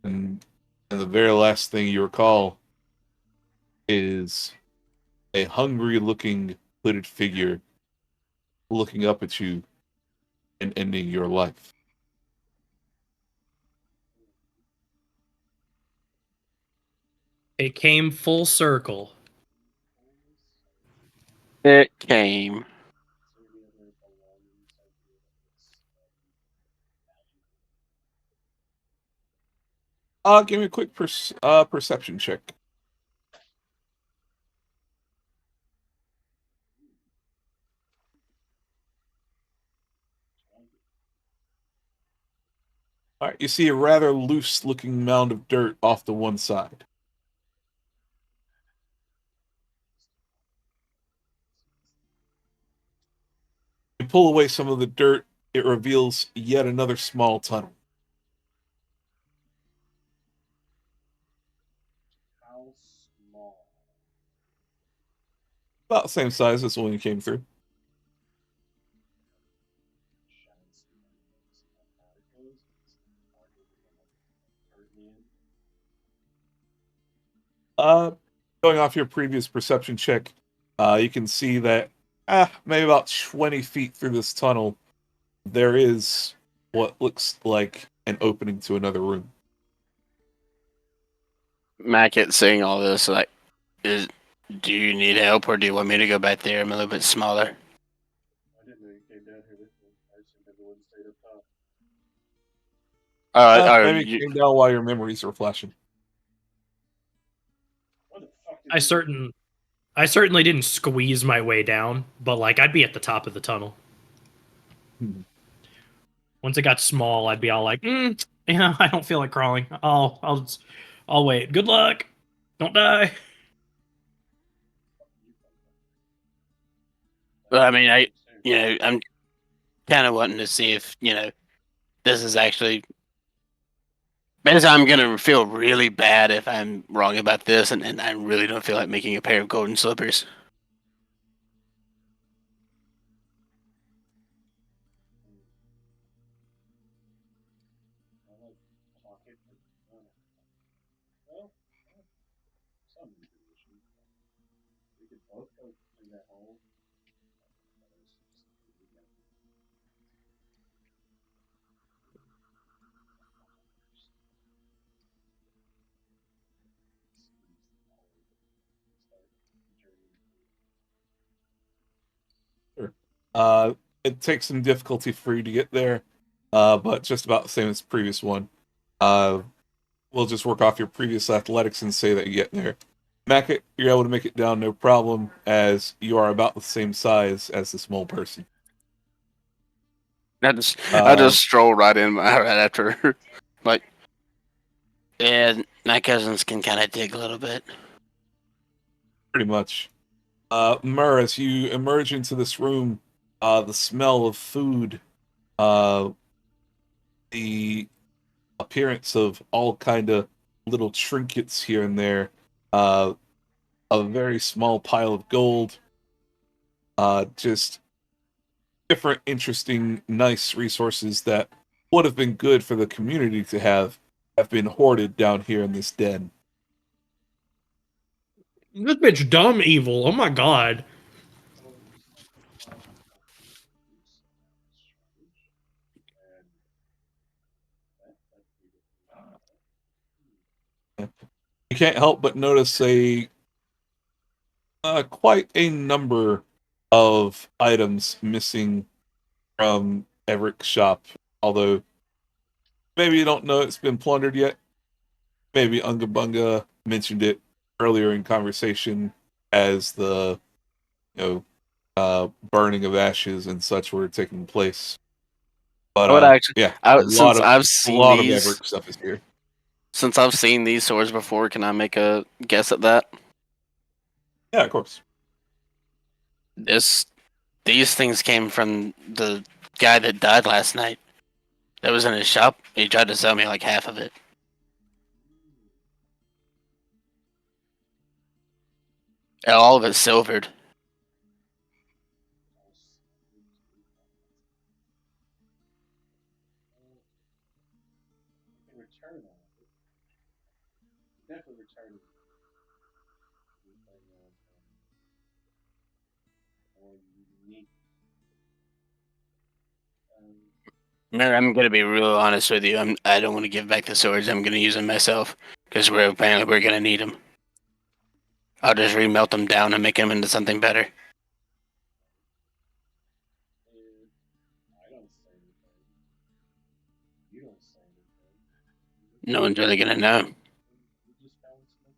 And the very last thing you recall is a hungry looking hooded figure looking up at you and ending your life. It came full circle. It came. Give me a quick perception check. All right, you see a rather loose-looking mound of dirt off to one side. You pull away some of the dirt, it reveals yet another small tunnel. How small? About the same size as the one you came through. Shines through my nose. See how bad it goes? It's hardly gonna hurt me in. Going off your previous perception check, you can see that maybe about 20 feet through this tunnel, there is what looks like an opening to another room. Mackett saying all this, like, do you need help or do you want me to go back there? I'm a little bit smaller. I didn't know you came down here with me. I assumed everyone stayed up top. Maybe it came down while your memories were flashing. What the fuck did I certainly didn't squeeze my way down, but like I'd be at the top of the tunnel. Once it got small, I'd be all like, yeah, I don't feel like crawling. I'll wait. Good luck. Don't die. Well, I mean, I'm kind of wanting to see if, this is actually. Because I'm going to feel really bad if I'm wrong about this, and I really don't feel like making a pair of golden slippers. I like pocket. Well, some information. We could both go through that hole. Sure. It takes some difficulty for you to get there, but just about the same as the previous one. We'll just work off your previous athletics and say that you get there. Mackett, you're able to make it down no problem, as you are about the same size as this mole person. I just stroll right in right after her. Like, yeah, my cousins can kind of dig a little bit. Pretty much. Murr, as you emerge into this room, the smell of food, the appearance of all kind of little trinkets here and there, a very small pile of gold, just different, interesting, nice resources that would have been good for the community to have been hoarded down here in this den. This bitch dumb evil. Oh my god. you can't help but notice quite a number of items missing from Everett's shop. Although maybe you don't know it's been plundered yet. Maybe Unga Bunga mentioned it earlier in conversation as the burning of ashes and such were taking place. But I would actually, yeah, since I've a seen lot of these, Everett stuff is here. since I've seen these swords before, can I make a guess at that? Yeah, of course. These things came from the guy that died last night. That was in his shop. He tried to sell me like half of it. And all of it's silvered. can return on it. Definitely return anything or unique. Man, I'm gonna be real honest with you. I don't want to give back the swords. I'm gonna use them myself because we're gonna need them. I'll just remelt them down and make them into something better. And I don't say anything. You don't say anything. No one's really gonna know. We just found some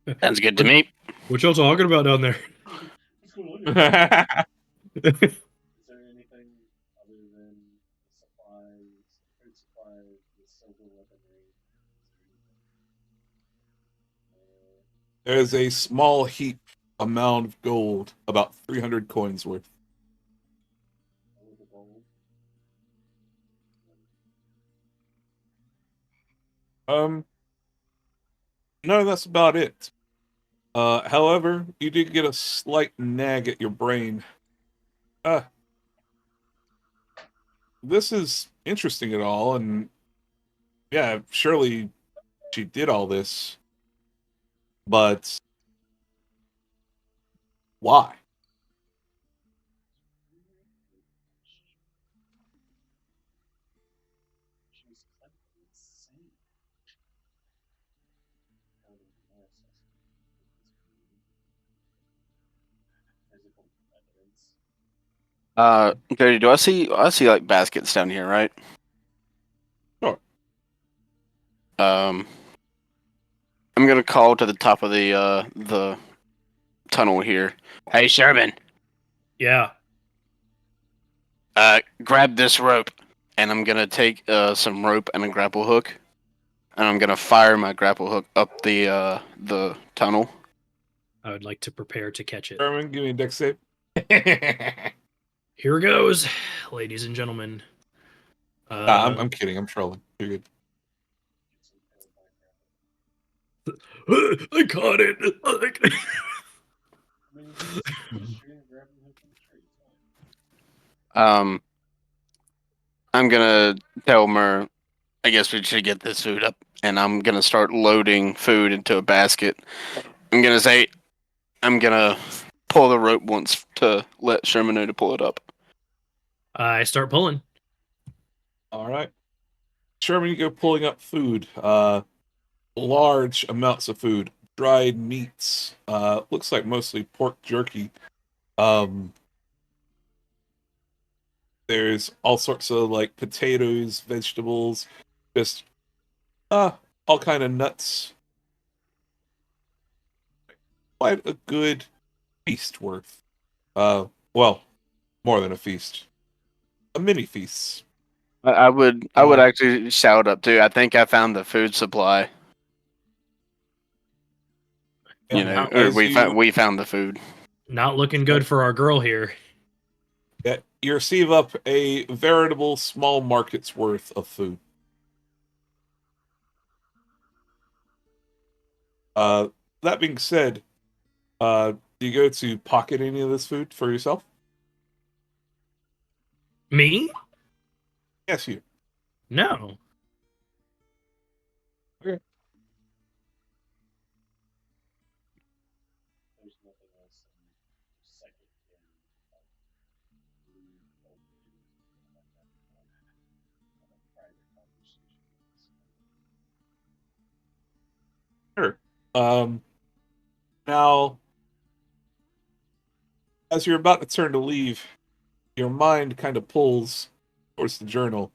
food. Sounds good to me. What y'all talking about down there? What's going on here? Is there anything other than the supplies, food supplies, the silver weaponry? There's a small heap, a mound of gold, about 300 coins worth. All of the gold? No, that's about it. However, you did get a slight nag at your brain. This is interesting at all, and yeah, surely she did all this, but why? She's clinically insane. How do you access physical evidence? Jody, I see like baskets down here, right? Sure. I'm gonna call to the top of the tunnel here. Hey Sherman, Yeah. grab this rope, and I'm gonna take some rope and a grapple hook, and I'm gonna fire my grapple hook up the tunnel. I would like to prepare to catch it. Herman, give me a dex save. Here goes, ladies and gentlemen. I'm kidding. I'm trolling. You're good. I caught it. I mean, if you just shoot and grab him from the tree, it's fine. I'm gonna tell Mer, I guess we should get this food up, and I'm gonna start loading food into a basket. I'm gonna pull the rope once to let Sherman know to pull it up. I start pulling. All right. Sherman, you go pulling up food. Large amounts of food. Dried meats. Looks like mostly pork jerky. There's all sorts of like potatoes, vegetables, just all kind of nuts. Quite a good feast worth. Well, more than a feast. A mini feast. I would actually shout up too. I think I found the food supply. And Or as we found the food. Not looking good for our girl here. you receive up a veritable small market's worth of food. That being said, do you go to pocket any of this food for yourself? Me? Yes, you. No. Okay. There's nothing else in second gen blue like that. Have a private conversation with this. Now, as you're about to turn to leave, your mind kind of pulls towards the journal.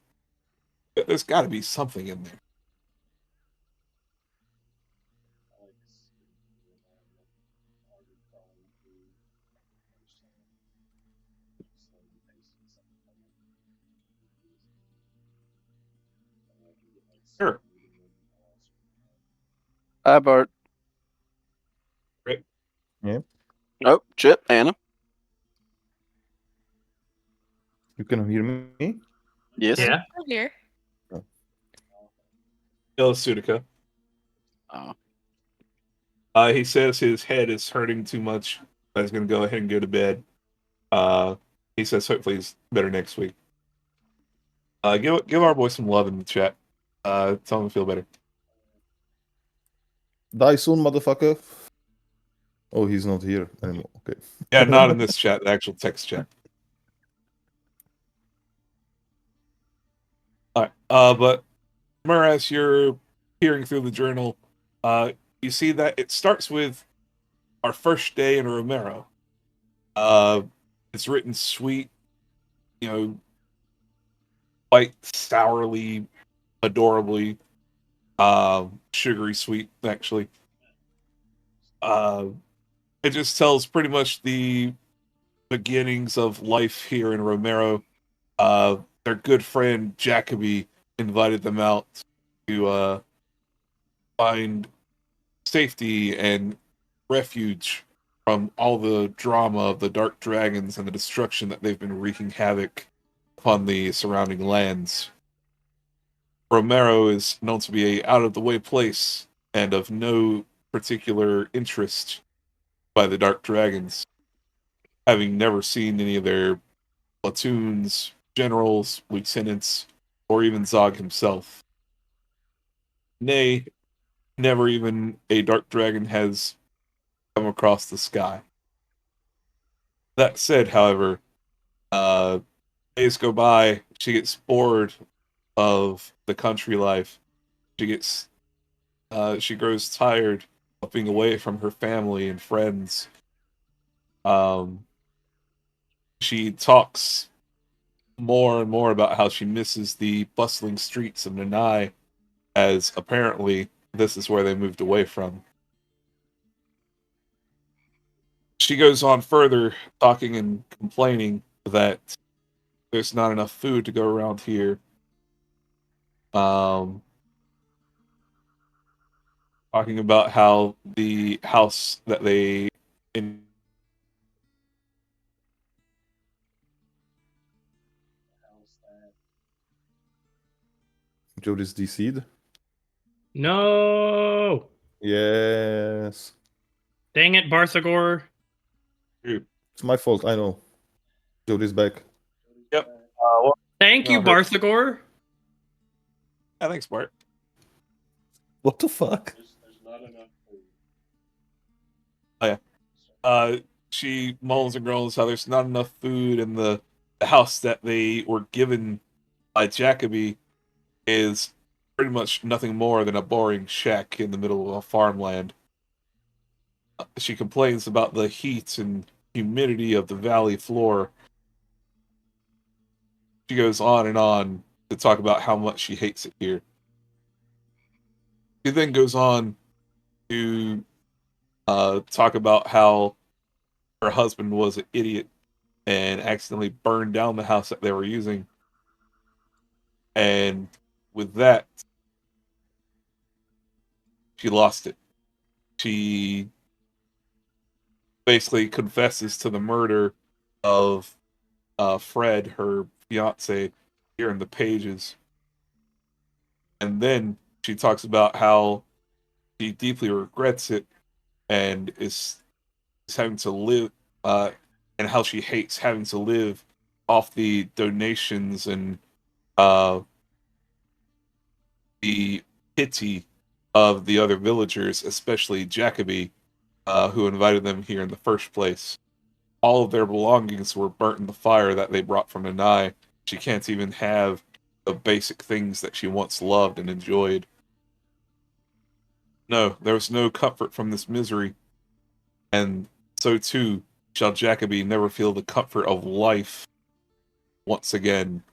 There's got to be something in there. Sure. Hi, Bart. Right. Yeah. Oh, Chip, Anna. You can hear me? Yes. Yeah. I'm here. Hello, Sudica. Oh. He says his head is hurting too much. He's going to go ahead and go to bed. He says hopefully he's better next week. Give our boy some love in the chat. Tell him to feel better. Die soon, motherfucker. Oh, he's not here anymore. Okay. Yeah, not in this chat, the actual text chat. All right. But as you're peering through the journal, you see that it starts with our first day in Romero. It's written sweet, quite sourly, adorably, sugary sweet, actually. It just tells pretty much the beginnings of life here in Romero. Their good friend Jacoby invited them out to find safety and refuge from all the drama of the Dark Dragons and the destruction that they've been wreaking havoc upon the surrounding lands. Romero is known to be a out-of-the-way place and of no particular interest by the Dark Dragons, having never seen any of their platoons, generals, lieutenants, or even Zog himself. Nay, never even a Dark Dragon has come across the sky. That said, however, days go by, she gets bored of the country life. She grows tired of being away from her family and friends. She talks more and more about how she misses the bustling streets of Nanai, as apparently this is where they moved away from. She goes on further, talking and complaining that there's not enough food to go around here. Talking about how the house that they in Jody's DC'd. No. Yes. Dang it, Barthagor. It's my fault, I know. Jody's back. Yep. Thank you, No, her- Barthagor. thanks, Bart. What the fuck? There's not enough food. She moans and groans how there's not enough food, and the house that they were given by Jacoby is pretty much nothing more than a boring shack in the middle of a farmland. She complains about the heat and humidity of the valley floor. She goes on and on to talk about how much she hates it here. She then goes on to talk about how her husband was an idiot and accidentally burned down the house that they were using. And with that, she lost it. She basically confesses to the murder of Fred, her fiance, here in the pages. And then she talks about how she deeply regrets it and is having to live, and how she hates having to live off the donations and the pity of the other villagers, especially Jacoby, who invited them here in the first place. All of their belongings were burnt in the fire that they brought from Nanai. She can't even have the basic things that she once loved and enjoyed. No, there was no comfort from this misery, and so too shall Jacoby never feel the comfort of life once again.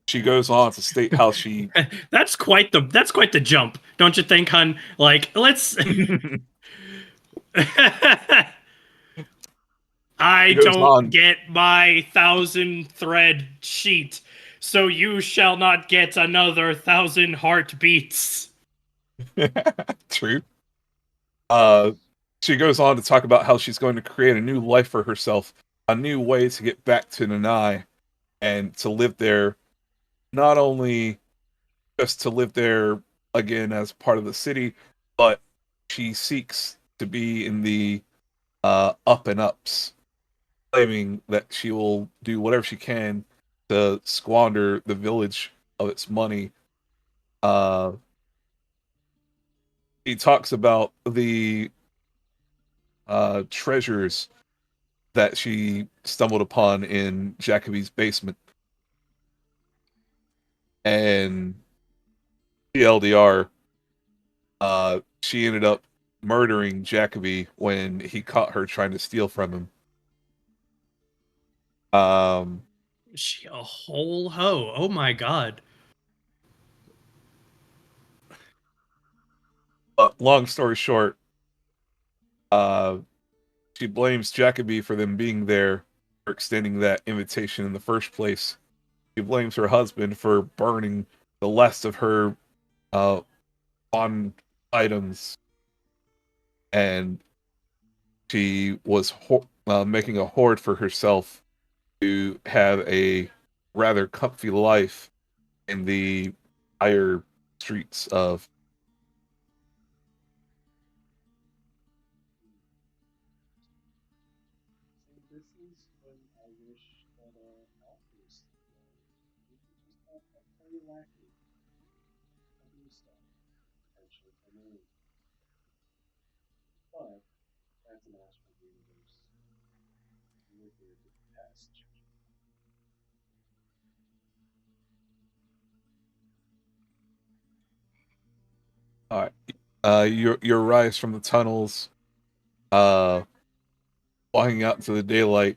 She goes on to state how she That's quite the jump, don't you think, hun? Like, let's. I goes don't on. get my 1,000 thread sheet, so you shall not get another 1,000 heartbeats. True. She goes on to talk about how she's going to create a new life for herself, a new way to get back to Nanai and to live there, not only just to live there again as part of the city, but she seeks to be in the up and ups, claiming that she will do whatever she can to squander the village of its money. He talks about the treasures that she stumbled upon in Jacoby's basement. And TLDR, she ended up murdering Jacoby when he caught her trying to steal from him. She a whole hoe. Oh my god. But long story short, she blames Jacoby for them being there, for extending that invitation in the first place. She blames her husband for burning the last of her on items, and she was making a hoard for herself to have a rather comfy life in the higher streets of. So this is when I wish that Alpheus we could just have a furry lackey and do stuff, potentially for me. But that's an astral universe. We're here to pass judgment. All right, your rise from the tunnels, uh, walking out into the daylight.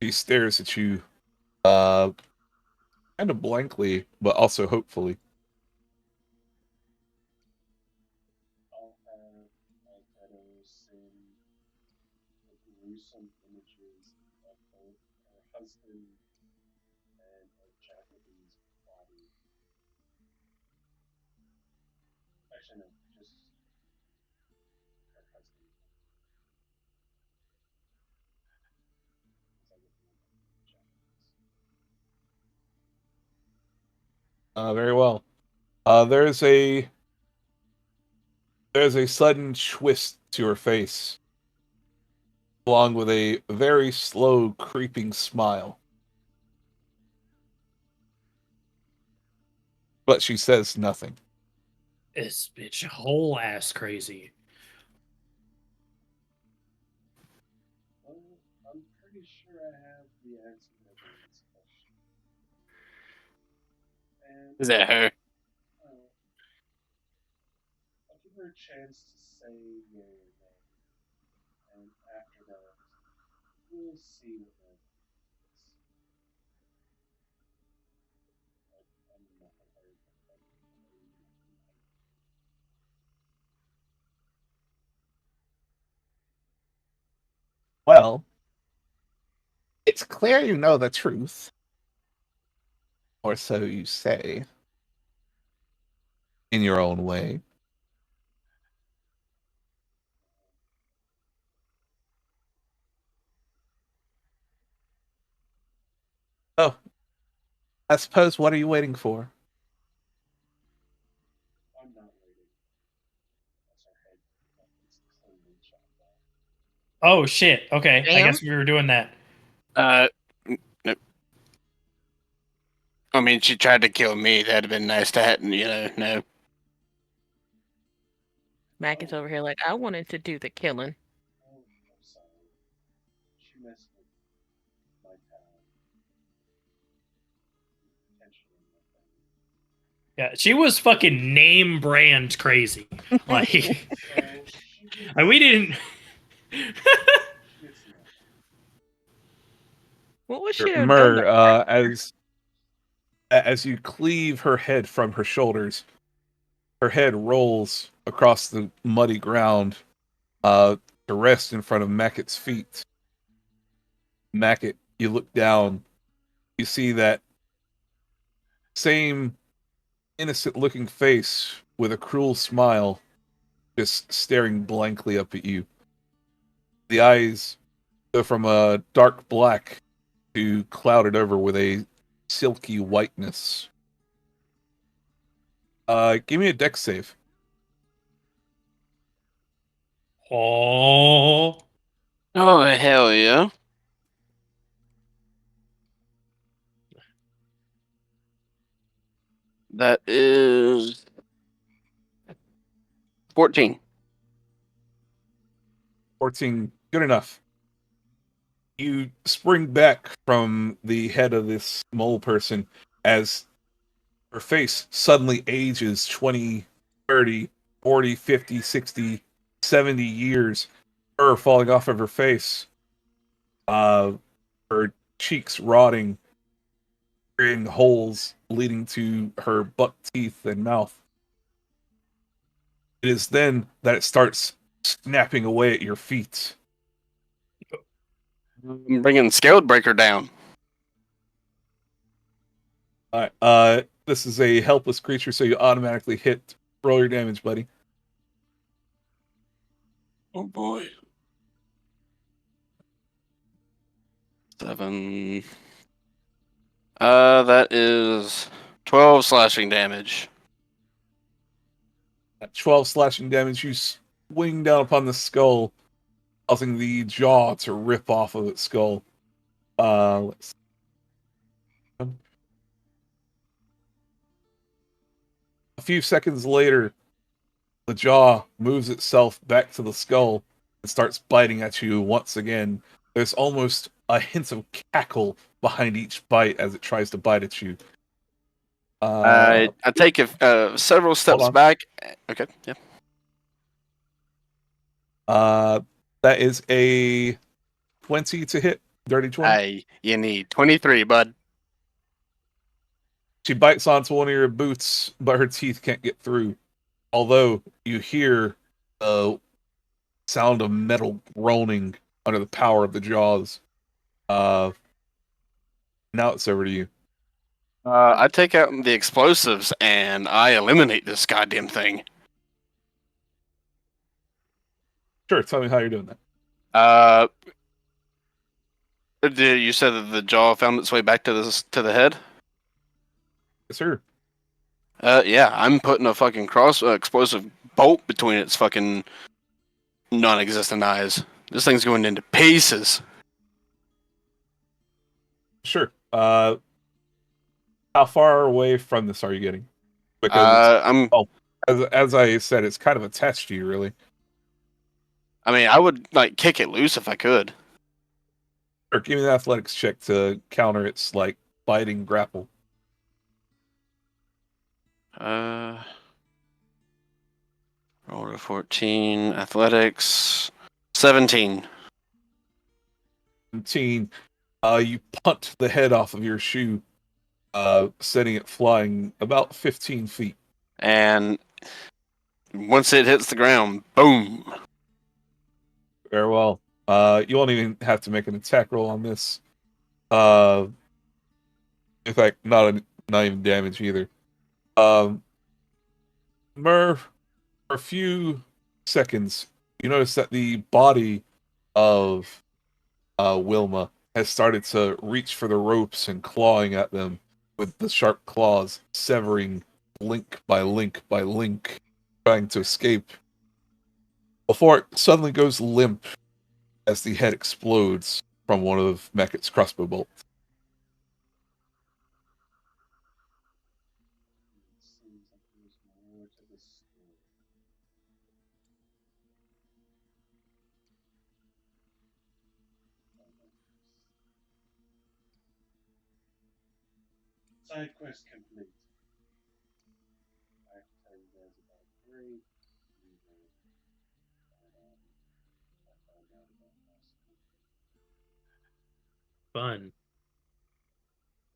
She stares at you, uh, kind of blankly, but also hopefully. I'll have Albedo send the gruesome images of both her husband and of Jacoby's body. Actually, no, just her husband. Because I would remember Jacoby's. Very well. There's a sudden twist to her face, along with a very slow, creeping smile. But she says nothing. This bitch whole ass crazy. Well, I'm pretty sure I have the answer to everyone's question. And Is that her? I'll give her a chance to say yay or nay. And after that, we'll see what my is. I'm not gonna hurry. Well, it's clear you know the truth. Or so you say. In your own way. Oh, I suppose what are you waiting for? I'm not waiting. That's our head. It's cleanly chopped off. Oh shit. Okay. I Damn. guess we were doing that. No. I mean, she tried to kill me. That'd have been nice to have, no. Mac is over here like, I wanted to do the killing. Oh, I'm sorry. She messed with my town. Potentially my family. Yeah, she was fucking name brand crazy. Like, So she and we didn't. gets no. What would she have done Myrrh, to her? as you cleave her head from her shoulders, her head rolls across the muddy ground to rest in front of Macket's feet. Mackett, you look down, you see that same innocent looking face with a cruel smile just staring blankly up at you. The eyes go from a dark black to clouded over with a silky whiteness. Give me a dex save. Oh, Oh, hell yeah. That is 14. 14, good enough. You spring back from the head of this mole person as her face suddenly ages 20, 30, 40, 50, 60, 70 years. Fur falling off of her face. Her cheeks rotting, creating holes leading to her buck teeth and mouth. It is then that it starts snapping away at your feet. I'm bringing Scaled Breaker down. This is a helpless creature, so you automatically hit. Roll your damage, buddy. Oh boy. 7. That is 12 slashing damage. At 12 slashing damage, you swing down upon the skull, causing the jaw to rip off of its skull. Let's see. A few seconds later, the jaw moves itself back to the skull and starts biting at you once again. There's almost a hint of cackle behind each bite as it tries to bite at you. I take several steps on. back. Okay, yeah. That is a 20 to hit. Dirty 20. You need 23, bud. She bites onto one of your boots, but her teeth can't get through. Although you hear the sound of metal groaning under the power of the jaws. Now it's over to you. I take out the explosives and I eliminate this goddamn thing. Sure, tell me how you're doing that. You said that the jaw found its way back to the head? Yes, sir. Yeah, I'm putting a fucking explosive bolt between its fucking non-existent eyes. This thing's going into pieces. Sure. How far away from this are you getting? Because as I said, it's kind of attached to you, really. I mean, I would like kick it loose if I could. Or give me an athletics check to counter its like biting grapple. Roll to 14, athletics, 17. 17. You punt the head off of your shoe, sending it flying about 15 feet. And once it hits the ground, boom. Very well. You won't even have to make an attack roll on this. In fact, not even damage either. Murph, for a few seconds, you notice that the body of Wilma has started to reach for the ropes and clawing at them with the sharp claws, severing link by link by link, trying to escape. Before it suddenly goes limp as the head explodes from one of Mechat's crossbow bolts. It seems like there's more to this story. Side quest complete. great evil that I found out about last week. Fun.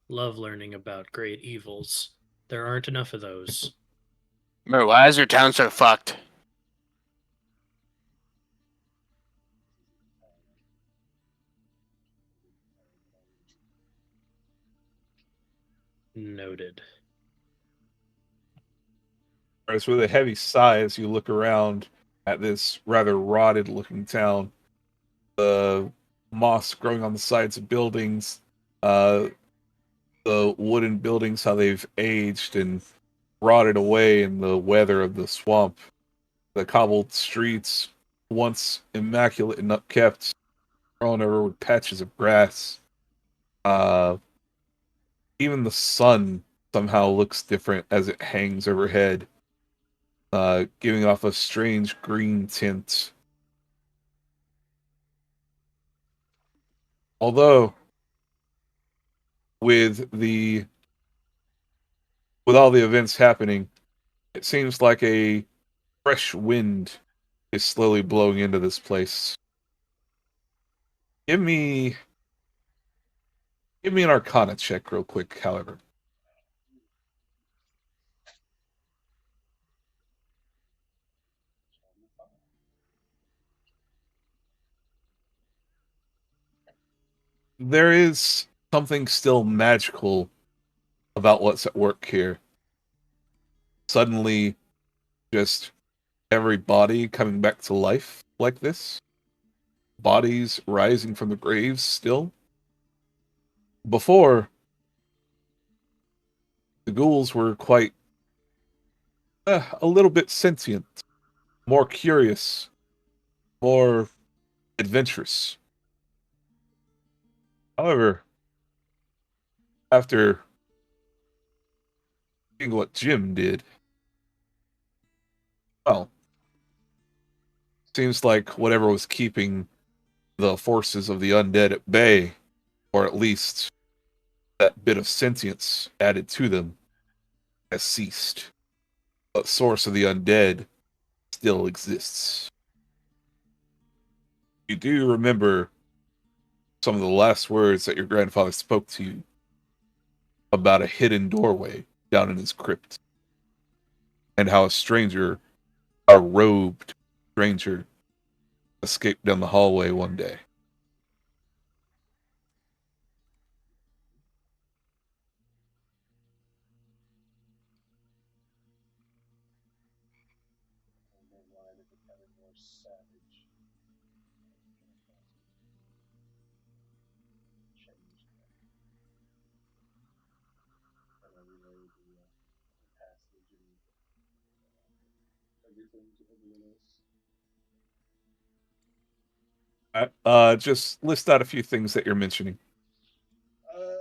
Love learning about great evils. There aren't enough of those. Bro, why is your town so fucked? Noted. Whereas with a heavy sigh, as you look around at this rather rotted looking town, the moss growing on the sides of buildings, the wooden buildings, how they've aged and rotted away in the weather of the swamp, the cobbled streets, once immaculate and upkept, grown over with patches of grass. Even the sun somehow looks different as it hangs overhead, giving off a strange green tint. Although, with all the events happening, it seems like a fresh wind is slowly blowing into this place. Give me an Arcana check real quick, however. There is something still magical about what's at work here. Suddenly, just every body coming back to life like this. Bodies rising from the graves still. Before, the ghouls were quite a little bit sentient, more curious, more adventurous. However, after seeing what Jim did, well, seems like whatever was keeping the forces of the undead at bay, or at least that bit of sentience added to them, has ceased. The source of the undead still exists. You do remember some of the last words that your grandfather spoke to you about a hidden doorway down in his crypt, and how a robed stranger, escaped down the hallway one day. And then why they're becoming more savage. Change that. And I relay the passage and everything to everyone else. Just list out a few things that you're mentioning. I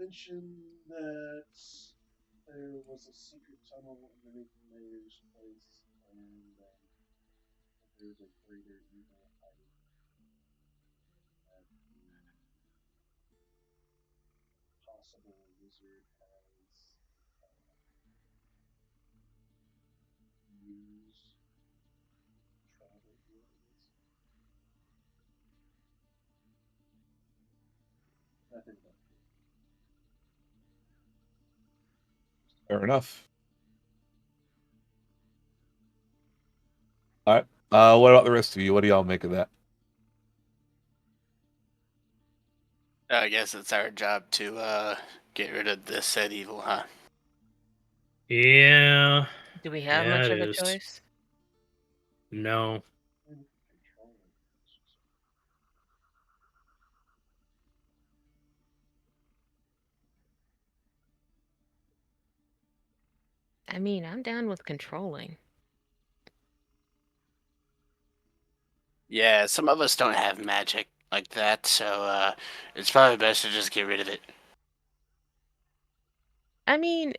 mentioned that there was a secret tunnel underneath the mayor's place, and there's a greater evil hiding. That the possible wizard has used travel ways. Nothing but Fair enough. All right. What about the rest of you? What do y'all make of that? I guess it's our job to get rid of this said evil, huh? Yeah. Do we have Yeah, much it of a is. choice? No. control it. I mean, I'm down with controlling. Yeah, some of us don't have magic like that, so it's probably best to just get rid of it. I mean,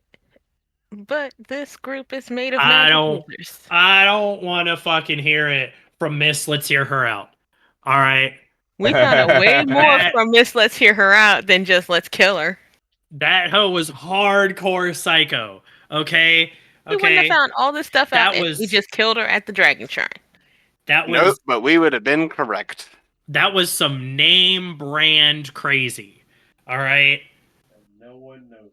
but this group is made of I magic don't- users. I don't want to fucking hear it from Miss. Let's hear her out. All right. We found out way more That- from Miss Let's Hear Her Out than just Let's Kill Her. That hoe was hardcore psycho. Okay. We wouldn't have Okay, found all this stuff out that if we was just killed her at the Dragon Shrine. that Nope, was but we would have been correct. that was some name brand crazy. All right. And no one knows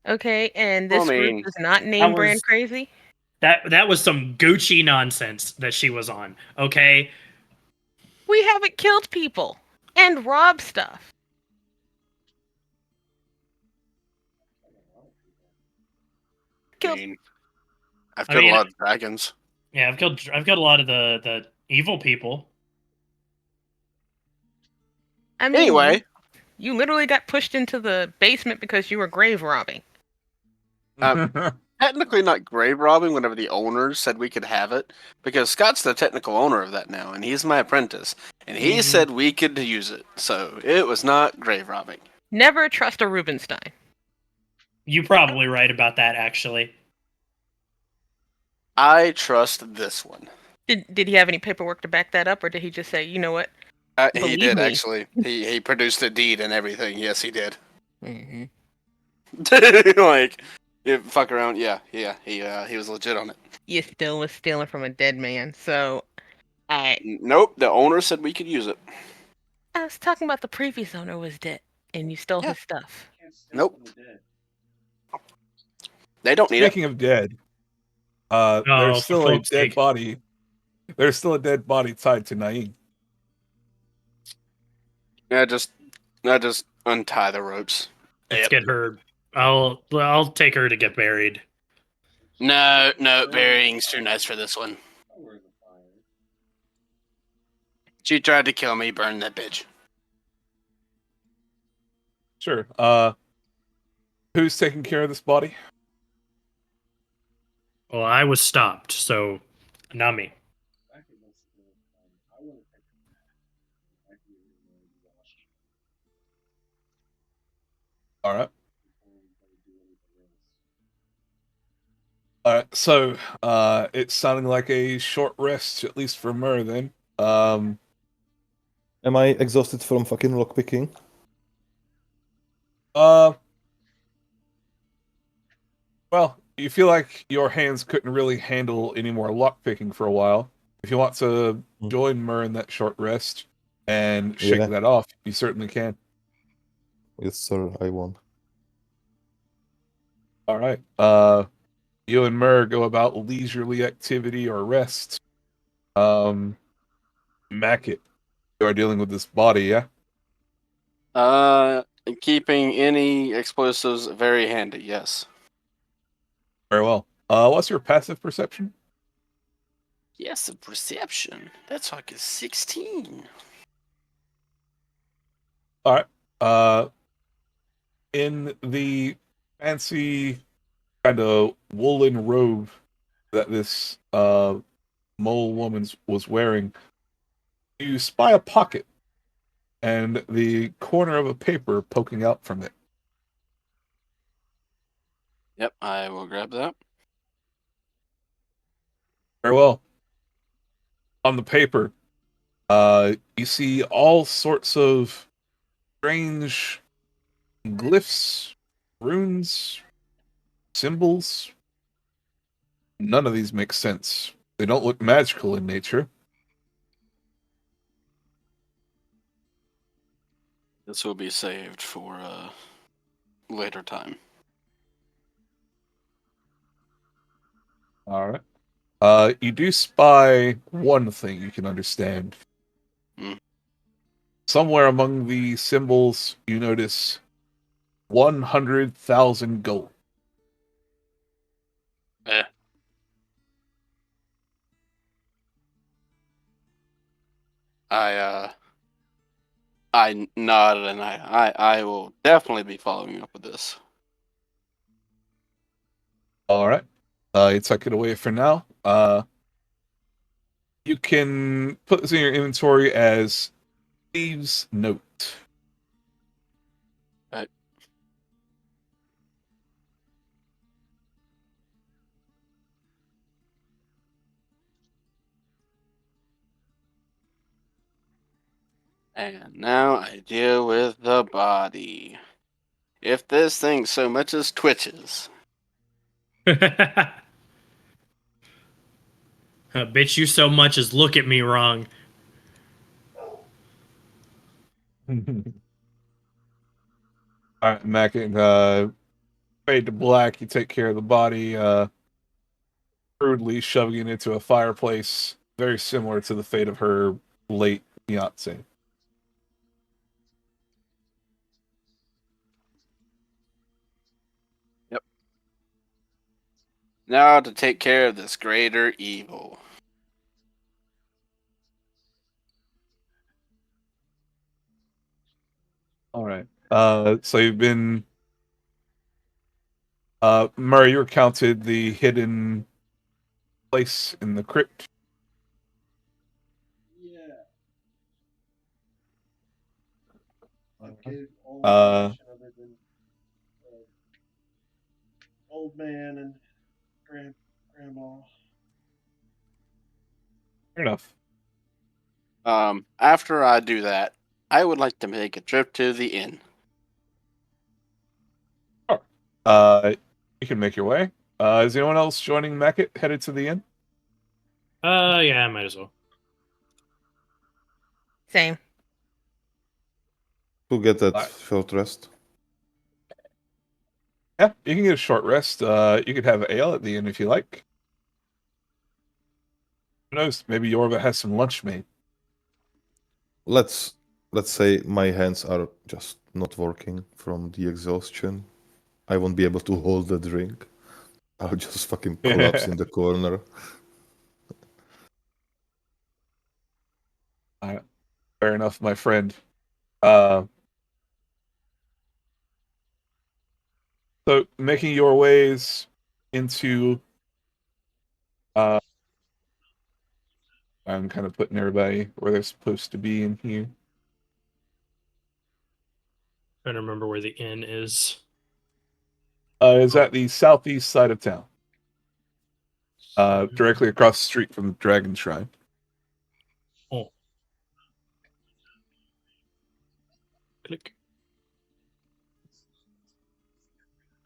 about Okay, and Well, this I group mean, is not name brand was- crazy. That was some Gucci nonsense that she was on. Okay. We haven't killed people and robbed stuff. that. I don't know people. I Killed. mean, I've I killed mean- a lot of dragons. Yeah, I've killed a lot of the evil people. I mean, Anyway, you literally got pushed into the basement because you were grave robbing. technically not grave robbing whenever the owners said we could have it, because Scott's the technical owner of that now, and he's my apprentice, and he Mhm. said we could use it, so it was not grave robbing. Never trust a Rubenstein. You're probably right about that, actually. I trust this one. Did he have any paperwork to back that up, or did he just say, you know what? He Believe did me. actually. He produced a deed and everything. Yes, he did. Mm-hmm. Like, fuck around. Yeah. He was legit on it. You still was stealing from a dead man, so Nope. The owner said we could use it. I was talking about the previous owner was dead, and you stole Yeah. his stuff. You can't steal Nope. from the dead. They don't need it. Speaking of dead, Oh, there's for still a fuck's dead sake. body. There's still a dead body tied to Naeem. Yeah, just untie the ropes. Let's Yep. get her. I'll take her to get buried. No, burying's too nice for this one. Oh, we're in the fire. She tried to kill me. Burn that bitch. Sure. Who's taking care of this body? Well, I was stopped, so not me. Back against the I want to take a nap. I can get more exhaustion All right. before we go do anything else. All right. So, it's sounding like a short rest, at least for Mur. Then, Am I exhausted from fucking lockpicking? Well, you feel like your hands couldn't really handle any more lockpicking for a while. If you want to join Mur in that short rest and shake Yeah. that off, you certainly can. Yes, sir, I won. All right. You and Mur go about leisurely activity or rest. Mackett, you are dealing with this body, yeah? Keeping any explosives very handy. Yes. Very well. What's your passive perception? Yes, the perception. That's like a 16. All right. In the fancy kind of woolen robe that this mole woman was wearing, you spy a pocket and the corner of a paper poking out from it. Yep, I will grab that. Very well. On the paper, you see all sorts of strange glyphs, runes, symbols. None of these make sense. They don't look magical in nature. This will be saved for later time. All right. You do spy one thing you can understand. Hmm. Somewhere among the symbols, you notice 100,000 gold. I nod and I will definitely be following up with this. All right. You tuck it away for now. You can put this in your inventory as Thieves' Note. Right. And now I deal with the body. If this thing so much as twitches. Bitch, you so much as look at me wrong. All right, Mac, fade to black. You take care of the body, crudely shoving it into a fireplace, very similar to the fate of her late fiance. Yep. Now to take care of this greater evil. All right. So you've been Murray, you recounted the hidden place in the crypt. Yeah. I gave all Uh, information other than old man and grandma. Fair enough. After I do that, I would like to make a trip to the inn. Sure. You can make your way. Is anyone else joining Mackett headed to the inn? Yeah, I might as well. Same. To get that Alright. short rest. Yeah, you can get a short rest. You could have ale at the inn if you like. Who knows? Maybe Yorva has some lunch made. Let's say my hands are just not working from the exhaustion. I won't be able to hold the drink. I'll just fucking collapse in the corner. Fair enough, my friend. So making your ways into I'm kind of putting everybody where they're supposed to be in here. Trying to remember where the inn is. Is at the southeast side of town. Directly across the street from the Dragon Shrine. Oh. Click.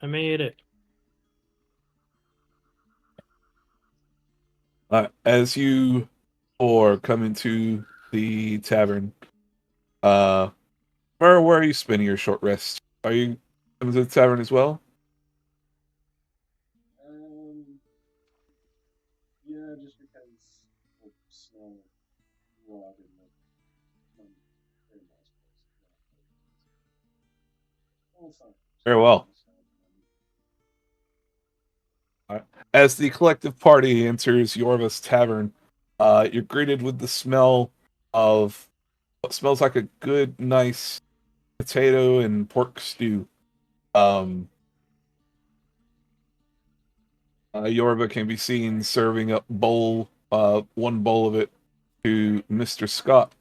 I made it. As you four come into the tavern, where are you spending your short rest? Are you coming to the tavern as well? Yeah, just because the smell of rot in my grandma's place. Well, it's not. Very well. As the collective party enters Yorva's tavern, you're greeted with the smell of what smells like a good, nice potato and pork stew. Yorva can be seen serving up one bowl of it to Mr. Scott,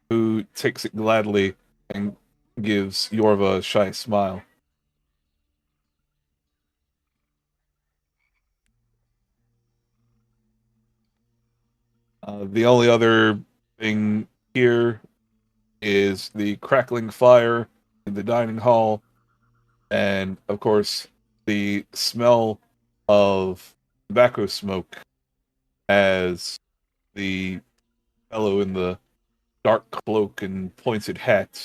who takes it gladly and gives Yorva a shy smile. The only other thing here is the crackling fire in the dining hall, and of course, the smell of tobacco smoke as the fellow in the dark cloak and pointed hat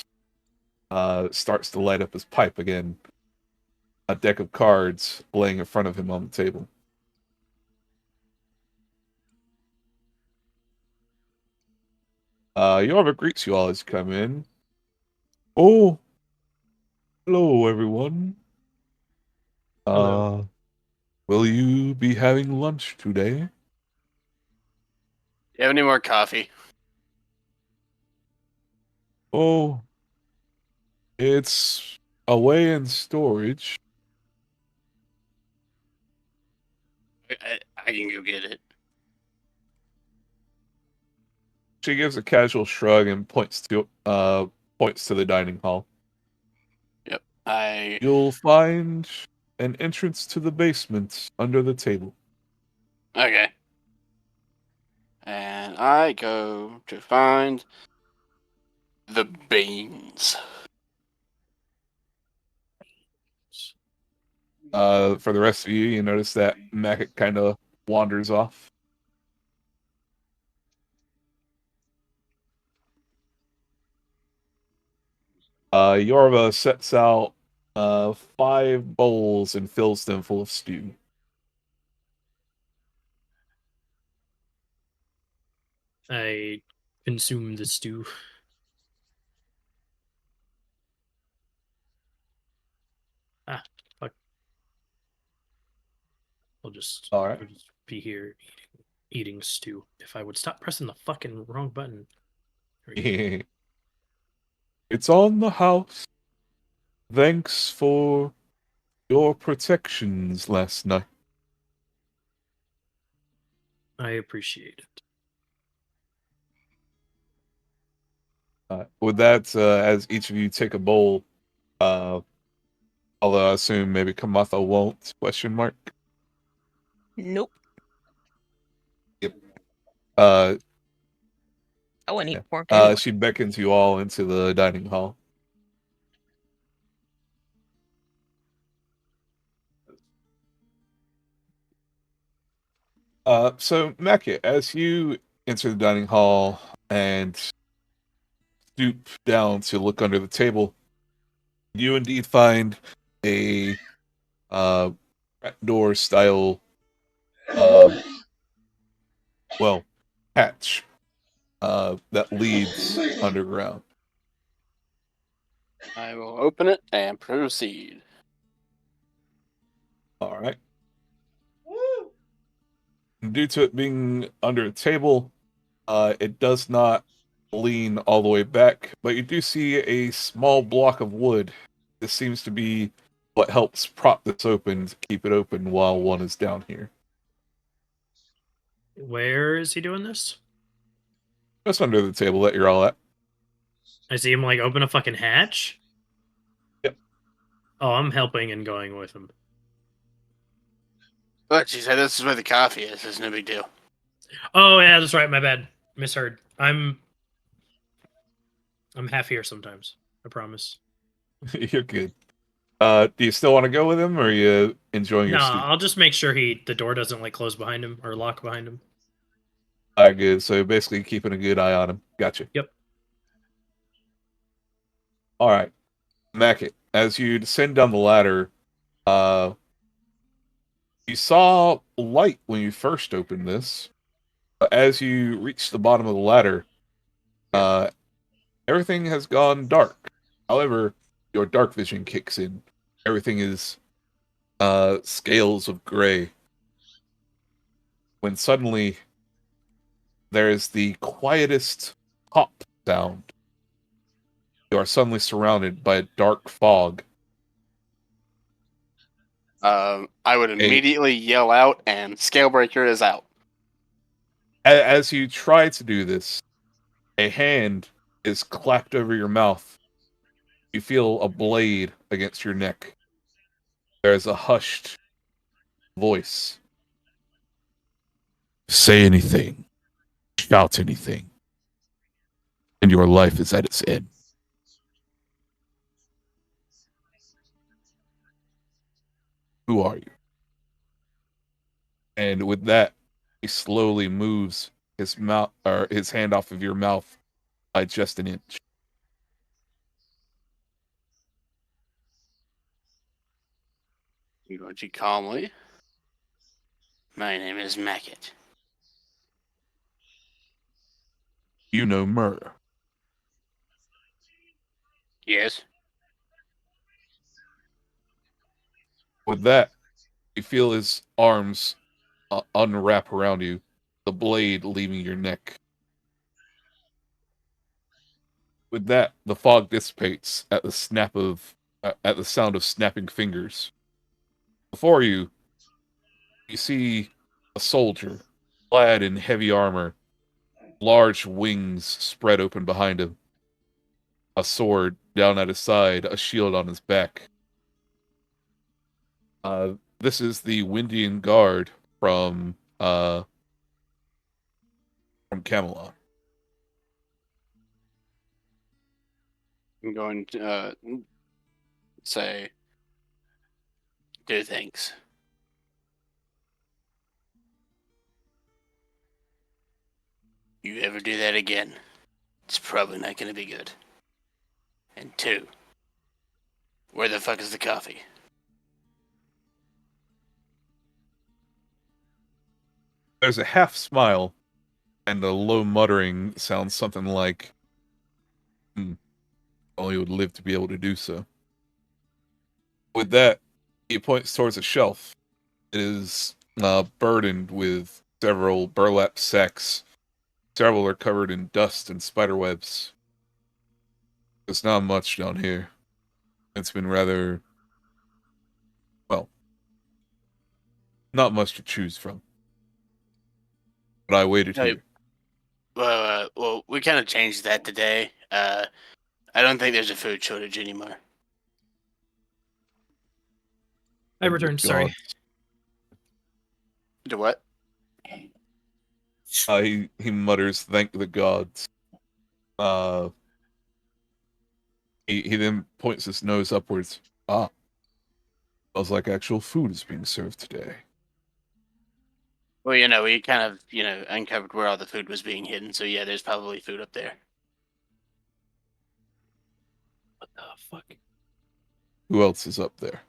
starts to light up his pipe again. A deck of cards laying in front of him on the table. Yorva greets you all as you come in. Oh, hello, everyone. Hello. Will you be having lunch today? You have any more coffee? Oh, it's away in storage. I can go get it. She gives a casual shrug and points to the dining hall. Yep. You'll find an entrance to the basement under the table. Okay. And I go to find the beans. For the rest of you, you notice that Mackett kind of wanders off. Yorva sets out 5 bowls and fills them full of stew. I consume the stew. Ah, fuck. I'll just be here eating stew. If I would stop pressing the fucking wrong button. It's on the house. Thanks for your protections last night. I appreciate it. With that, as each of you take a bowl, although I assume maybe Kamatha won't, question mark? Nope. Yep. I wouldn't eat pork anyway. She beckons you all into the dining hall. So Mackett, as you enter the dining hall and stoop down to look under the table, you indeed find a door style hatch that leads underground. I will open it and proceed. All right. Due to it being under a table, it does not lean all the way back, but you do see a small block of wood. This seems to be what helps prop this open to keep it open while one is down here. Where is he doing this? Just under the table that you're all at. I see him like open a fucking hatch. Yep. Oh, I'm helping and going with him. But she said this is where the coffee is. It's no big deal. Oh yeah, that's right. My bad. Misheard. I'm half here sometimes. I promise. You're good. Do you still want to go with him, or are you enjoying your sleep? I'll just make sure the door doesn't like close behind him or lock behind him. Alright, good. So basically keeping a good eye on him. Gotcha. Yep. Alright. Mackett, as you descend down the ladder, you saw light when you first opened this. But as you reach the bottom of the ladder, everything has gone dark. However, your dark vision kicks in. Everything is scales of gray. When suddenly there is the quietest pop sound. You are suddenly surrounded by a dark fog. I would immediately yell out, and Scalebreaker is out. As you try to do this, a hand is clapped over your mouth. You feel a blade against your neck. There is a hushed voice. Say anything. Shout anything. And your life is at its end. Who are you? And with that, he slowly moves his mouth or his hand off of your mouth by just an inch. You go to calmly. My name is Mackett. You know murder. Yes. With that, you feel his arms unwrap around you, the blade leaving your neck. With that, the fog dissipates at the sound of snapping fingers. Before you, you see a soldier, clad in heavy armor, large wings spread open behind him, a sword down at his side, a shield on his back. This is the Windian Guard from Camelot. I'm going to say, Two things. You ever do that again, it's probably not going to be good. And two, where the fuck is the coffee? There's a half smile, and a low muttering sounds something like, only would live to be able to do so. With that, he points towards a shelf. It is burdened with several burlap sacks. Several are covered in dust and spider webs. There's not much down here. It's been rather, well, not much to choose from. But I waited Hey. here. Well, we kind of changed that today. I don't think there's a food shortage anymore. I returned. Sorry. Do what? He mutters, "Thank the gods." He then points his nose upwards. Ah, smells like actual food is being served today. Well, we kind of, uncovered where all the food was being hidden. So yeah, there's probably food up there. What the fuck? Who else is up there?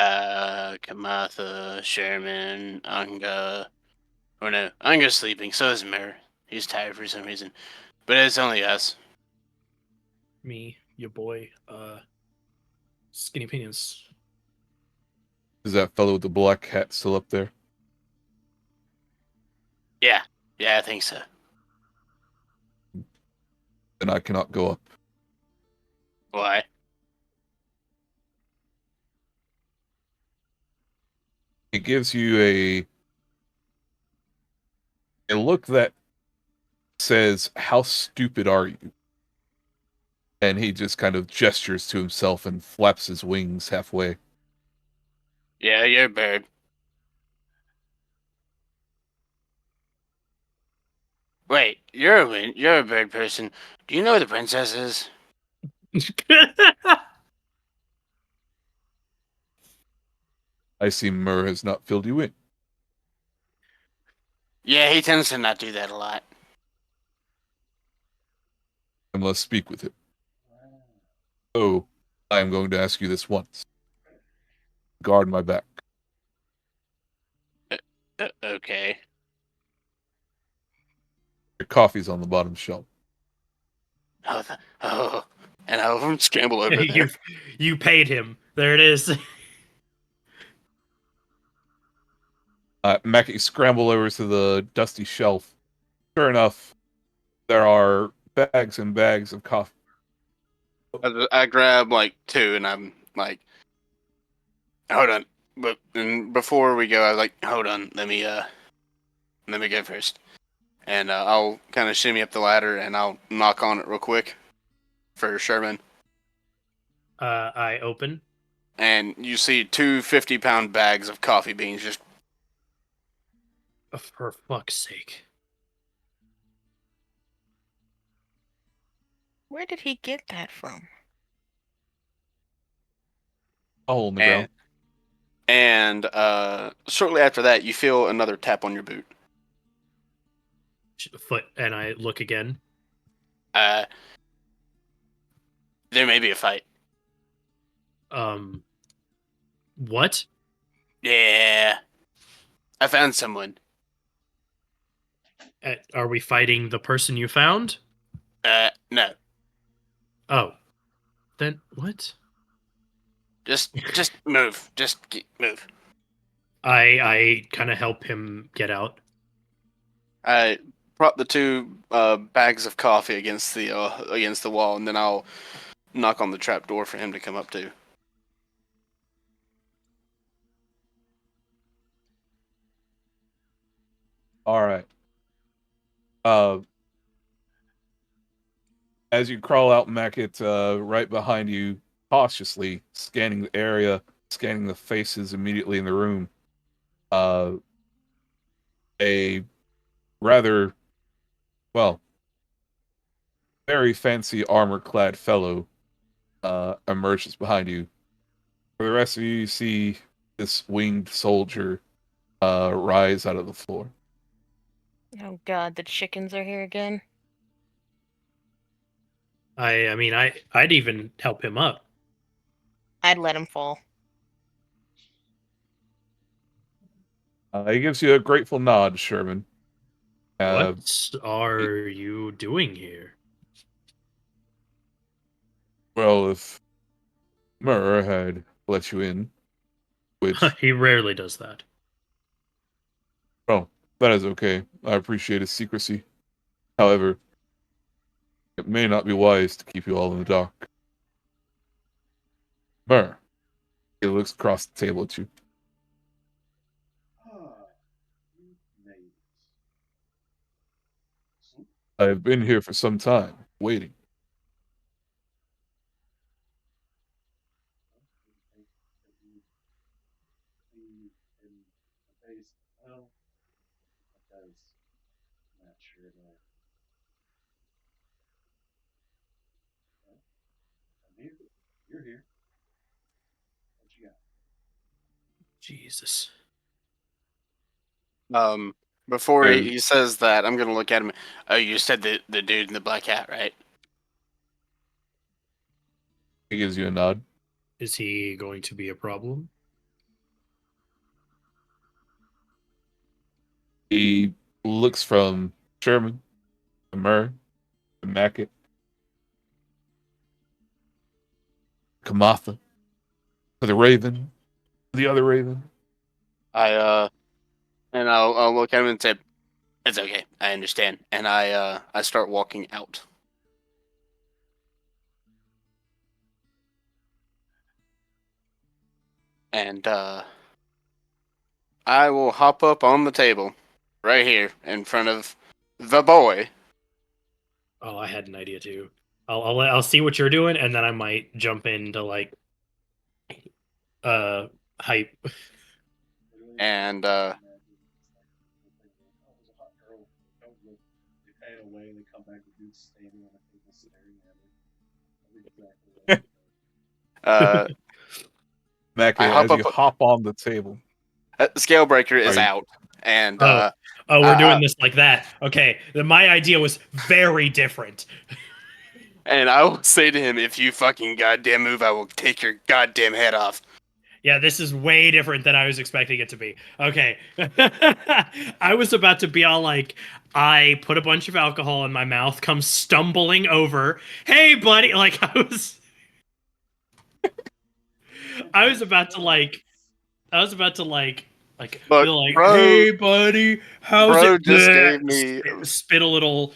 Kamatha, Sherman, Anga. Oh no, Anga's sleeping. So is Mir. He's tired for some reason. But it's only us. Me, your boy, Skinny Penis. Is that fellow with the black hat still up there? Yeah, I think so. Then I cannot go up. Why? It gives you a look that says, "How stupid are you?" And he just kind of gestures to himself and flaps his wings halfway. Yeah, you're a bird. Wait, you're a bird person. Do you know where the princess is? I see Murr has not filled you in. Yeah, he tends to not do that a lot. I must speak with him. Oh, I am going to ask you this once. Guard my back. Okay. Your coffee's on the bottom shelf. And I'll scramble over there. you paid him. There it is. Mackie, scramble over to the dusty shelf. Sure enough, there are bags and bags of coffee. I grab like two, and I'm like, hold on. But before we go, I was like, hold on, let me go first. And I'll kind of shimmy up the ladder, and I'll knock on it real quick for Sherman. I open. And you see two 50-pound bags of coffee beans just. For fuck's sake. Where did he get that from? A hole in the ground. And shortly after that, you feel another tap on your boot. Foot, and I look again. There may be a fight. What? Yeah. I found someone. Are we fighting the person you found? No. Oh. Then what? Just move. Just move. I kind of help him get out. I prop the two bags of coffee against the wall, and then I'll knock on the trap door for him to come up to. All right. As you crawl out, Mackett, right behind you, cautiously scanning the area, scanning the faces immediately in the room. A rather, well, very fancy armor-clad fellow emerges behind you. For the rest of you, you see this winged soldier rise out of the floor. Oh god, the chickens are here again. I mean, I'd even help him up. I'd let him fall. He gives you a grateful nod, Sherman. What are you doing here? Well, if Murr had let you in, which, He rarely does that. well, that is okay. I appreciate his secrecy. However, it may not be wise to keep you all in the dark. Murr. He looks across the table at you. You made it. So, I have been here for some time, waiting. in the face, well, because I'm not sure that. Well, I'm here. You're here. What you got? Jesus. Before There's- he says that, I'm gonna look at him. Oh, you said the dude in the black hat, right? He gives you a nod. Is he going to be a problem? He looks from Sherman to Murr to Mackett, Kamatha, to the Raven, to the other Raven. I'll look at him and say, "It's okay, I understand." And I start walking out. And I will hop up on the table, right here in front of the boy. Oh, I had an idea too. I'll see what you're doing, and then I might jump into like hype. Literally, And imagine it's like the thing where, oh, there's a hot girl. Don't look. They pan away and they come back. The dude's standing on a table staring at her. That's exactly what I would do. Mackett, I hop as up. you hop on the table, Scalebreaker is Are you- out, and Oh, we're I- doing this like that. Okay, then my idea was very different. and I will say to him, "If you fucking goddamn move, I will take your goddamn head off." Yeah, this is way different than I was expecting it to be. Okay. I was about to be all like, I put a bunch of alcohol in my mouth, come stumbling over. Hey, buddy. Like, I was about to like, Look, be like, bro, hey, buddy, how's bro it? just Bleh. gave me. Spit a little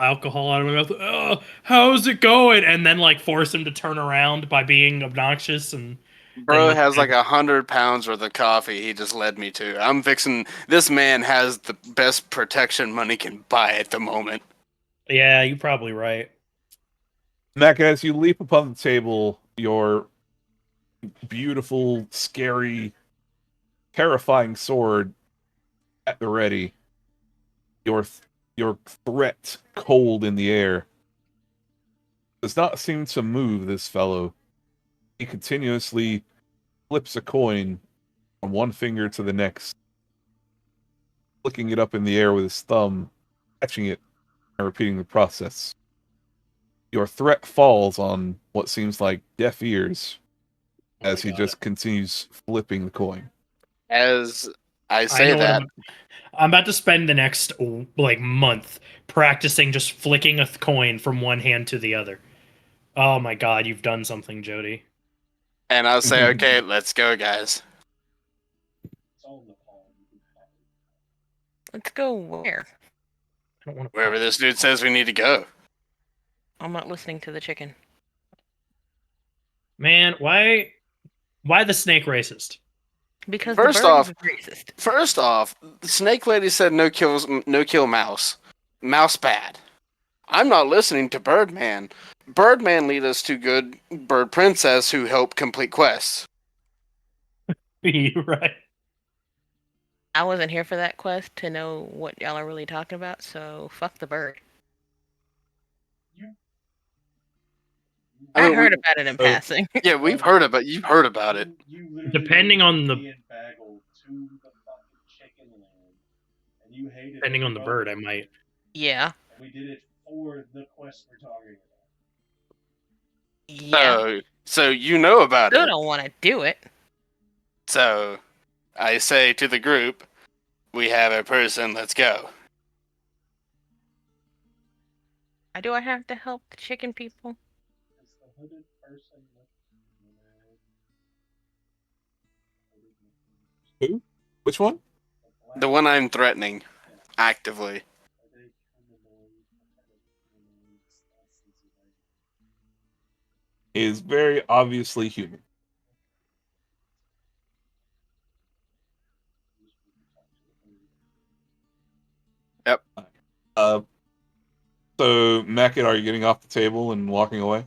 alcohol out of my mouth. Oh, how's it going? And then like force him to turn around by being obnoxious and. Bro then has like 100 pounds worth of coffee he just led me to. I'm fixing. This man has the best protection money can buy at the moment. Yeah, you're probably right. Mackett, as you leap upon the table, your beautiful, scary, terrifying sword at the ready, your threat cold in the air, does not seem to move this fellow. He continuously flips a coin from one finger to the next, flicking it up in the air with his thumb, catching it, and repeating the process. Your threat falls on what seems like deaf ears Oh as my he God. just continues flipping the coin. As I I say know what that, I'm about to spend the next like month practicing just flicking a coin from one hand to the other. Oh my God, you've done something, Jody. and I'll say, "Okay, let's go, guys." It's all in the palm. You can find it. Let's go where? I don't want to. Wherever this dude says we need to go. I'm not listening to the chicken. Man, why the snake racist? Because First the bird off- is racist. First off, the snake lady said no kill mouse. Mouse bad. I'm not listening to Birdman. Birdman lead us to good bird princess who help complete quests. You're right. I wasn't here for that quest to know what y'all are really talking about, so fuck the bird. I I mean, heard about it in passing. Yeah, we've heard about you've heard about it. You literally Depending went on with the- me and Bagel to the fucking chicken land, and you hated Depending on every the bird, I moment. might. Yeah. And we did it for the quest we're talking about. Yeah. So you know about Still it. don't want to do it. So I say to the group, we have a person, let's go. Why do I have to help the chicken people? It's the hooded person with Who? Which one? The one I'm threatening actively. Is very obviously human. Yep. So Mackett, are you getting off the table and walking away?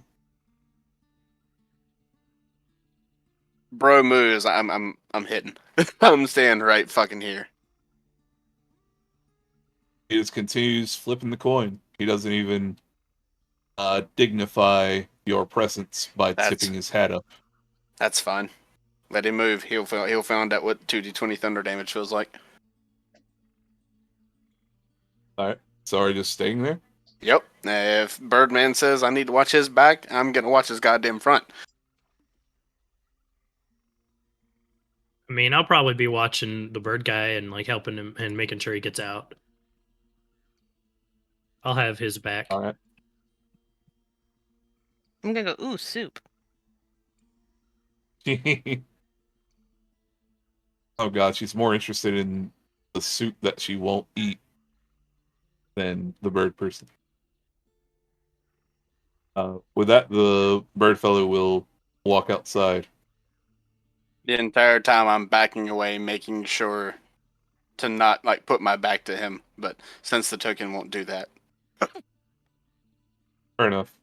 Bro moves, I'm hitting. I'm staying right fucking here. He just continues flipping the coin. He doesn't even dignify your presence by tipping his hat up. That's fine. Let him move. He'll find out what 2d20 thunder damage feels like. All right. So are you just staying there? Yep. If Birdman says I need to watch his back, I'm gonna watch his goddamn front. I mean, I'll probably be watching the bird guy and like helping him and making sure he gets out. I'll have his back. All right. I'm gonna go, ooh, soup. Oh god, she's more interested in the soup that she won't eat than the bird person. With that, the bird fellow will walk outside. The entire time I'm backing away, making sure to not like put my back to him. But since the token won't do that, Fair enough.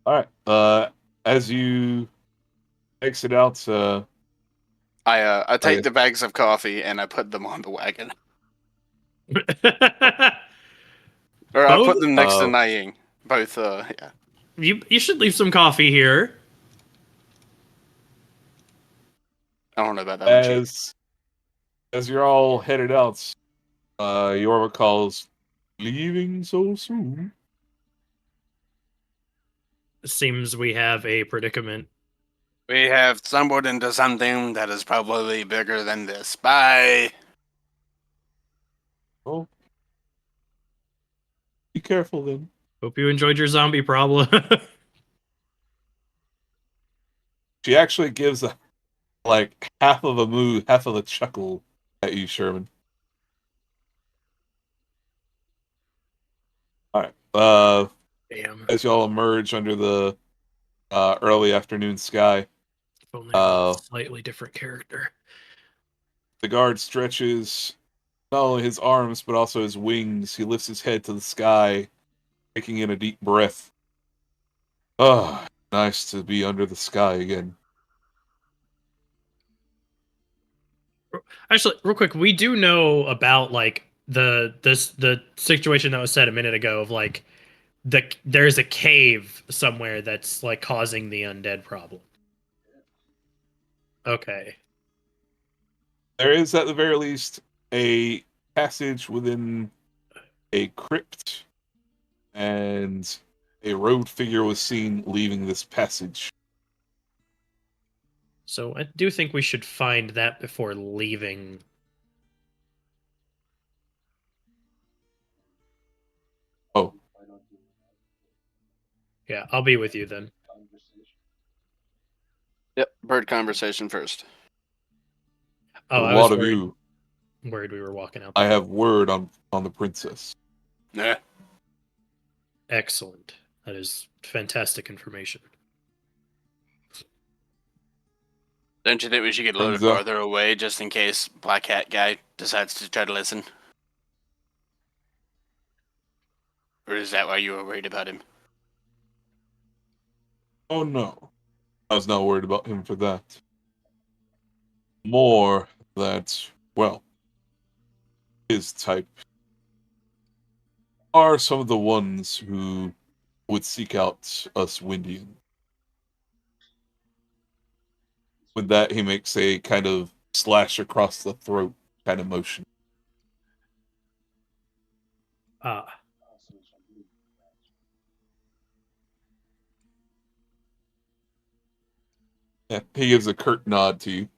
All right. As you exit out, I take guess- the bags of coffee and I put them on the wagon, or I put Both? them next to Oh. Nying. Both, yeah. You should leave some coffee here. I don't know about that one, Chief. as you're all headed out, Yorva calls, "Leaving so soon?" Seems we have a predicament. We have stumbled into something that is probably bigger than this. Bye. Oh, be careful then. Hope you enjoyed your zombie problem. She actually gives like half of a moo, half of a chuckle at you, Sherman. All right. Damn. As y'all emerge under the early afternoon sky, If only I was a slightly different character. the guard stretches not only his arms but also his wings. He lifts his head to the sky, taking in a deep breath. Ah, nice to be under the sky again. Actually, real quick, we do know about like the situation that was said a minute ago of like there's a cave somewhere that's like causing the undead problem. Okay. There is at the very least a passage within a crypt, and a robed figure was seen leaving this passage. So I do think we should find that before leaving. Oh, Yeah, I'll be with you then. Yep. Bird conversation first. Oh, a I lot was of worried, you. worried we were walking out. I have word on the princess. Yeah. Excellent. That is fantastic information. Don't you think we should get a little Turns out- farther away just in case Black Hat guy decides to try to listen? Or is that why you were worried about him? Oh no, I was not worried about him for that. More that, well, his type are some of the ones who would seek out us Windians. With that, he makes a kind of slash across the throat kind of motion. Yeah, he gives a curt nod to you.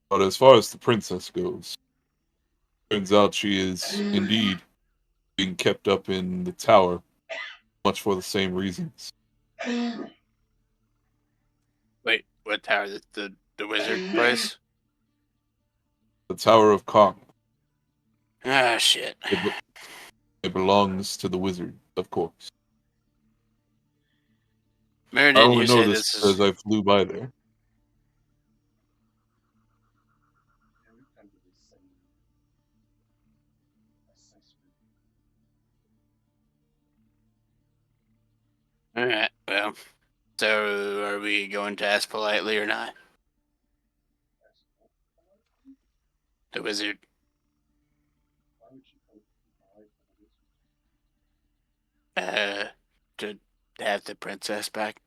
But as far as the princess goes, turns out she is indeed being kept up in the tower, much for the same reasons. Wait, what tower? The wizard place? The Tower of Kong. Ah, shit. It belongs to the wizard, of course. Mary, I didn't only you know say this this because is... I flew by there. Alright, well. So, are we going to ask politely or not? The wizard. To have the princess back.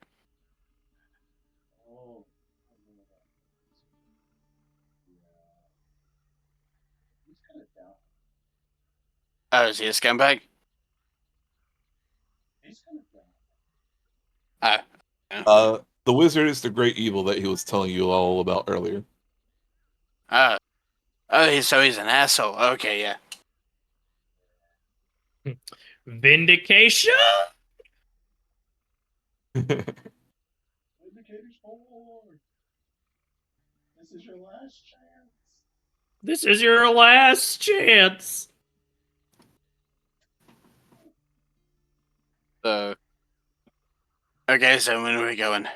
Oh, is he a scumbag? The wizard is the great evil that he was telling you all about earlier. So he's an asshole. Okay, yeah. Vindication? Vindicators forward. This is your last chance. This is your last chance. Okay, so when are we going?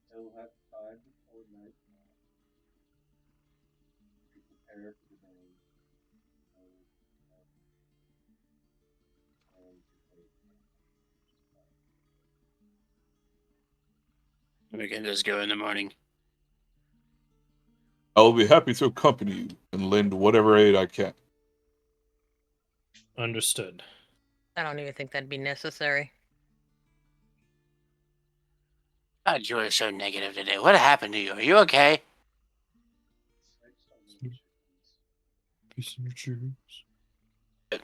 Still have time before nightfall. Prepare for the day. We can just go in the morning. I will be happy to accompany you and lend whatever aid I can. Understood. I don't even think that'd be necessary. God, you are so negative today. What happened to you? Are you okay?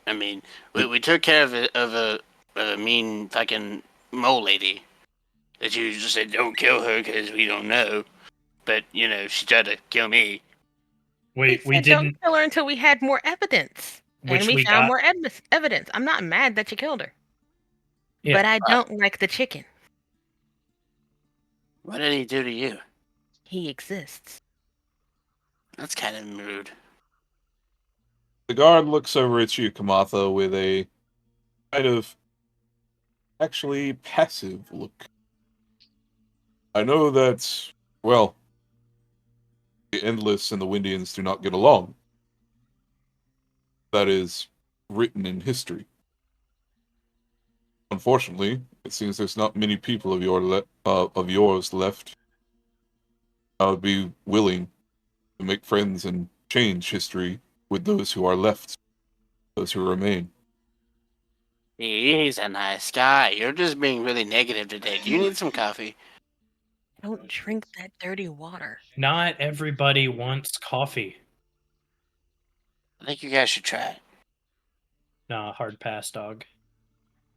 I mean, we took care of a mean fucking mole lady that you just said don't kill her because we don't know. But you know she tried to kill me. Wait, we said didn't. Don't kill her until we had more evidence, Which and we we found got. more evidence. I'm not mad that you killed her, Yeah. but I don't like the chicken. What did he do to you? He exists. That's kind of rude. The guard looks over at you, Kamatha, with a kind of actually passive look. I know that, well, the Endless and the Windians do not get along. That is written in history. Unfortunately, it seems there's not many people of yours left. I would be willing to make friends and change history with those who are left, those who remain. He's a nice guy. You're just being really negative today. Do you need some coffee? Don't drink that dirty water. Not everybody wants coffee. I think you guys should try it. Nah, hard pass, dog.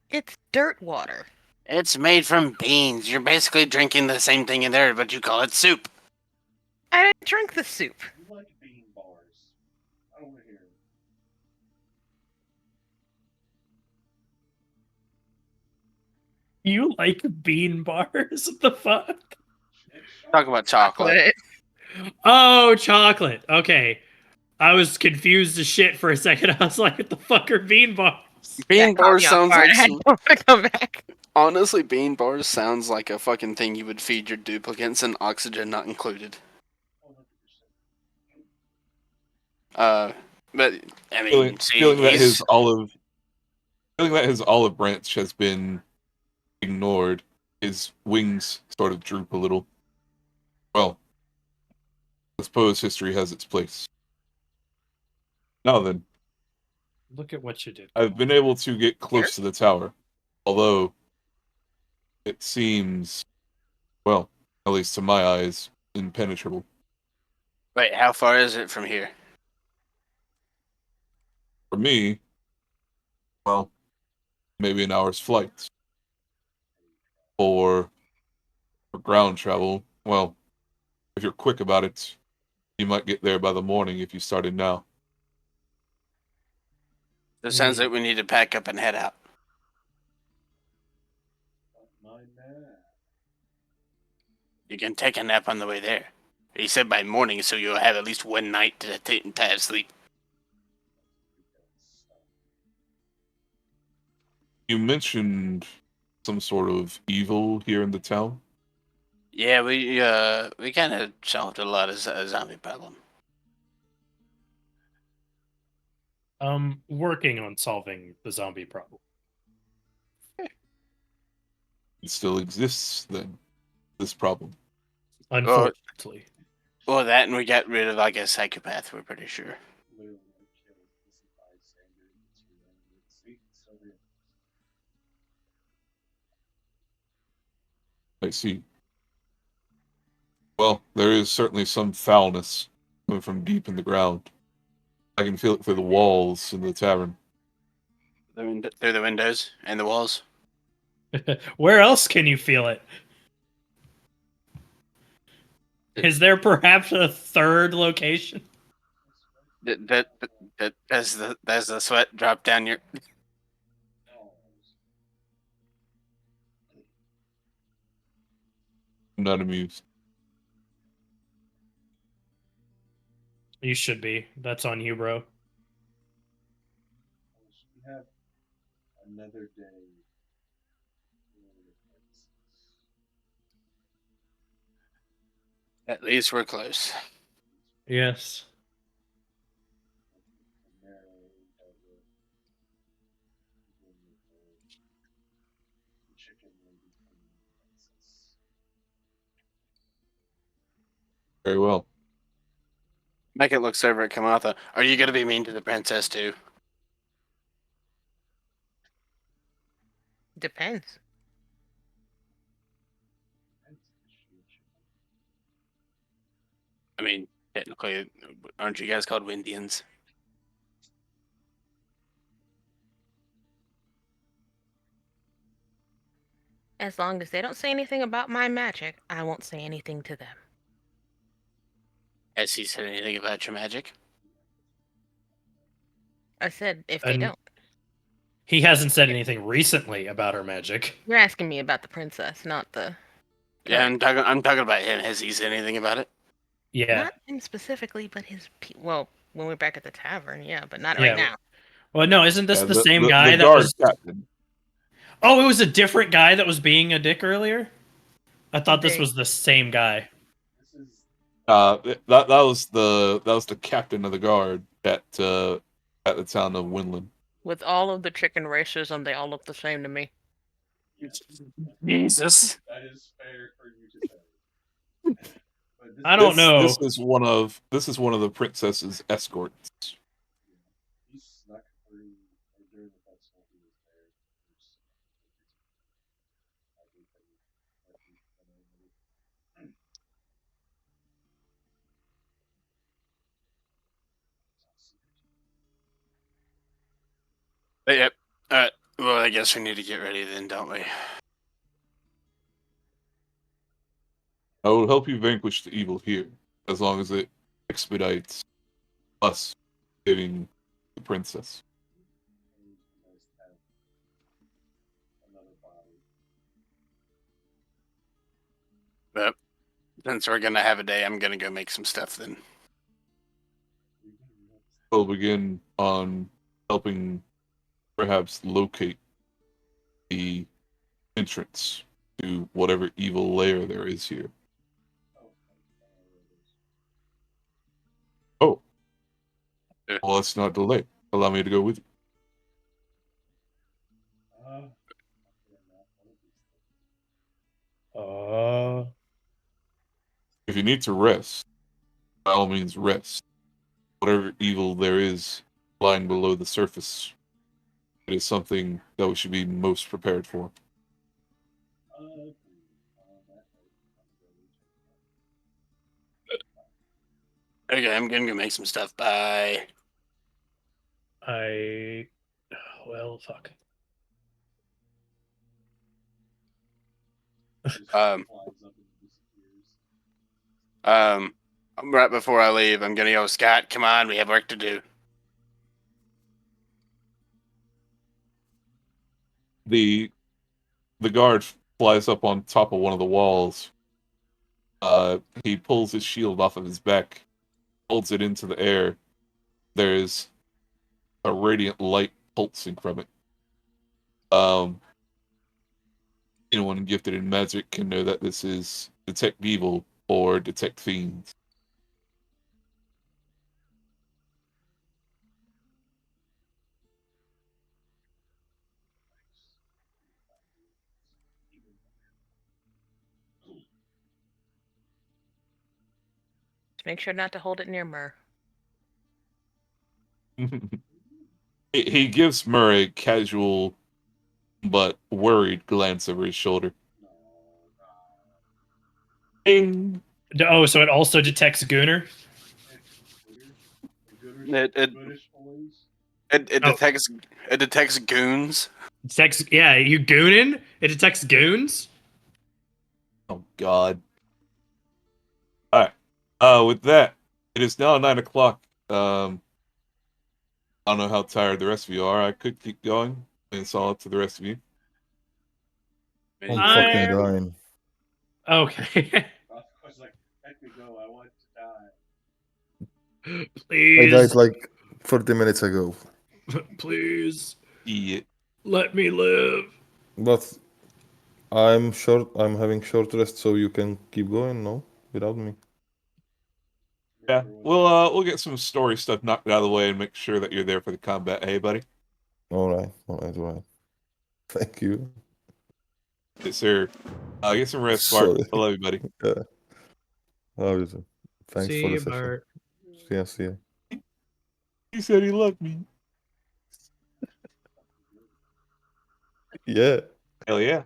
It's dirt water. It's made from beans. You're basically drinking the same thing in there, but you call it soup. I didn't drink the soup. You like bean bars. I don't want to hear it. You like bean bars? What the fuck? Talk about chocolate. Oh, chocolate. Okay. I was confused as shit for a second. I was like, what the fuck are bean bars? Bean bars sounds like I had to come back. Honestly, bean bars sounds like a fucking thing you would feed your duplicants and oxygen not included. But I mean, Feeling that his olive branch has been ignored, his wings sort of droop a little. Well, I suppose history has its place. Now then, Look at what you did. I've been able to get close to the tower, although it seems, well, at least to my eyes, impenetrable. Wait, how far is it from here? For me, well, maybe an hour's flight. For ground travel, well, if you're quick about it, you might get there by the morning if you started now. It sounds like we need to pack up and head out. My man. You can take a nap on the way there. He said by morning, so you'll have at least one night to have sleep. You mentioned some sort of evil here in the town. Yeah, we kind of solved a lot of zombie problem. Working on solving the zombie problem. It still exists, then, this problem. Unfortunately. Well, that and we got rid of, like, a psychopath, we're pretty sure. Literally killed this bystander to sleep so real. I see. Well, there is certainly some foulness coming from deep in the ground. I can feel it through the walls in the tavern. Through the windows and the walls. Where else can you feel it? Is there perhaps a third location? Does the sweat drop down your? I'm not amused. You should be. That's on you, bro. We have another day. At least we're close. Yes. Very well. Mecha looks over at Kamatha. Are you gonna be mean to the princess too? Depends. I mean, technically, aren't you guys called Windians? As long as they don't say anything about my magic, I won't say anything to them. Has he said anything about your magic? I said if they And don't. he hasn't said anything recently about her magic. You're asking me about the princess, not the. Yeah, I'm talking about him. Has he said anything about it? Yeah. Not him specifically, but his. Well, when we're back at the tavern, yeah, but not Yeah. right now. Well, no, isn't this Yeah, the same guy the that guard was? captain. Oh, it was a different guy that was being a dick earlier. I thought this They- was the same guy. This is That was the captain of the guard at the town of Winland. With all of the chicken racism, they all look the same to me. Jesus. that is fair for you to say. But this I don't This know. is one of the princess's escorts. He snuck through during the festival. He was there. Yep. Well, I guess we need to get ready then, don't we? I will help you vanquish the evil here, as long as it expedites us saving the princess. Another body. But since we're gonna have a day, I'm gonna go make some stuff then. We'll begin on helping perhaps locate the entrance to whatever evil lair there is here. Oh. Well, let's not delay. Allow me to go with you. If you need to rest, by all means rest. Whatever evil there is lying below the surface, it is something that we should be most prepared for. Okay, I'm gonna go make some stuff. Bye. Well, fuck. Right before I leave, I'm gonna go, Scott, come on, we have work to do. The guard flies up on top of one of the walls. He pulls his shield off of his back, holds it into the air. There's a radiant light pulsing from it. Anyone gifted in magic can know that this is detect evil or detect fiends. Make sure not to hold it near Myrrh. He gives Murray a casual but worried glance over his shoulder. Ding! Oh, so it also detects Gooner? It detects goons. Yeah, you goonin'? It detects goons? Oh God! All right. With that, it is now 9 o'clock. I don't know how tired the rest of you are. I could keep going. It's all up to the rest of you. I'm fucking dying. Okay. I was like, let me go. I want to die. Please. I died like 30 minutes ago. Please. Yeah. Let me live. But I'm having short rest, so you can keep going, no? Without me. Yeah. We'll get some story stuff knocked out of the way and make sure that you're there for the combat. Hey, buddy. Alright. Thank you. Yes, sir. Get some rest, Bart. Sorry. I love you, buddy. Yeah. Obviously. Thanks See for the you, session. Bart. See ya. He said he loved me. Yeah. Hell yeah.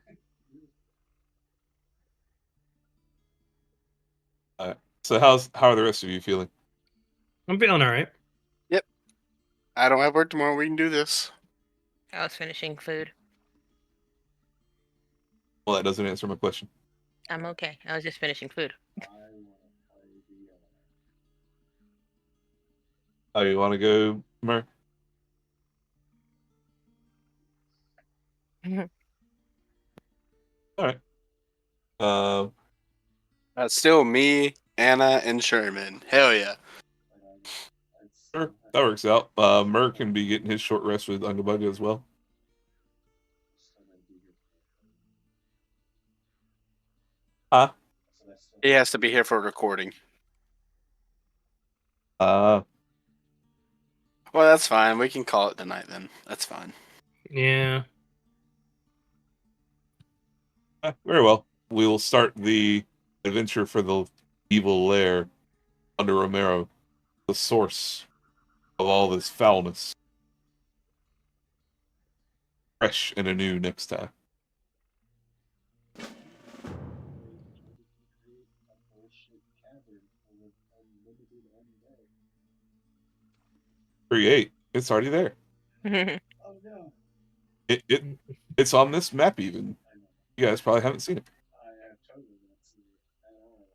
Alright. So how are the rest of you feeling? I'm feeling all right. Yep. I don't have work tomorrow. We can do this. I was finishing food. Well, that doesn't answer my question. I'm okay. I was just finishing food. Oh, you want to go, Mer? All right. That's still me, Anna, and Sherman. Hell yeah. Sure, that works out. Mer can be getting his short rest with Ungabuga as well. Huh? He has to be here for a recording. Uh, Well, that's fine. We can call it tonight then. That's fine. Yeah. Very well. We will start the adventure for the evil lair under Romero, the source of all this foulness. Fresh and anew next time. Create. It's already there. Oh no. It's on this map even. You guys probably haven't seen it. I have totally not seen it at all.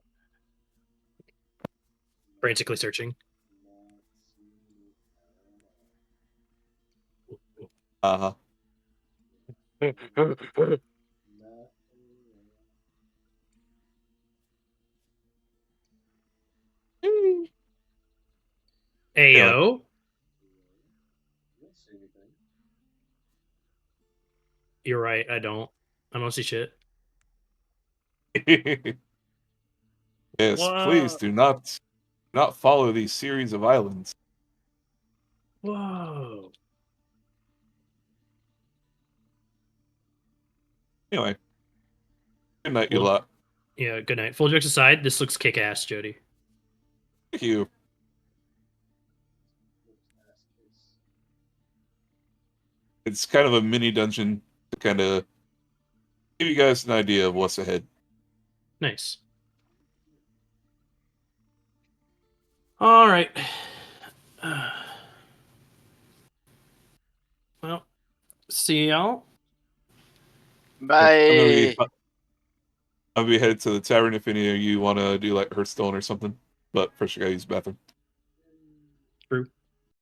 Frantically searching. Uh-huh. Ayo. You're right. I don't see shit. Yes, Whoa. please do not follow these series of islands. Whoa. Anyway, good night, you Well, lot. Yeah, good night. Full jokes aside, this looks kick-ass, Jody. Thank you. Looks ass case. It's kind of a mini dungeon to kind of give you guys an idea of what's ahead. Nice. All right. Well, see y'all. Bye. I'm gonna be headed to the tavern if any of you want to do like Hearthstone or something. But first, you gotta use the bathroom. True.